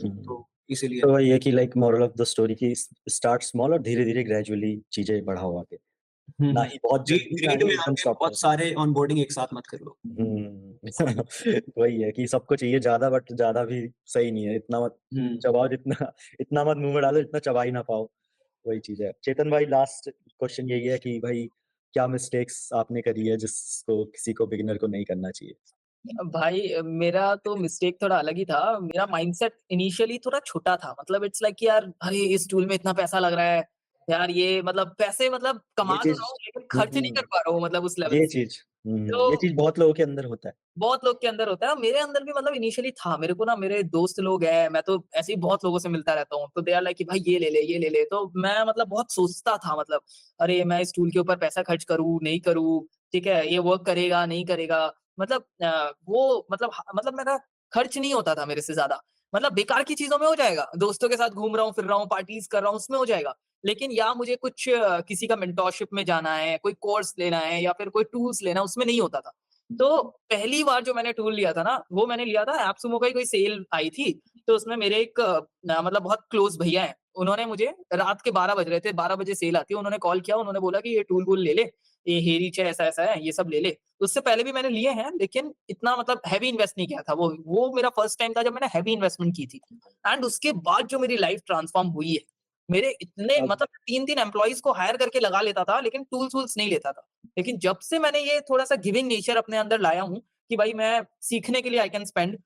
हुँ। तो इसीलिए तो वही है कि like moral of the story कि स्टार्ट स्मॉल और धीरे-धीरे ग्रेजुअली चीज़ें बढ़ाओ आगे। हुँ, ना हुँ। ही बहुत जल्दी, ना ग्रीड ही में एकदम आके स्टॉप कर बहुत दो। सारे ऑनबोर्डिंग एक साथ मत कर लो। हुँ। वही है कि सबको चाहिए ज़्यादा बट ज़्यादा भी सही नहीं है। इतना मत हुँ। चबाओ जितना इतना मत मुँह में डालो जितना चबा ही ना पाओ। वही चीज़ है। चेतन भाई लास्ट क्वेश्चन यही है कि भाई क्या मिस्टेक्स आपने करी है जिसको किसी को बिगिनर को नहीं करना चाहिए? भाई मेरा तो मिस्टेक थोड़ा अलग ही था। मेरा माइंडसेट इनिशियली थोड़ा छोटा था। मतलब इट्स लाइक कि यार अरे इस टूल में इतना पैसा लग रहा है। यार ये मतलब पैसे मतलब ये कमा तो चीज़ रहा हूँ लेकिन खर्च नहीं कर हुँ, पा रहा हूँ मतलब उस लेवल ये से। चीज़ ये तो चीज़ बहुत लोगों के अंदर होता है। बहुत लोग के अंदर होता है और मेरे अंदर भी मतलब इनिशियली था। मेरे को ना मेरे दोस्त लोग हैं, मैं तो ऐसे ही बहुत लोगों से मिलता रहता हूँ। तो दे आर लाइक कि भाई ये ले ले, ये ले ले। तो मैं मतलब बहुत सोचता था मतलब अरे मैं इस टूल के ऊपर पैसा खर्च करूँ, नहीं करूँ, ठीक है? ये वर्क करेगा, नहीं करेगा। मतलब वो मतलब मेरा खर्च नहीं होता था मेरे से ज़्यादा। मतलब बेकार की चीज़ों में हो जाएगा, दोस्तों के साथ घूम रहा हूँ, फिर रहा हूँ, पार्टीज़ कर रहा हूँ, उसमें हो जाएगा। लेकिन या मुझे कुछ किसी का मेंटरशिप में जाना है, कोई कोर्स लेना है या फिर कोई टूल्स लेना है, उसमें नहीं होता था। तो पहली बार जो मैंने टूल लिया था ना, वो मैंने लिया था एप्सुमो का ही कोई सेल आई थी, तो उसमें मेरे एक मतलब बहुत क्लोज़ भैया हैं, उन्होंने मुझे रात के 12 बज रहे थे, 12 बजे सेल आती है, उन्होंने कॉल किया, उन्होंने बोला कि ये टूल-वूल ले ले, ये हेयरिच है, ऐसा-ऐसा है, ये सब ले ले। उससे पहले भी मैंने लिए हैं, लेकिन इतना मतलब हेवी इन्वेस्ट नहीं किया था। वो मेरा फर्स्ट टाइम था जब मैंने हेवी इन्वेस्टमेंट की थी। एंड उसके बाद जो मेरी लाइफ़ ट्रांसफ़ॉर्म हुई है, मेरे इतने अब मतलब 3-3 एम्प्लॉइज़ को हायर करके लगा लेता था, लेकिन टूल्स-वूल्स नहीं लेता था। लेकिन जब से मैंने ये थोड़ा-सा गिविंग नेचर अपने अंदर लाया हूँ, कि भाई मैं सीखने के लिए आई कैन स्पेंड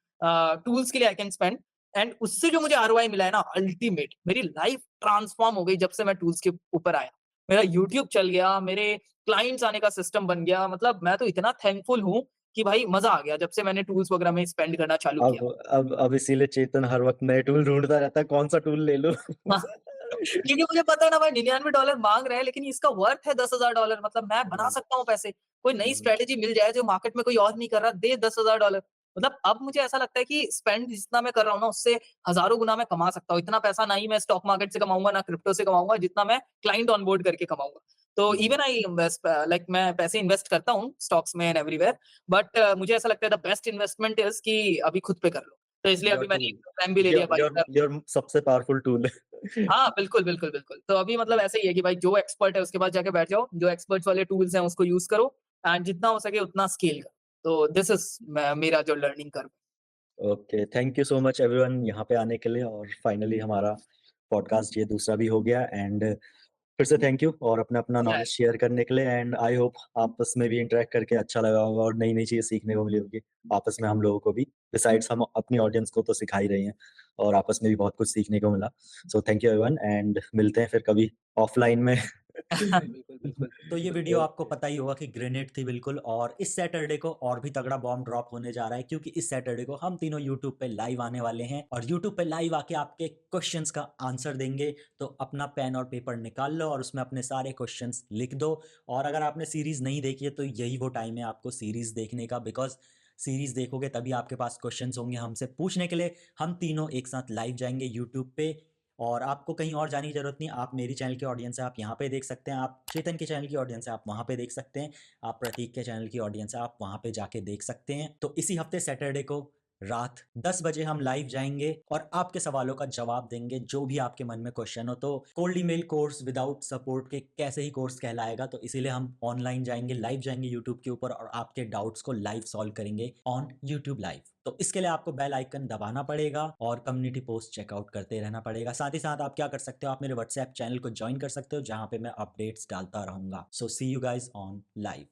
टूल्स के लिए आई कैन स्पेंड एंड उससे जो मुझे आरओआई मिला है ना अल्टीमेट, मेरी लाइफ़ ट्रांसफ़ॉर्म हो गई जब से मैं टूल्स के ऊपर आया। मेरा यूट्यूब चल गया, मेरे क्लाइंट्स आने का सिस्टम बन गया, मतलब मैं तो इतना थैंकफुल हूँ कि भाई मज़ा आ गया जब से मैंने टूल्स वगैरह में स्पेंड करना चालू किया। अब इसीलिए चेतन हर वक़्त नए टूल ढूँढता रहता है, कौन-सा टूल ले लूँ? हाँ, क्योंकि मुझे पता है ना भाई $99 माँग रहे हैं लेकिन इसका वर्थ है $10,000 मतलब मैं बना हुँ, सकता हूँ पैसे। कोई नई हुँ, स्ट्रैटेजी मिल जाए जो मार्केट में कोई और नहीं कर रहा, दे $10,000 मतलब अब मुझे ऐसा लगता है कि स्पेंड जितना मैं कर रहा हूँ ना उससे हज़ारों गुना मैं कमा सकता हूँ। इतना पैसा ना ही मैं स्टॉक मार्केट से कमाऊँगा, ना क्रिप्टो से कमाऊँगा जितना मैं क्लाइंट ऑनबोर्ड करके कमाऊँगा। तो हुँ। इवन आई इन्वेस्ट लाइक मैं पैसे इन्वेस्ट करता हूँ स्टॉक्स में एंड एवरीवेयर बट मुझे ऐसा लगता है द बेस्ट इन्वेस्टमेंट इज़ कि अभी खुद पे कर लो। तो इसलिए योर अभी मैंने टूल, एक प्रोग्राम भी ले लिया योर बाइकर। योर सबसे पावरफुल टूल है। हाँ, बिल्कुल, बिल्कुल, बिल्कुल। तो अभी मतलब ऐसा ही है कि भाई जो एक्सपर्ट है उसके पास जाके बैठ जाओ, जो एक्सपर्ट्स वाले टूल्स हैं उसको यूज़ करो एंड जितना हो सके उतना स्केल करो। तो दिस इज़ म मेरा जो learning curve. Okay, thank you so much everyone यहाँ पे आने के लिए और फाइनली हमारा पॉडकास्ट ये दूसरा भी हो गया एंड फिर से थैंक यू और अपना-अपना या नॉलेज शेयर करने के लिए एंड आई होप आपस में भी इंटरैक्ट करके अच्छा लगा होगा और नई-नई चीज़ें सीखने को मिली होगी आपस में हम लोगों को भी। बिसाइड्स हम अपनी ऑडियंस को तो सिखा ही रहे हैं और आपस में भी बहुत कुछ सीखने को मिला। So thank you everyone and मिलते हैं फिर कभी ऑफलाइन में। बिल्कुल, बिल्कुल। तो ये वीडियो आपको ओके। पता ही होगा कि ग्रेनेड थी बिल्कुल और इस सैटरडे को और भी तगड़ा बॉम्ब ड्रॉप होने जा रहा है क्योंकि इस सैटरडे को हम तीनों यूट्यूब पे लाइव आने वाले हैं और यूट्यूब पे लाइव आके आपके क्वेश्चंस का आंसर देंगे। तो अपना पेन और पेपर निकाल लो और उसमें अपने सारे क्वेश्चंस लिख दो और अगर आपने सीरीज नहीं देखी है तो यही वो टाइम है आपको सीरीज देखने का बिकॉज सीरीज देखोगे तभी आपके पास क्वेश्चंस होंगे हमसे पूछने के लिए। हम तीनों एक साथ लाइव जाएंगे यूट्यूब पे और आपको कहीं और जाने की ज़रूरत नहीं। आप मेरी चैनल के ऑडियंस है, आप यहाँ पे देख सकते हैं, आप चेतन के चैनल की ऑडियंस है, आप वहाँ पे देख सकते हैं, आप प्रतीक के चैनल की ऑडियंस है, आप वहाँ पे जाके देख सकते हैं। तो इसी हफ्ते सैटरडे को रात 10 बजे हम लाइव जाएँगे और आपके सवालों का जवाब देंगे, जो भी आपके मन में क्वेश्चन हो। तो cold email course without support के कैसे ही कोर्स कहलाएगा, तो इसीलिए हम ऑनलाइन जाएँगे, लाइव जाएँगे यूट्यूब के ऊपर और आपके डाउट्स को लाइव सॉल्व करेंगे ऑन यूट्यूब लाइव। तो इसके लिए आपको बेल आइकन दबाना पड़ेगा और कम्युनिटी पोस्ट चेकआउट करते रहना पड़ेगा। साथ ही साथ आप क्या कर सकते हो, आप मेरे व्हाट्सएप चैनल को जॉइन कर सकते हो जहाँ पे मैं अपडेट्स डालता रहूँगा। सो सी यू गाइस ऑन लाइव।